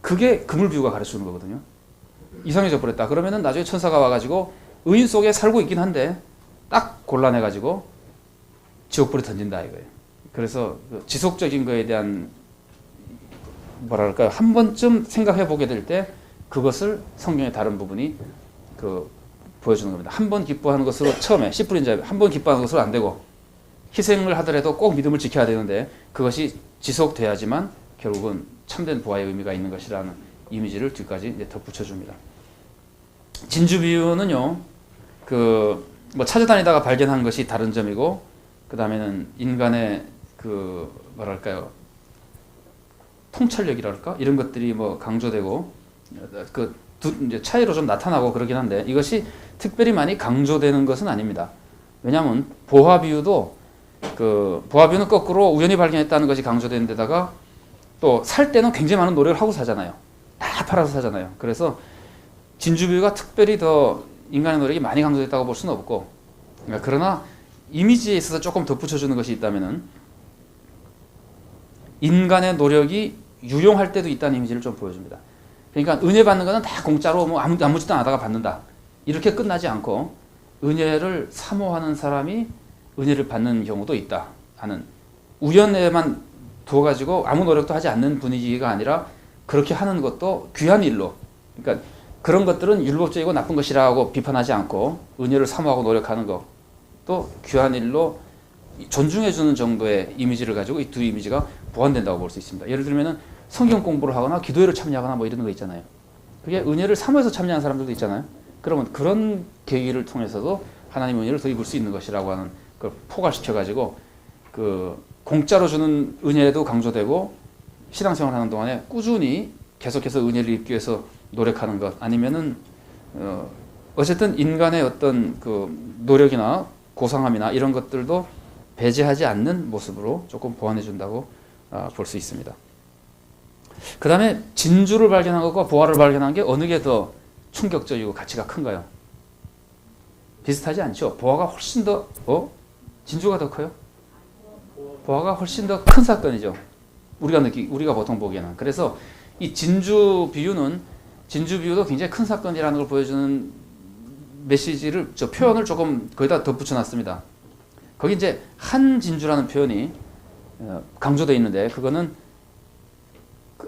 그게 그물 비유가 가르치는 거거든요. 이상해져 버렸다. 그러면은 나중에 천사가 와가지고 의인 속에 살고 있긴 한데 딱 곤란해가지고 지옥불에 던진다 이거예요. 그래서 지속적인 거에 대한 한 번쯤 생각해 보게 될 때 그것을 성경의 다른 부분이 보여주는 겁니다. 한 번 기뻐하는 것으로 처음에 씨 뿌린 자에 한 번 기뻐하는 것으로 안 되고 희생을 하더라도 꼭 믿음을 지켜야 되는데 그것이 지속돼야지만 결국은 참된 부활의 의미가 있는 것이라는 이미지를 뒤까지 이제 덧붙여 줍니다. 진주 비유는요, 뭐 찾아다니다가 발견한 것이 다른 점이고, 그 다음에는 인간의 통찰력이랄까 이런 것들이 뭐 강조되고 이제 차이로 좀 나타나고 그러긴 한데 이것이 특별히 많이 강조되는 것은 아닙니다. 왜냐하면 보화 비유는 거꾸로 우연히 발견했다는 것이 강조되는 데다가 또 살 때는 굉장히 많은 노력을 하고 사잖아요. 다 팔아서 사잖아요. 그래서 진주 비유가 특별히 더 인간의 노력이 많이 강조됐다고 볼 수는 없고, 그러나 이미지에 있어서 조금 덧붙여주는 것이 있다면은 인간의 노력이 유용할 때도 있다는 이미지를 좀 보여줍니다. 그러니까 은혜 받는 것은 다 공짜로 뭐 아무짓도 안 하다가 받는다. 이렇게 끝나지 않고 은혜를 사모하는 사람이 은혜를 받는 경우도 있다 하는, 우연에만 두어가지고 아무 노력도 하지 않는 분위기가 아니라 그렇게 하는 것도 귀한 일로, 그러니까 그런 것들은 율법적이고 나쁜 것이라고 비판하지 않고 은혜를 사모하고 노력하는 것도 귀한 일로 존중해주는 정도의 이미지를 가지고 이 두 이미지가 보완된다고 볼 수 있습니다. 예를 들면 성경 공부를 하거나 기도회를 참여하거나 뭐 이런 거 있잖아요. 그게 은혜를 사모해서 참여하는 사람들도 있잖아요. 그러면 그런 계기를 통해서도 하나님의 은혜를 더 입을 수 있는 것이라고 하는 걸 포괄시켜가지고 공짜로 주는 은혜도 강조되고 신앙생활 하는 동안에 꾸준히 계속해서 은혜를 입기 위해서 노력하는 것, 아니면은 어쨌든 인간의 어떤 노력이나 고상함이나 이런 것들도 배제하지 않는 모습으로 조금 보완해 준다고 볼 수 있습니다. 그 다음에 진주를 발견한 것과 보화를 발견한 게 어느 게 더 충격적이고 가치가 큰가요? 비슷하지 않죠? 보화가 훨씬 더 진주가 더 커요? 보화가 훨씬 더 큰 사건이죠. 우리가 보통 보기에는. 그래서 이 진주 비유도 굉장히 큰 사건이라는 걸 보여주는 메시지를, 표현을 조금 거기다 덧붙여 놨습니다. 거기 이제 한 진주라는 표현이 강조되어 있는데 그거는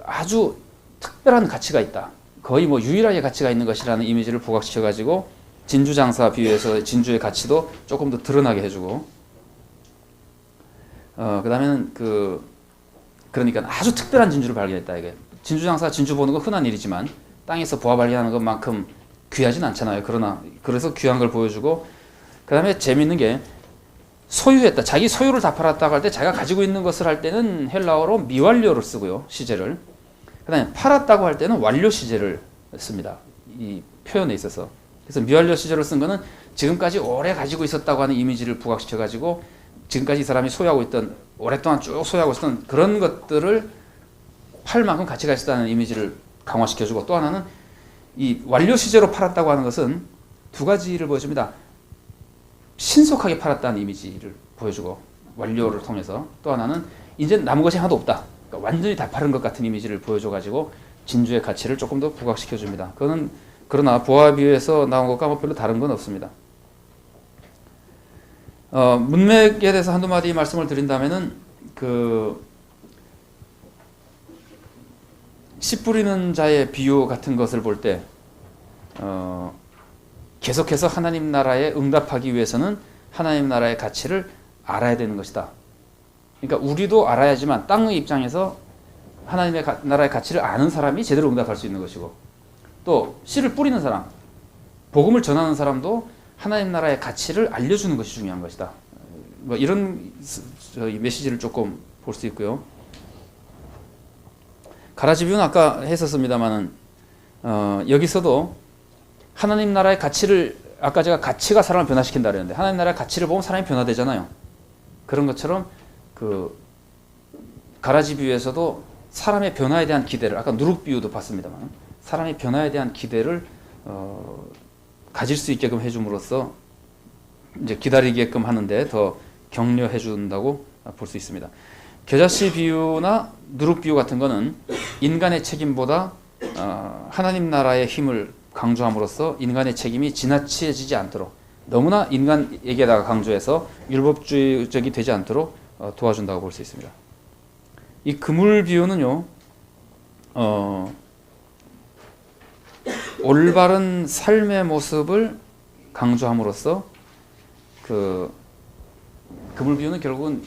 아주 특별한 가치가 있다. 거의 뭐 유일하게 가치가 있는 것이라는 이미지를 부각시켜 가지고 진주 장사 비유에서 진주의 가치도 조금 더 드러나게 해주고, 그다음에는 그러니까 아주 특별한 진주를 발견했다. 이게 진주 장사 진주 보는 건 흔한 일이지만 땅에서 보화 발견하는 것만큼 귀하진 않잖아요. 그래서 귀한 걸 보여주고, 그다음에 재밌는 게 소유했다. 자기 소유를 다 팔았다고 할 때 자기가 가지고 있는 것을 할 때는 헬라어로 미완료를 쓰고요. 시제를. 그다음에 팔았다고 할 때는 완료 시제를 씁니다. 이 표현에 있어서. 그래서 미완료 시제를 쓴 거는 지금까지 오래 가지고 있었다고 하는 이미지를 부각시켜 가지고 지금까지 이 사람이 소유하고 있던, 오랫동안 쭉 소유하고 있었던 그런 것들을 팔 만큼 가치가 있었다는 이미지를 강화시켜주고, 또 하나는 이 완료 시제로 팔았다고 하는 것은 두 가지를 보여줍니다. 신속하게 팔았다는 이미지를 보여주고, 완료를 통해서. 또 하나는 이제 남은 것이 하나도 없다. 그러니까 완전히 다 팔은 것 같은 이미지를 보여줘가지고 진주의 가치를 조금 더 부각시켜줍니다. 그러나 보화 비유에서 나온 것과 뭐 별로 다른 건 없습니다. 문맥에 대해서 한두 마디 말씀을 드린다면은 그 씨 뿌리는 자의 비유 같은 것을 볼 때 계속해서 하나님 나라에 응답하기 위해서는 하나님 나라의 가치를 알아야 되는 것이다. 그러니까 우리도 알아야지만 땅의 입장에서 하나님의 나라의 가치를 아는 사람이 제대로 응답할 수 있는 것이고, 또 씨를 뿌리는 사람, 복음을 전하는 사람도 하나님 나라의 가치를 알려주는 것이 중요한 것이다. 뭐 이런 메시지를 조금 볼 수 있고요. 가라지 비유는 아까 했었습니다만은 여기서도 하나님 나라의 가치를, 아까 제가 가치가 사람을 변화시킨다 그랬는데 하나님 나라의 가치를 보면 사람이 변화되잖아요. 그런 것처럼 그 가라지 비유에서도 사람의 변화에 대한 기대를, 아까 누룩 비유도 봤습니다만 사람의 변화에 대한 기대를 가질 수 있게끔 해줌으로써 이제 기다리게끔 하는데 더 격려해 준다고 볼 수 있습니다. 겨자씨 비유나 누룩 비유 같은 거는 인간의 책임보다 하나님 나라의 힘을 강조함으로써 인간의 책임이 지나치지 않도록, 너무나 인간에게다가 강조해서 율법주의적이 되지 않도록 도와준다고 볼 수 있습니다. 이 그물 비유는요, 올바른 삶의 모습을 강조함으로써 그 그물 비유는 결국은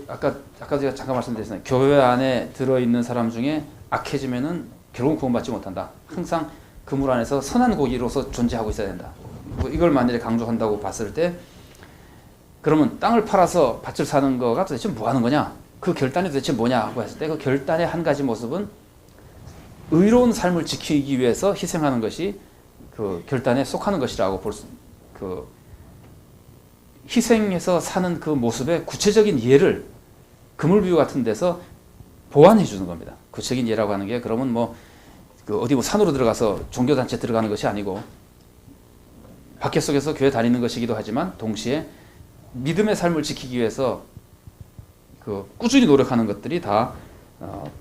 아까 제가 잠깐 말씀드렸잖아요. 교회 안에 들어있는 사람 중에 악해지면은 결국은 구원받지 못한다. 항상 그물 안에서 선한 고기로서 존재하고 있어야 된다. 뭐 이걸 만일에 강조한다고 봤을 때, 그러면 땅을 팔아서 밭을 사는 거가 도대체 뭐 하는 거냐? 그 결단이 도대체 뭐냐 하고 했을 때 그 결단의 한 가지 모습은 의로운 삶을 지키기 위해서 희생하는 것이 그 결단에 속하는 것이라고 볼 수, 그 희생해서 사는 그 모습의 구체적인 예를 그물 비유 같은 데서 보완해 주는 겁니다. 구체적인 예라고 하는 게 그러면 뭐 그 어디 뭐 산으로 들어가서 종교단체 들어가는 것이 아니고 밖에 속에서 교회 다니는 것이기도 하지만 동시에 믿음의 삶을 지키기 위해서 그 꾸준히 노력하는 것들이 다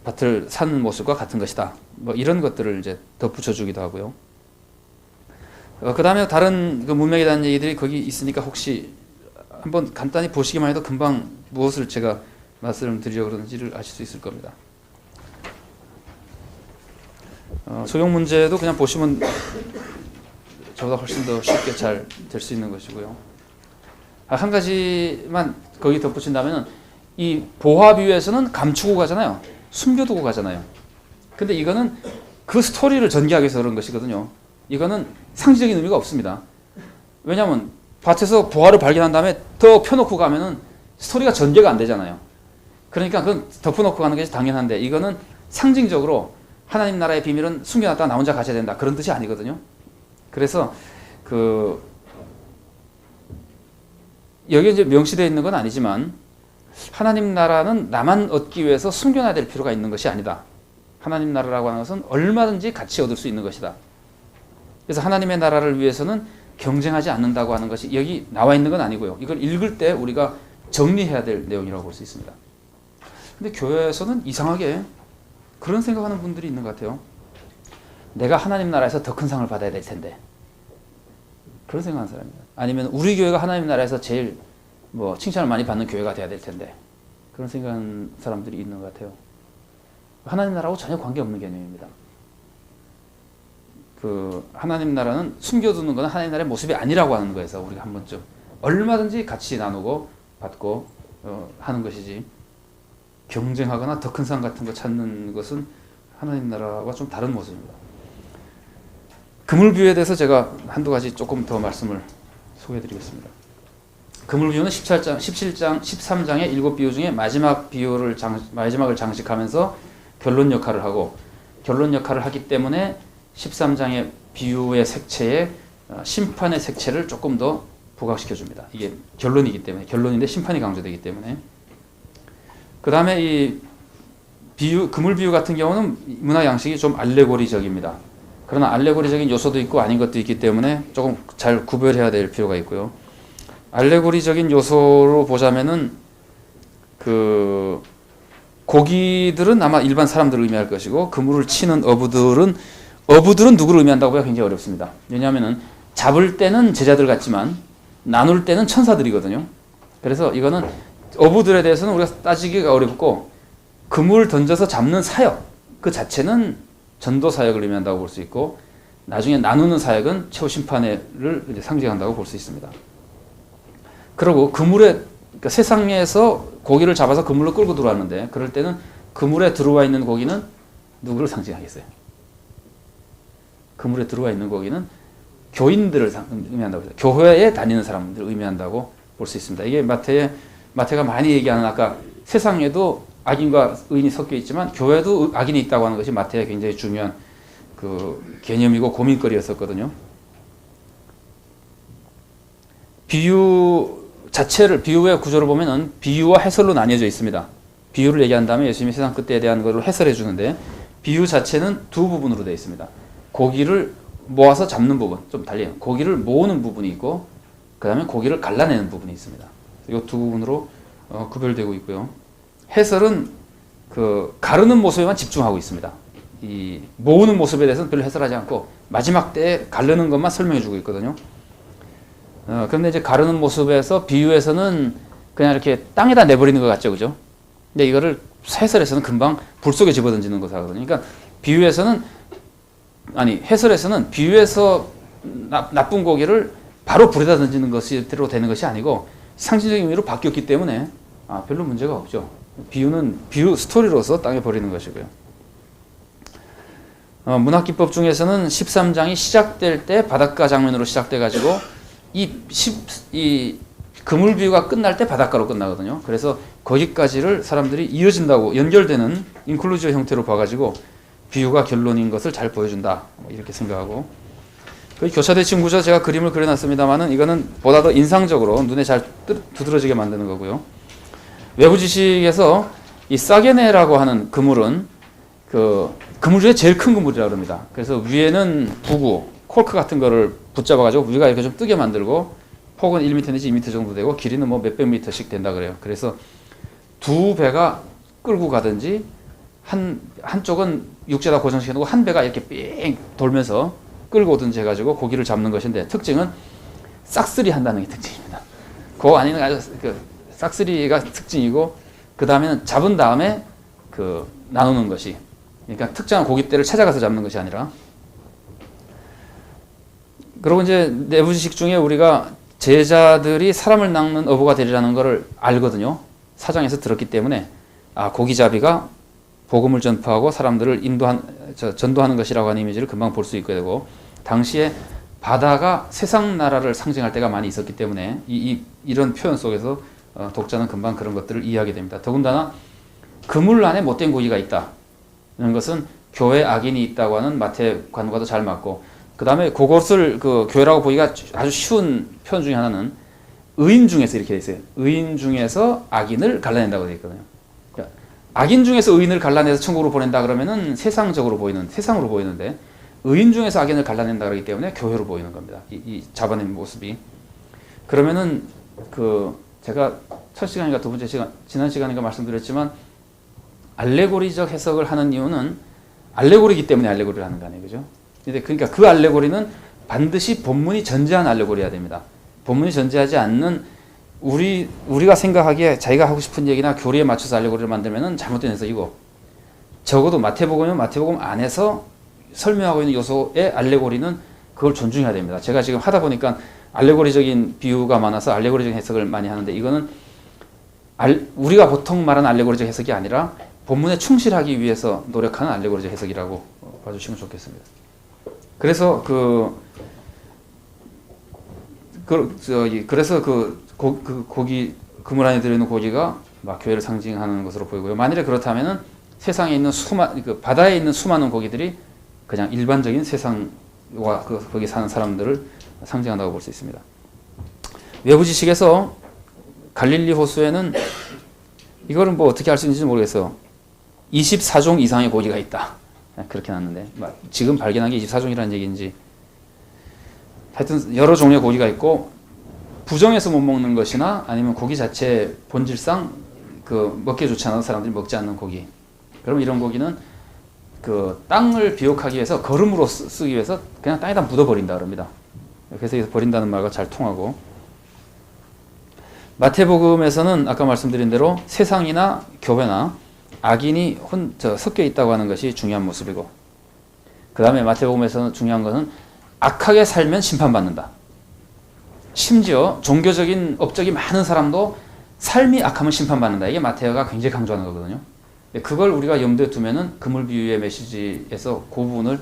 밭을 사는 모습과 같은 것이다. 뭐 이런 것들을 이제 덧붙여 주기도 하고요. 그 다음에 다른 그 문맥에 대한 얘기들이 거기 있으니까 혹시 한번 간단히 보시기만 해도 금방 무엇을 제가 말씀드리려고 그러는지를 아실 수 있을 겁니다. 적용 문제도 그냥 보시면 저보다 훨씬 더 쉽게 잘 될 수 있는 것이고요. 한 가지만 거기 덧붙인다면 이 보화 비유에서는 감추고 가잖아요. 숨겨두고 가잖아요. 근데 이거는 그 스토리를 전개하기 위해서 그런 것이거든요. 이거는 상징적인 의미가 없습니다. 왜냐하면 밭에서 보화를 발견한 다음에 더 펴놓고 가면은 스토리가 전개가 안 되잖아요. 그러니까 그건 덮어놓고 가는 것이 당연한데, 이거는 상징적으로 하나님 나라의 비밀은 숨겨놨다가 나 혼자 가져야 된다, 그런 뜻이 아니거든요. 그래서 그 여기 이제 명시되어 있는 건 아니지만 하나님 나라는 나만 얻기 위해서 숨겨놔야 될 필요가 있는 것이 아니다. 하나님 나라라고 하는 것은 얼마든지 같이 얻을 수 있는 것이다. 그래서 하나님의 나라를 위해서는 경쟁하지 않는다고 하는 것이 여기 나와 있는 건 아니고요. 이걸 읽을 때 우리가 정리해야 될 내용이라고 볼 수 있습니다. 근데 교회에서는 이상하게 그런 생각하는 분들이 있는 것 같아요. 내가 하나님 나라에서 더 큰 상을 받아야 될 텐데. 그런 생각하는 사람입니다. 아니면 우리 교회가 하나님 나라에서 제일 뭐 칭찬을 많이 받는 교회가 돼야 될 텐데. 그런 생각하는 사람들이 있는 것 같아요. 하나님 나라하고 전혀 관계없는 개념입니다. 그 하나님 나라는 숨겨두는 것은 하나님 나라의 모습이 아니라고 하는 거에서 우리가 한 번쯤 얼마든지 같이 나누고 받고 하는 것이지, 경쟁하거나 더 큰 상 같은 거 찾는 것은 하나님 나라와 좀 다른 모습입니다. 그물 비유에 대해서 제가 한두 가지 조금 더 말씀을 소개해드리겠습니다. 그물 비유는 13장의 7비유 중에 마지막을 장식하면서 결론 역할을 하고, 결론 역할을 하기 때문에 13장의 비유의 색채에 심판의 색채를 조금 더 부각시켜 줍니다. 이게 결론이기 때문에, 결론인데 심판이 강조되기 때문에. 그 다음에 이 비유, 그물 비유 같은 경우는 문화 양식이 좀 알레고리적입니다. 그러나 알레고리적인 요소도 있고 아닌 것도 있기 때문에 조금 잘 구별해야 될 필요가 있고요. 알레고리적인 요소로 보자면은 그 고기들은 아마 일반 사람들을 의미할 것이고, 그물을 치는 어부들은 누구를 의미한다고 보기가 굉장히 어렵습니다. 왜냐하면은 잡을 때는 제자들 같지만 나눌 때는 천사들이거든요. 그래서 이거는 어부들에 대해서는 우리가 따지기가 어렵고 그물 던져서 잡는 사역 그 자체는 전도 사역을 의미한다고 볼 수 있고 나중에 나누는 사역은 최후 심판을 이제 상징한다고 볼 수 있습니다. 그리고 그물에 그러니까 세상에서 고기를 잡아서 그물로 끌고 들어왔는데 그럴 때는 그물에 들어와 있는 고기는 누구를 상징하겠어요? 그물에 들어와 있는 고기는 교인들을 의미한다고 해요. 교회에 다니는 사람들을 의미한다고 볼 수 있습니다. 이게 마태가 많이 얘기하는 아까 세상에도 악인과 의인이 섞여 있지만 교회도 악인이 있다고 하는 것이 마태의 굉장히 중요한 그 개념이고 고민거리였었거든요. 비유 자체를 비유의 구조를 보면은 비유와 해설로 나뉘어져 있습니다. 비유를 얘기한 다음에 예수님이 세상 끝에 대한 것을 해설해 주는데 비유 자체는 두 부분으로 되어 있습니다. 고기를 모아서 잡는 부분, 좀 달리요. 고기를 모으는 부분이 있고 그 다음에 고기를 갈라내는 부분이 있습니다. 이 두 부분으로 구별되고 있고요. 해설은 그 가르는 모습에만 집중하고 있습니다. 이 모으는 모습에 대해서는 별로 해설하지 않고 마지막 때에 가르는 것만 설명해 주고 있거든요. 그런데 이제 가르는 모습에서 비유에서는 그냥 이렇게 땅에다 내버리는 것 같죠, 그죠? 근데 이거를 해설에서는 금방 불 속에 집어던지는 것을 하거든요. 그러니까 해설에서는 비유에서 나쁜 고기를 바로 불에다 던지는 것으로 되는 것이 아니고 상징적인 의미로 바뀌었기 때문에 별로 문제가 없죠. 비유는 비유 스토리로서 땅에 버리는 것이고요. 문학기법 중에서는 13장이 시작될 때 바닷가 장면으로 시작돼 가지고 이 그물 비유가 끝날 때 바닷가로 끝나거든요. 그래서 거기까지를 사람들이 이어진다고 연결되는 인클루지브 형태로 봐가지고 비유가 결론인 것을 잘 보여준다 이렇게 생각하고 교차대칭 구조 제가 그림을 그려놨습니다만은 이거는 보다 더 인상적으로 눈에 잘 두드러지게 만드는 거고요. 외부 지식에서 이 사게네라고 하는 그물은 그 그물 중에 제일 큰 그물이라고 합니다. 그래서 위에는 부구, 콜크 같은 거를 붙잡아가지고 위가 이렇게 좀 뜨게 만들고 폭은 1m 내지 2m 정도 되고 길이는 뭐 몇백 미터씩 된다 그래요. 그래서 두 배가 끌고 가든지 한쪽은 육지에다 고정시켜 놓고 한 배가 이렇게 삥 돌면서 끌고 오든지 해가지고 고기를 잡는 것인데 특징은 싹쓸이 한다는 게 특징입니다. 그 안에는 아주 싹쓸이가 특징이고 그 다음에는 잡은 다음에 나누는 것이 그러니까 특정한 고깃대를 찾아가서 잡는 것이 아니라 그리고 이제 내부 지식 중에 우리가 제자들이 사람을 낚는 어부가 되리라는 것을 알거든요. 사장에서 들었기 때문에 고기잡이가 복음을 전파하고 사람들을 전도하는 것이라고 하는 이미지를 금방 볼 수 있게 되고 당시에 바다가 세상 나라를 상징할 때가 많이 있었기 때문에 이런 표현 속에서 독자는 금방 그런 것들을 이해하게 됩니다. 더군다나 그물 안에 못된 고기가 있다. 이런 것은 교회 악인이 있다고 하는 마태 관과도 잘 맞고 그 다음에 그것을 교회라고 보기가 아주 쉬운 표현 중에 하나는 의인 중에서 이렇게 돼 있어요. 의인 중에서 악인을 갈라낸다고 되어 있거든요. 그러니까 악인 중에서 의인을 갈라내서 천국으로 보낸다 그러면은 세상으로 보이는데 의인 중에서 악인을 갈라낸다 그러기 때문에 교회로 보이는 겁니다. 이 잡아낸 모습이. 그러면은 제가 첫 시간인가 두 번째 시간, 지난 시간인가 말씀드렸지만 알레고리적 해석을 하는 이유는 알레고리이기 때문에 알레고리를 하는 거 아니에요. 그죠? 그러니까 그 알레고리는 반드시 본문이 전제한 알레고리여야 됩니다. 본문이 전제하지 않는 우리가 생각하기에 자기가 하고 싶은 얘기나 교리에 맞춰서 알레고리를 만들면은 잘못된 해석이고 적어도 마태복음이면 마태복음 안에서 설명하고 있는 요소의 알레고리는 그걸 존중해야 됩니다. 제가 지금 하다 보니까 알레고리적인 비유가 많아서 알레고리적인 해석을 많이 하는데 이거는 우리가 보통 말하는 알레고리적 해석이 아니라 본문에 충실하기 위해서 노력하는 알레고리적 해석이라고 봐주시면 좋겠습니다. 그래서 그래서 그물 안에 들어있는 고기가 막 교회를 상징하는 것으로 보이고요. 만일에 그렇다면은 세상에 있는 바다에 있는 수많은 고기들이 그냥 일반적인 세상과 거기 사는 사람들을 상징한다고 볼 수 있습니다. 외부 지식에서 갈릴리 호수에는 이거는 뭐 어떻게 알 수 있는지 모르겠어요. 24종 이상의 고기가 있다. 그렇게 났는데 지금 발견한 게 24종이라는 얘기인지 하여튼 여러 종류의 고기가 있고 부정해서 못 먹는 것이나 아니면 고기 자체 본질상 먹기에 좋지 않은 사람들이 먹지 않는 고기. 그럼 이런 고기는 땅을 비옥하기 위해서 거름으로 쓰기 위해서 그냥 땅에다 묻어버린다 그럽니다. 그래서 버린다는 말과 잘 통하고 마태복음에서는 아까 말씀드린 대로 세상이나 교회나 악인이 섞여 있다고 하는 것이 중요한 모습이고, 그 다음에 마태복음에서는 중요한 것은 악하게 살면 심판받는다. 심지어 종교적인 업적이 많은 사람도 삶이 악하면 심판받는다. 이게 마태가 굉장히 강조하는 거거든요. 그걸 우리가 염두에 두면은 그물 비유의 메시지에서 그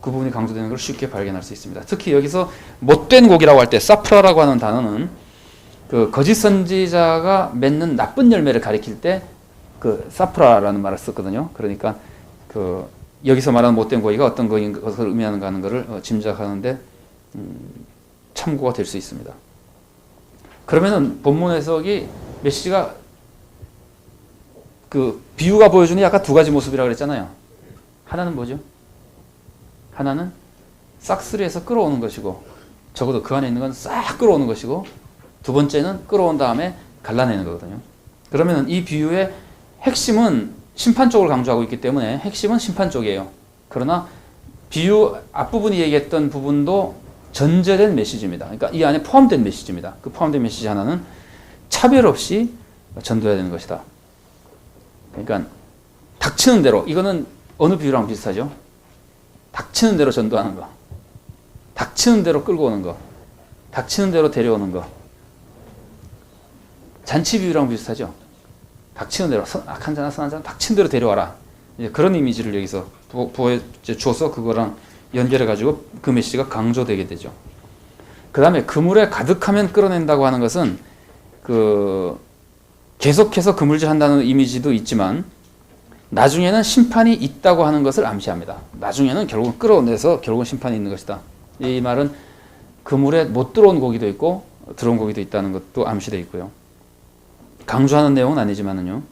부분이 강조되는 걸 쉽게 발견할 수 있습니다. 특히 여기서 못된 곡이라고 할 때 사프라라고 하는 단어는 그 거짓 선지자가 맺는 나쁜 열매를 가리킬 때 그 사프라라는 말을 썼거든요. 그러니까 그 여기서 말하는 못된 고기가 어떤 것을 의미하는가 하는 것을 짐작하는데 참고가 될 수 있습니다. 그러면은 본문 해석이 메시지가 그 비유가 보여주는 아까 두 가지 모습이라고 그랬잖아요. 하나는 뭐죠? 하나는 싹쓸이해서 끌어오는 것이고, 적어도 그 안에 있는 건 싹 끌어오는 것이고, 두 번째는 끌어온 다음에 갈라내는 거거든요. 그러면 이 비유의 핵심은 심판 쪽을 강조하고 있기 때문에 핵심은 심판 쪽이에요. 그러나 비유 앞부분이 얘기했던 부분도 전제된 메시지입니다. 그러니까 이 안에 포함된 메시지입니다. 그 포함된 메시지 하나는 차별 없이 전도해야 되는 것이다. 그러니까 닥치는 대로, 이거는 어느 비유랑 비슷하죠? 닥치는 대로 전도하는 거, 닥치는 대로 끌고 오는 거, 닥치는 대로 데려오는 거. 잔치 비유랑 비슷하죠? 닥치는 대로, 악한 자나 선한 자나 닥치는 대로 데려와라. 이제 그런 이미지를 여기서 주어서 그거랑 연결해가지고 그 메시지가 강조되게 되죠. 그 다음에 그물에 가득하면 끌어낸다고 하는 것은 계속해서 그물질 한다는 이미지도 있지만, 나중에는 심판이 있다고 하는 것을 암시합니다. 나중에는 결국은 끌어내서 결국은 심판이 있는 것이다. 이 말은 그물에 못 들어온 고기도 있고 들어온 고기도 있다는 것도 암시되어 있고요. 강조하는 내용은 아니지만은요.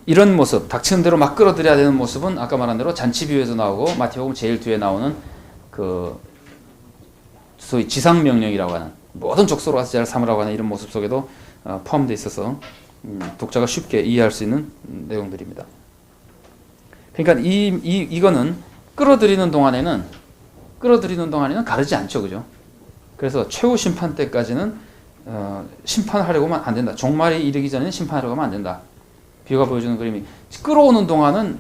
이런 모습, 닥치는 대로 막 끌어들여야 되는 모습은 아까 말한 대로 잔치 비유에서 나오고 마태복음 제일 뒤에 나오는 그 소위 지상명령이라고 하는, 모든 족속으로 와서 제를 삼으라고 하는 이런 모습 속에도 포함되어 있어서 독자가 쉽게 이해할 수 있는 내용들입니다. 그러니까 이거는 끌어들이는 동안에는 가르지 않죠, 그죠? 그래서 최후 심판 때까지는 심판하려고만 안 된다. 종말이 이르기 전에는 심판하려고 하면 안 된다. 비유가 보여주는 그림이, 끌어오는 동안은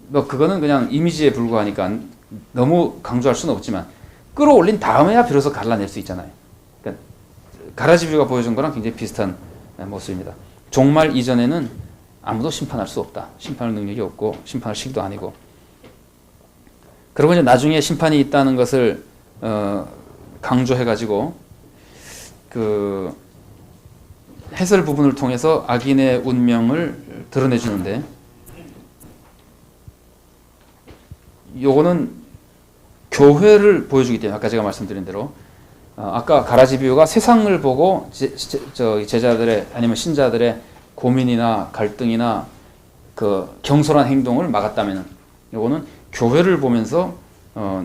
뭐 그거는 그냥 이미지에 불과하니까 너무 강조할 수는 없지만, 끌어올린 다음에야 비로소 갈라낼 수 있잖아요. 그러니까 가라지 비유가 보여준 거랑 굉장히 비슷한 모습입니다. 종말 이전에는 아무도 심판할 수 없다. 심판할 능력이 없고 심판할 시기도 아니고. 그리고 이제 나중에 심판이 있다는 것을 강조해가지고 그 해설 부분을 통해서 악인의 운명을 드러내주는데, 요거는 교회를 보여주기 때문에 아까 제가 말씀드린 대로 아까 가라지 비유가 세상을 보고 제자들의 아니면 신자들의 고민이나 갈등이나 그 경솔한 행동을 막았다면, 요거는 교회를 보면서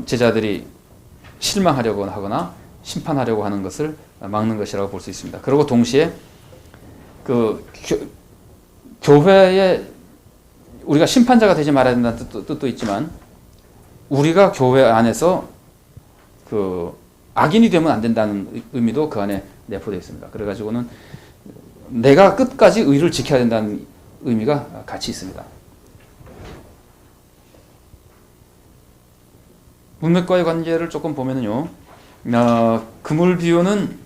제자들이 실망하려고 하거나 심판하려고 하는 것을 막는 것이라고 볼 수 있습니다. 그리고 동시에 그 교회에 우리가 심판자가 되지 말아야 된다는 뜻도 있지만, 우리가 교회 안에서 그 악인이 되면 안 된다는 의미도 그 안에 내포되어 있습니다. 그래가지고는 내가 끝까지 의를 지켜야 된다는 의미가 같이 있습니다. 문맥과의 관계를 조금 보면은요, 그물 비유는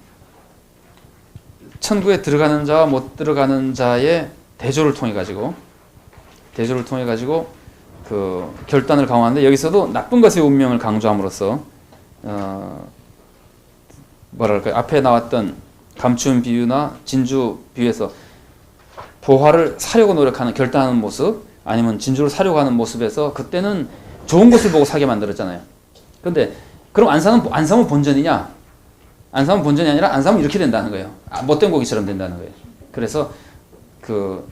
천국에 들어가는 자와 못 들어가는 자의 대조를 통해 가지고 그 결단을 강화하는데, 여기서도 나쁜 것의 운명을 강조함으로써 뭐랄까요, 앞에 나왔던 감추는 비유나 진주 비유에서 보화를 사려고 노력하는, 결단하는 모습, 아니면 진주를 사려고 하는 모습에서 그때는 좋은 것을 보고 사게 만들었잖아요. 근데 그럼 안 사면 본전이냐? 안 사면 본전이 아니라 안 사면 이렇게 된다는 거예요. 못된 고기처럼 된다는 거예요. 그래서 그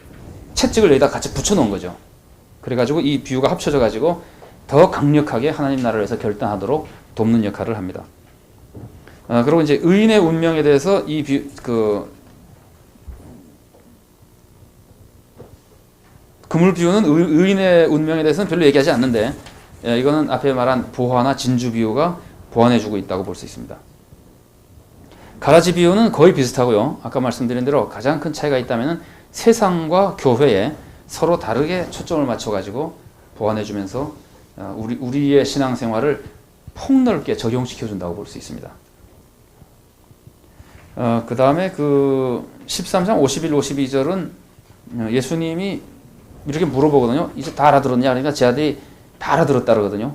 채찍을 여기다 같이 붙여놓은 거죠. 그래가지고 이 비유가 합쳐져가지고 더 강력하게 하나님 나라를 위해서 결단하도록 돕는 역할을 합니다. 그리고 이제 의인의 운명에 대해서 그물 비유는 의인의 운명에 대해서는 별로 얘기하지 않는데, 이거는 앞에 말한 보화나 진주 비유가 보완해주고 있다고 볼 수 있습니다. 가라지 비유는 거의 비슷하고요. 아까 말씀드린 대로 가장 큰 차이가 있다면 세상과 교회에 서로 다르게 초점을 맞춰가지고 보완해주면서 우리의 신앙생활을 폭넓게 적용시켜 준다고 볼 수 있습니다. 그 다음에 그 13장 51, 52절은 예수님이 이렇게 물어보거든요. 이제 다 알아들었냐? 그러니까 제 아들이 다 알아들었다 그러거든요.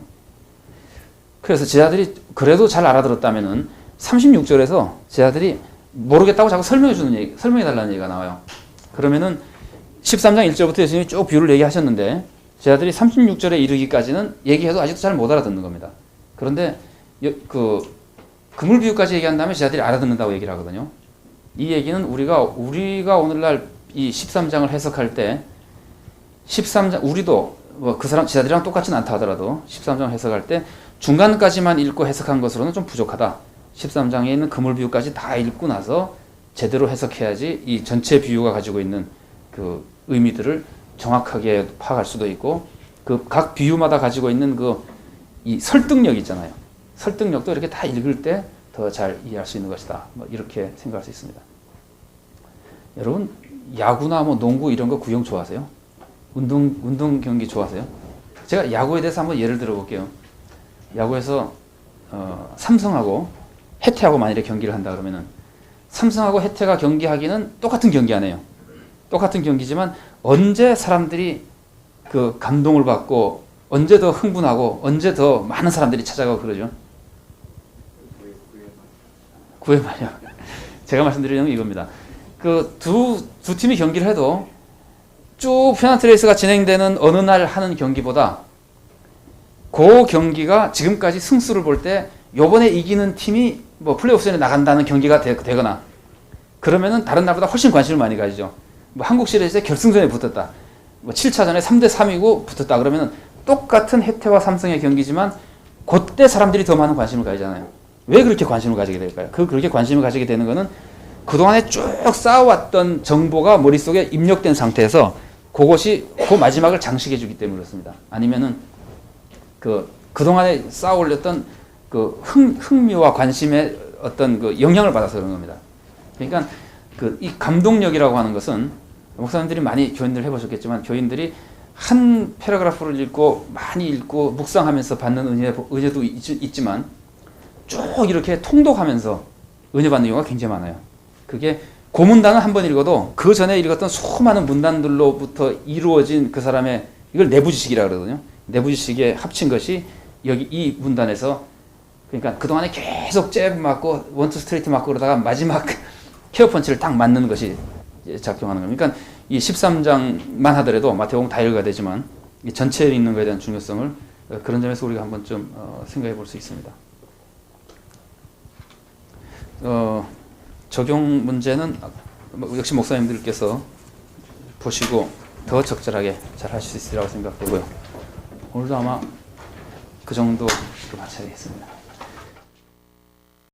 그래서 제 아들이 그래도 잘 알아들었다면은 36절에서 제 아들이 모르겠다고 자꾸 설명해 달라는 얘기가 나와요. 그러면은 13장 1절부터 예수님이 쭉 비유를 얘기하셨는데 제 아들이 36절에 이르기까지는 얘기해도 아직도 잘 못 알아듣는 겁니다. 그런데 그 그물 비유까지 얘기한 다음에 제 아들이 알아듣는다고 얘기를 하거든요. 이 얘기는 우리가 오늘날 이 13장을 해석할 때 13장 우리도 뭐 그 사람 제 아들이랑 똑같지는 않다 하더라도 13장 해석할 때 중간까지만 읽고 해석한 것으로는 좀 부족하다. 13장에 있는 그물 비유까지 다 읽고 나서 제대로 해석해야지 이 전체 비유가 가지고 있는 그 의미들을 정확하게 파악할 수도 있고 그 각 비유마다 가지고 있는 이 설득력 있잖아요. 설득력도 이렇게 다 읽을 때 더 잘 이해할 수 있는 것이다. 뭐 이렇게 생각할 수 있습니다. 여러분 야구나 뭐 농구 이런 거 구경 좋아하세요? 운동 경기 좋아하세요? 제가 야구에 대해서 한번 예를 들어 볼게요. 야구에서 삼성하고 해태하고 만일에 경기를 한다 그러면은 삼성하고 해태가 경기하기는 똑같은 경기 아니에요. 똑같은 경기지만 언제 사람들이 그 감동을 받고 언제 더 흥분하고 언제 더 많은 사람들이 찾아가고 그러죠. 9회 말이요. 제가 말씀드리는 건 이겁니다. 그 두 팀이 경기를 해도 쭉 페널티 레이스가 진행되는 어느 날 하는 경기보다 그 경기가 지금까지 승수를 볼 때 요번에 이기는 팀이 뭐 플레이오프전에 나간다는 경기가 되거나 그러면은 다른 날보다 훨씬 관심을 많이 가지죠. 뭐 한국 시리즈에 결승전에 붙었다. 뭐 7차전에 3대3이고 붙었다. 그러면은 똑같은 해태와 삼성의 경기지만 그때 사람들이 더 많은 관심을 가지잖아요. 왜 그렇게 관심을 가지게 될까요? 그렇게 관심을 가지게 되는 거는 그동안에 쭉 쌓아왔던 정보가 머릿속에 입력된 상태에서 그것이 그 마지막을 장식해 주기 때문에 그렇습니다. 아니면은 그동안에 쌓아 올렸던 그 흥미와 관심의 어떤 그 영향을 받아서 그런 겁니다. 그러니까 이 감동력이라고 하는 것은 목사님들이 많이 교인들 해보셨겠지만 교인들이 한 패러그래프를 읽고 많이 읽고 묵상하면서 받는 은혜도 있지만 쭉 이렇게 통독하면서 은혜 받는 경우가 굉장히 많아요. 그게 그 문단은 한 번 읽어도 그 전에 읽었던 수많은 문단들로부터 이루어진 그 사람의 이걸 내부 지식이라 그러거든요. 내부 지식에 합친 것이 여기 이 문단에서 그러니까 그동안에 계속 잽 맞고 원투 스트레이트 맞고 그러다가 마지막 케어 펀치를 딱 맞는 것이 작용하는 겁니다. 그러니까 이 13장만 하더라도 마태복음 다 읽어야 되지만 이 전체에 읽는 것에 대한 중요성을 그런 점에서 우리가 한번 좀 생각해 볼 수 있습니다. 적용 문제는 역시 목사님들께서 보시고 더 적절하게 잘 하실 수 있으리라고 생각되고요. 오늘도 아마 그 정도 마쳐야 되겠습니다.